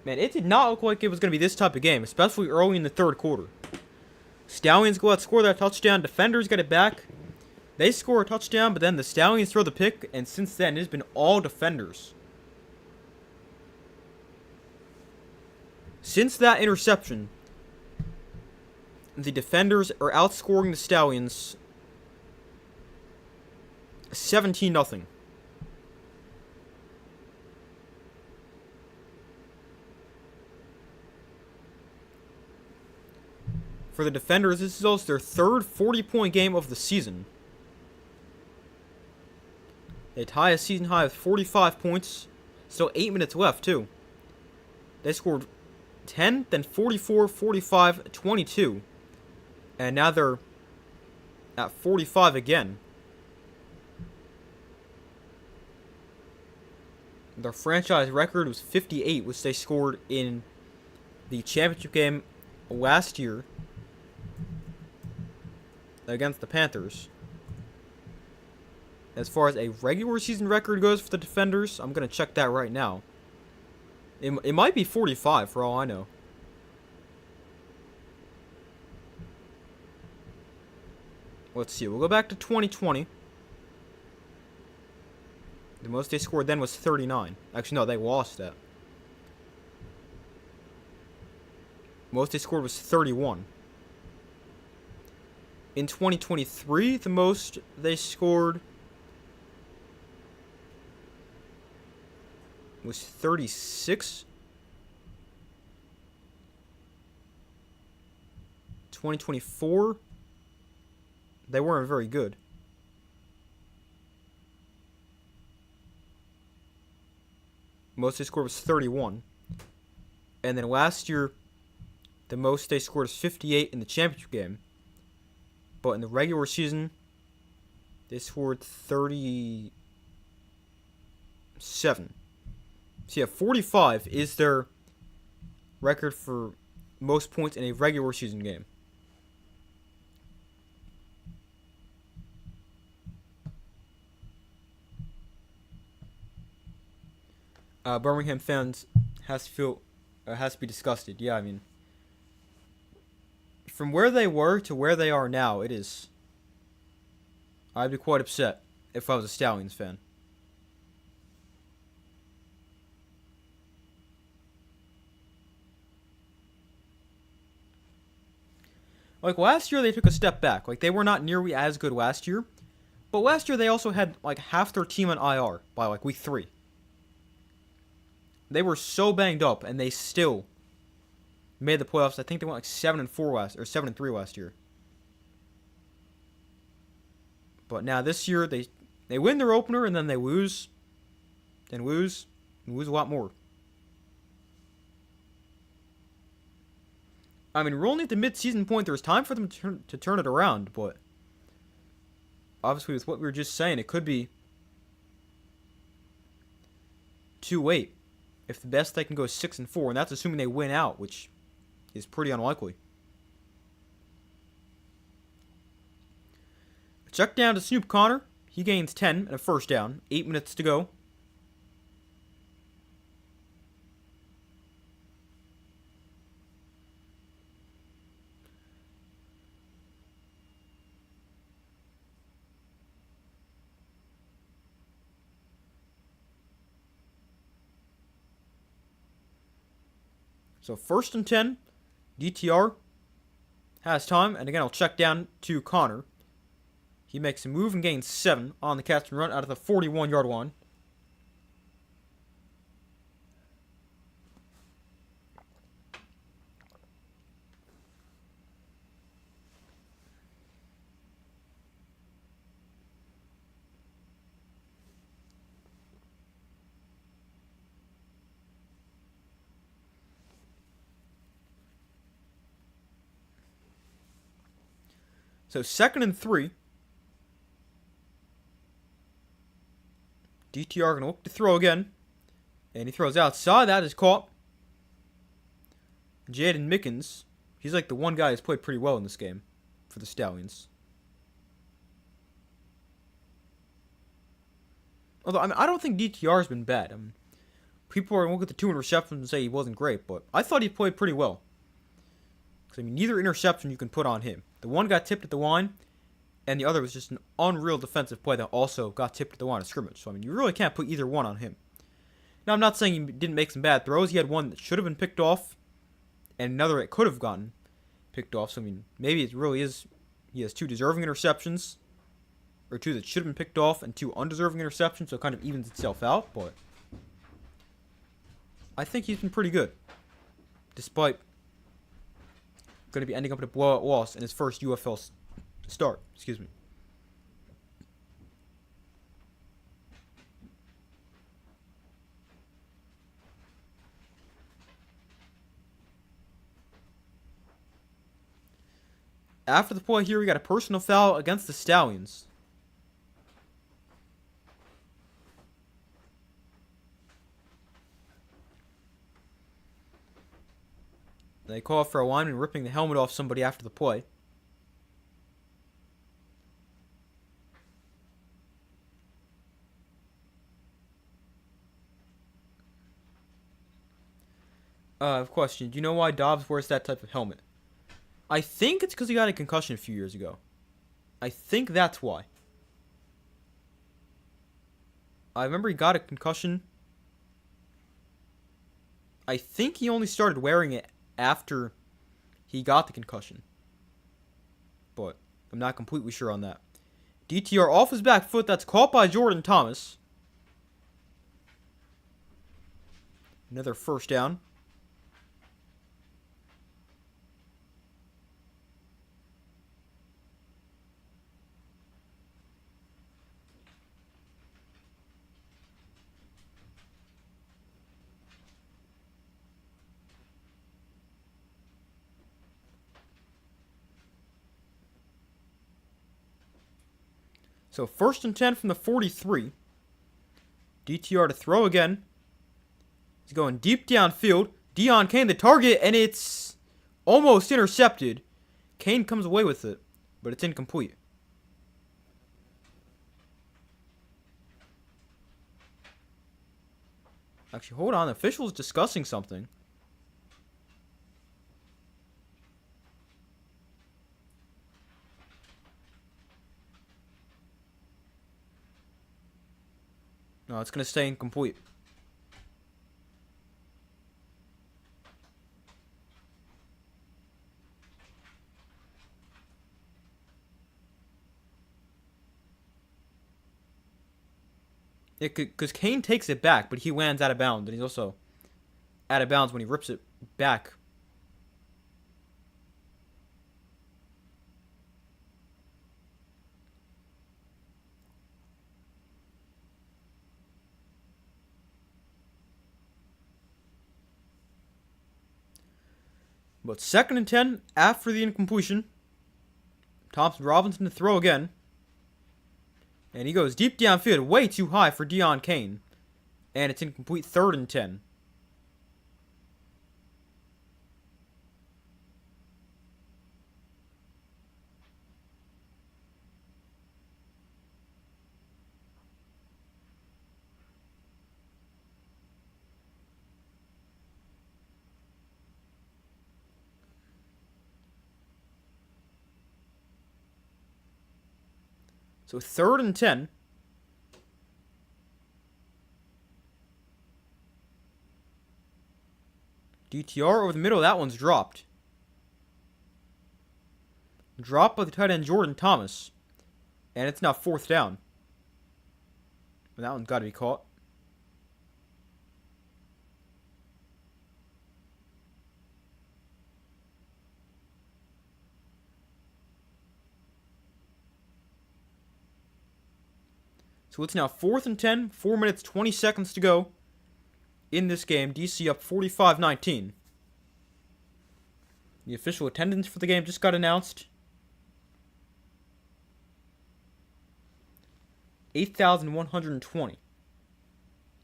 Man, it did not look like it was going to be this type of game, especially early in the 3rd quarter. Stallions go out, score that touchdown. Defenders get it back. They score a touchdown, but then the Stallions throw the pick, and since then, it's been all defenders. Since that interception, the defenders are outscoring the Stallions 17-0. For the defenders, this is also their 3rd 40-point game of the season. They tie a season high with 45 points. Still 8 minutes left, too. They scored 10, then 44, 45, 22. And now they're at 45 again. Their franchise record was 58, which they scored in the championship game last year against the Panthers. As far as a regular season record goes for the defenders, I'm going to check that right now. It might be 45 for all I know. Let's see. We'll go back to 2020. The most they scored then was 39. Actually, no, they lost that. Most they scored was 31. In 2023, the most they scored was 36. 2024, they weren't very good. Most they scored was 31. And then last year, the most they scored is 58 in the championship game. But in the regular season, they scored 37. So yeah, 45 is their record for most points in a regular season game. Birmingham fans has to be disgusted. Yeah, I mean, from where they were to where they are now, it is. I'd be quite upset if I was a Stallions fan. Like last year, they took a step back. Like they were not nearly as good last year, but last year they also had like half their team on IR by like week 3. They were so banged up, and they still made the playoffs. I think they went like 7-4 last, or 7-3 last year. But now this year they win their opener, and then they lose, and lose a lot more. I mean, we're only at the mid-season point. There's time for them to turn it around, but obviously with what we were just saying, it could be too late. If the best they can go is 6-4, and that's assuming they win out, which is pretty unlikely. Check down to Snoop Connor. He gains 10 and a first down. 8 minutes to go. So 1st and 10, DTR has time, and again I'll check down to Connor. He makes a move and gains 7 on the catch and run out of the 41-yard line. So 2nd and 3. DTR going to look to throw again. And he throws outside. That is caught. Jaden Mickens. He's like the one guy who's played pretty well in this game for the Stallions. Although, I mean, I don't think DTR's been bad. I mean, people are going to look at the 2 interceptions and say he wasn't great, but I thought he played pretty well. Because, I mean, neither interception you can put on him. The one got tipped at the line, and the other was just an unreal defensive play that also got tipped at the line of scrimmage. So, I mean, you really can't put either one on him. Now, I'm not saying he didn't make some bad throws. He had one that should have been picked off, and another that could have gotten picked off. So, I mean, maybe it really is he has 2 deserving interceptions, or 2 that should have been picked off, and 2 undeserving interceptions, so it kind of evens itself out. But I think he's been pretty good, despite going to be ending up in a blowout loss in his first UFL start. Excuse me. After the play here, we got a personal foul against the Stallions. They call for a lineman ripping the helmet off somebody after the play. Question. Do you know why Dobbs wears that type of helmet? I think it's because he got a concussion a few years ago. I think that's why. I remember he got a concussion. I think he only started wearing it after he got the concussion. But I'm not completely sure on that. DTR off his back foot. That's caught by Jordan Thomas. Another first down. So 1st and 10 from the 43. DTR to throw again. He's going deep downfield. Deon Cain the target, and it's almost intercepted. Cain comes away with it, but it's incomplete. Actually, hold on. The official's discussing something. No, it's going to stay incomplete. Because Cain takes it back, but he lands out of bounds, and he's also out of bounds when he rips it back. But 2nd and 10 after the incompletion. Thompson Robinson to throw again. And he goes deep downfield, way too high for Deon Cain. And it's incomplete. 3rd and 10. So 3rd and 10. DTR over the middle. That one's dropped. Dropped by the tight end Jordan Thomas. And it's now 4th down. And that one's got to be caught. So it's now 4th and 10, 4 minutes, 20 seconds to go in this game. DC up 45-19. The official attendance for the game just got announced. 8,120.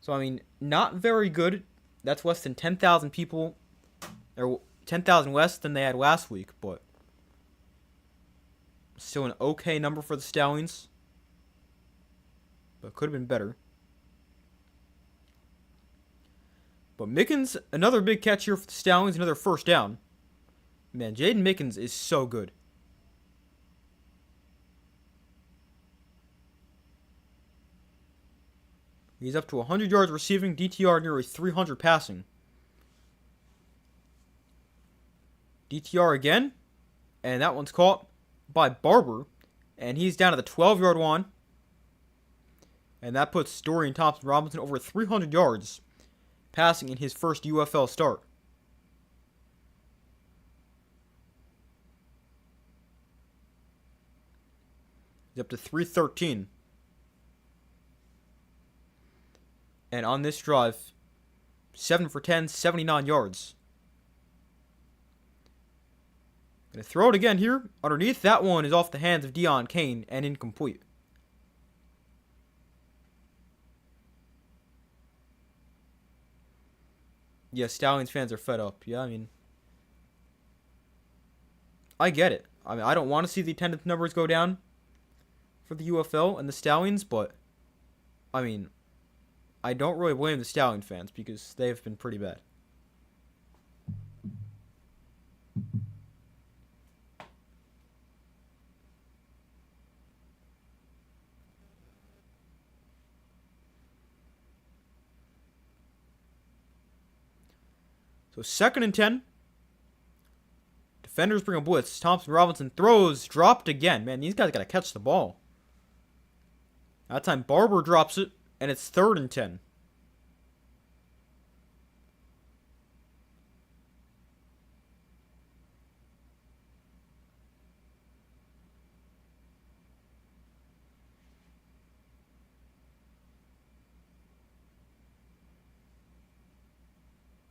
So, I mean, not very good. That's less than 10,000 people, or 10,000 less than they had last week, but still an okay number for the Stallions. But could have been better. But Mickens, another big catch here for the Stallions, another first down. Man, Jaden Mickens is so good. He's up to 100 yards receiving, DTR nearly 300 passing. DTR again, and that one's caught by Barber, and he's down to the 12-yard line. And that puts Dorian Thompson-Robinson over 300 yards, passing in his first UFL start. He's up to 313. And on this drive, 7 for 10, 79 yards. Gonna throw it again here. Underneath, that one is off the hands of Deon Cain and incomplete. Yeah, Stallions fans are fed up. Yeah, I mean, I get it. I mean, I don't want to see the attendance numbers go down for the UFL and the Stallions, but, I mean, I don't really blame the Stallion fans because they've been pretty bad. So 2nd and 10. Defenders bring a blitz. Thompson Robinson throws. Dropped again. Man, these guys got to catch the ball. That time Barber drops it. And it's 3rd and 10.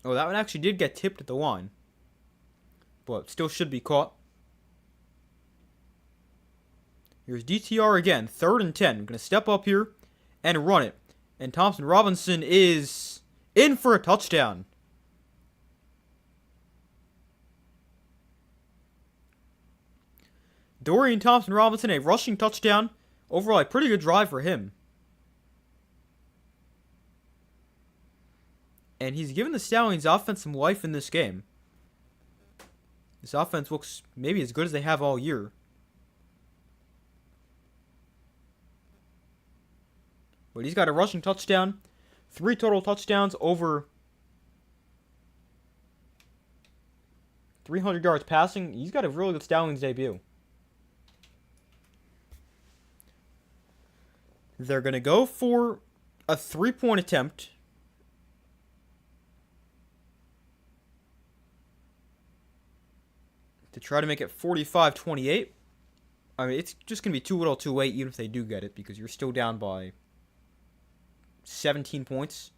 Oh, that one actually did get tipped at the line. But still should be caught. Here's DTR again. 3rd and 10. I'm going to step up here and run it. And Thompson Robinson is in for a touchdown. Dorian Thompson Robinson, a rushing touchdown. Overall, a pretty good drive for him. And he's given the Stallions offense some life in this game. This offense looks maybe as good as they have all year. But he's got a rushing touchdown. 3 total touchdowns over 300 yards passing. He's got a really good Stallions debut. They're going to go for a 3-point attempt. To try to make it 45-28. I mean, it's just going to be too little too late even if they do get it, because you're still down by 17 points.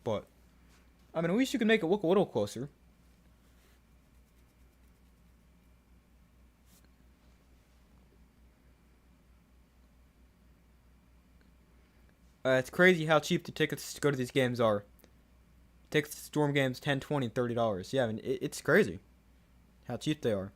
But, I mean, at least you can make it look a little closer. It's crazy how cheap the tickets to go to these games are. Tickets to Storm games, $10, $20, and $30. Yeah, I mean, it's crazy how cheap they are.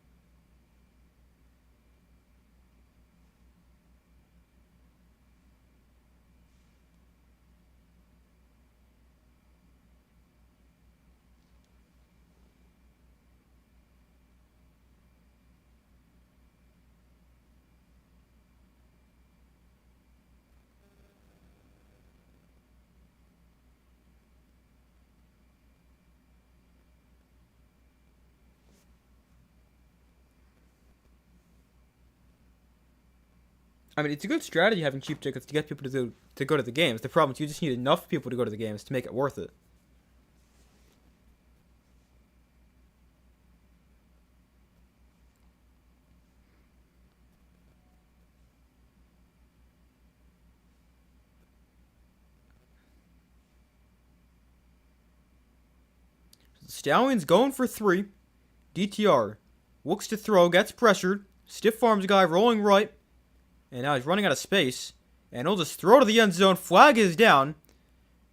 I mean, it's a good strategy having cheap tickets to get people to go to the games. The problem is you just need enough people to go to the games to make it worth it. Stallions going for 3. DTR looks to throw, gets pressured. Stiff arms guy rolling right. And now he's running out of space. And he'll just throw to the end zone. Flag is down.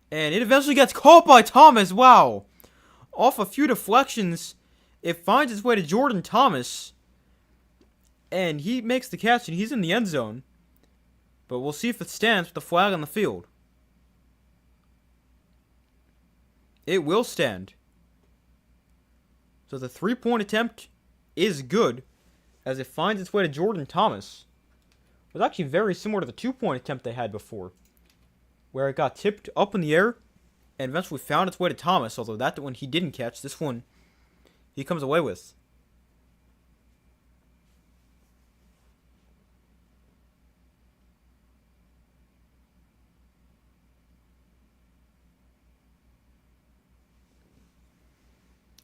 And it eventually gets caught by Thomas. Wow. Off a few deflections, it finds its way to Jordan Thomas. And he makes the catch and he's in the end zone. But we'll see if it stands with the flag on the field. It will stand. So the 3-point attempt is good as it finds its way to Jordan Thomas. It was actually very similar to the 2-point attempt they had before, where it got tipped up in the air and eventually found its way to Thomas, although that one he didn't catch. This one he comes away with.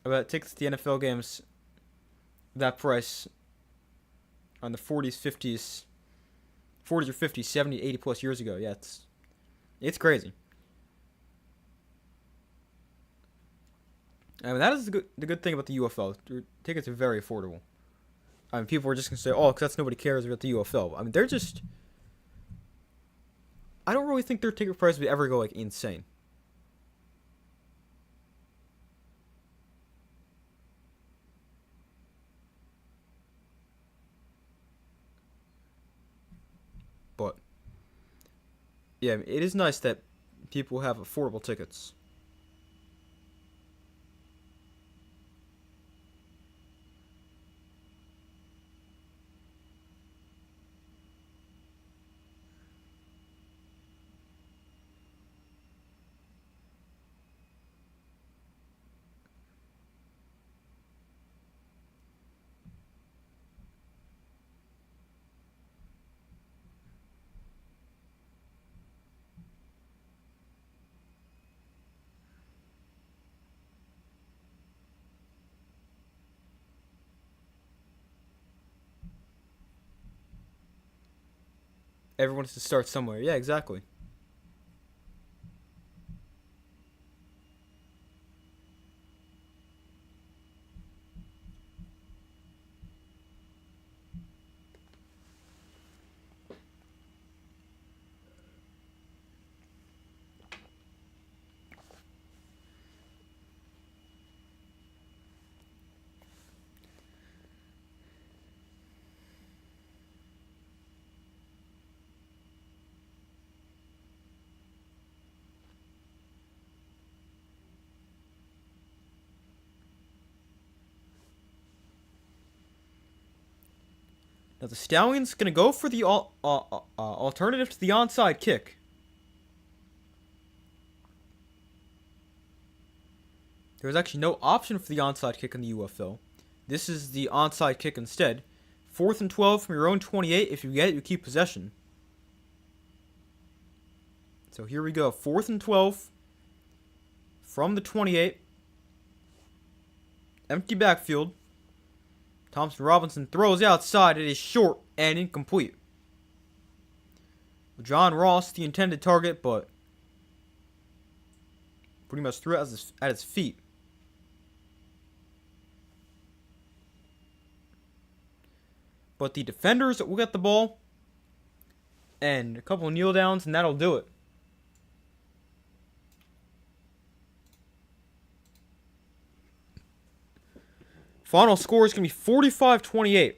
About tickets to the NFL games, that price on the 40s, 50s, 40s or 50s, 70, 80 plus years ago. Yeah, it's crazy. I mean, that is the good thing about the UFL. Tickets are very affordable. I mean, people are just going to say, oh, because nobody cares about the UFL. I mean, they're just... I don't really think their ticket price would ever go, like, insane. But, yeah, it is nice that people have affordable tickets. Everyone has to start somewhere. Yeah, exactly. Now the Stallions gonna go for the alternative to the onside kick. There's actually no option for the onside kick in the UFL. This is the onside kick instead. 4th and 12 from your own 28. If you get it, you keep possession. So here we go. 4th and 12 from the 28. Empty backfield. Thompson Robinson throws outside. It is short and incomplete. John Ross, the intended target, but pretty much threw it at his feet. But the defenders will get the ball. And a couple of kneel downs, and that'll do it. Final score is going to be 45-28.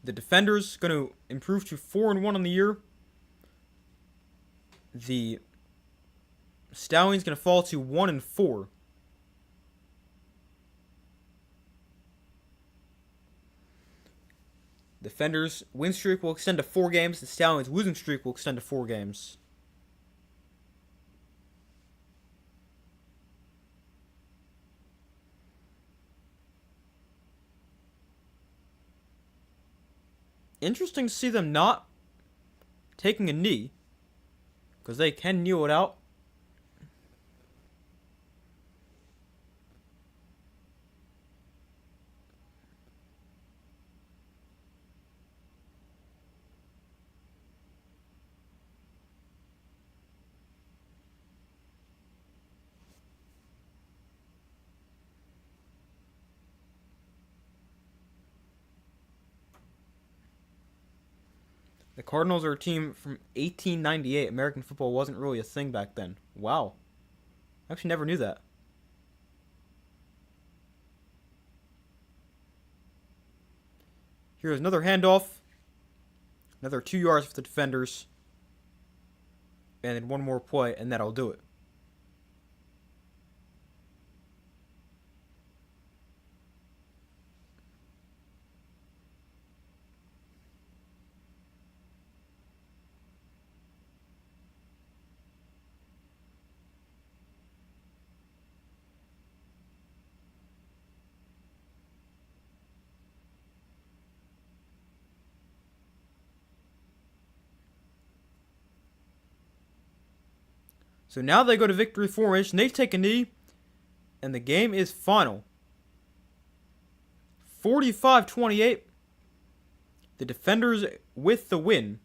The defenders going to improve to 4-1 on the year. The Stallions going to fall to 1-4. Defenders' win streak will extend to 4 games. The Stallions' losing streak will extend to 4 games. Interesting to see them not taking a knee, because they can kneel it out. The Cardinals are a team from 1898. American football wasn't really a thing back then. Wow. I actually never knew that. Here's another handoff. Another 2 yards for the defenders. And then one more play, and that'll do it. So now they go to victory formation. They take a knee, and the game is final. 45-28. The defenders with the win.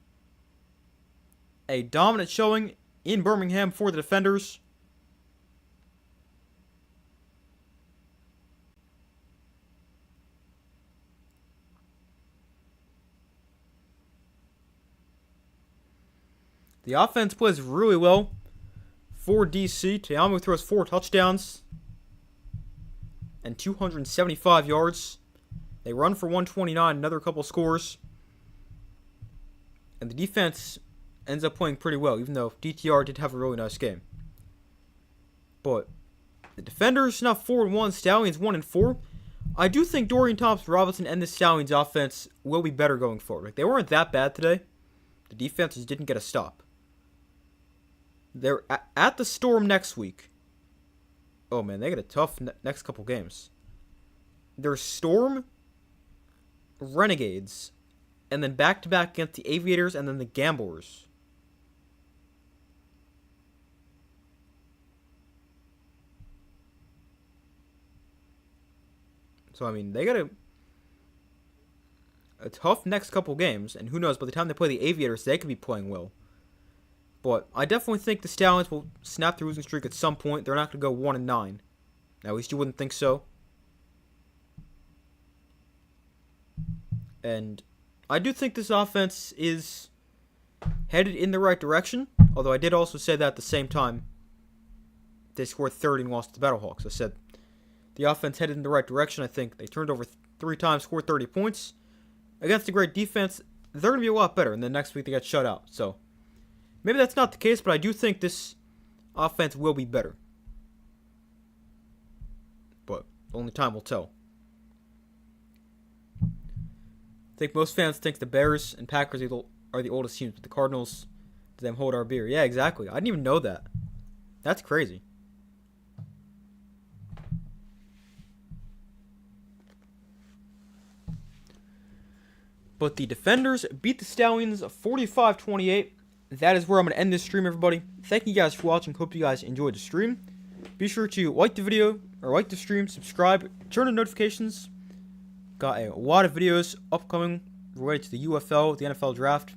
A dominant showing in Birmingham for the defenders. The offense plays really well for DC. Teamu throws 4 touchdowns and 275 yards. They run for 129, another couple scores. And the defense ends up playing pretty well, even though DTR did have a really nice game. But the defenders now 4-1, Stallions 1-4. I do think Dorian Thompson-Robinson and the Stallions offense will be better going forward. Like, they weren't that bad today. The defense just didn't get a stop. They're at the Storm next week. Oh man, they get a tough next couple games. They're Storm, Renegades, and then back-to-back against the Aviators and then the Gamblers. So, I mean, they got a tough next couple games, and who knows, by the time they play the Aviators, they could be playing well. But I definitely think the Stallions will snap the losing streak at some point. They're not going to go 1-9. At least you wouldn't think so. And I do think this offense is headed in the right direction. Although I did also say that at the same time, they scored 30 and lost to the Battlehawks. I said the offense headed in the right direction. I think they turned over 3 times, scored 30 points. Against a great defense, they're going to be a lot better. And then next week they got shut out. So maybe that's not the case, but I do think this offense will be better. But only time will tell. I think most fans think the Bears and Packers are the oldest teams, but the Cardinals, to them, hold our beer. Yeah, exactly. I didn't even know that. That's crazy. But the Defenders beat the Stallions 45-28. That is where I'm going to end this stream, everybody. Thank you guys for watching. Hope you guys enjoyed the stream. Be sure to like the video, or like the stream, subscribe, turn on notifications. Got a lot of videos upcoming related to the UFL, the NFL draft.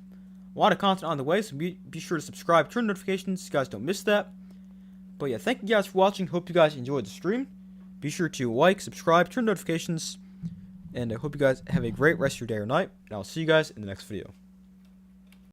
A lot of content on the way, so be sure to subscribe, turn on notifications so you guys don't miss that. But yeah, thank you guys for watching. Hope you guys enjoyed the stream. Be sure to like, subscribe, turn on notifications. And I hope you guys have a great rest of your day or night. And I'll see you guys in the next video.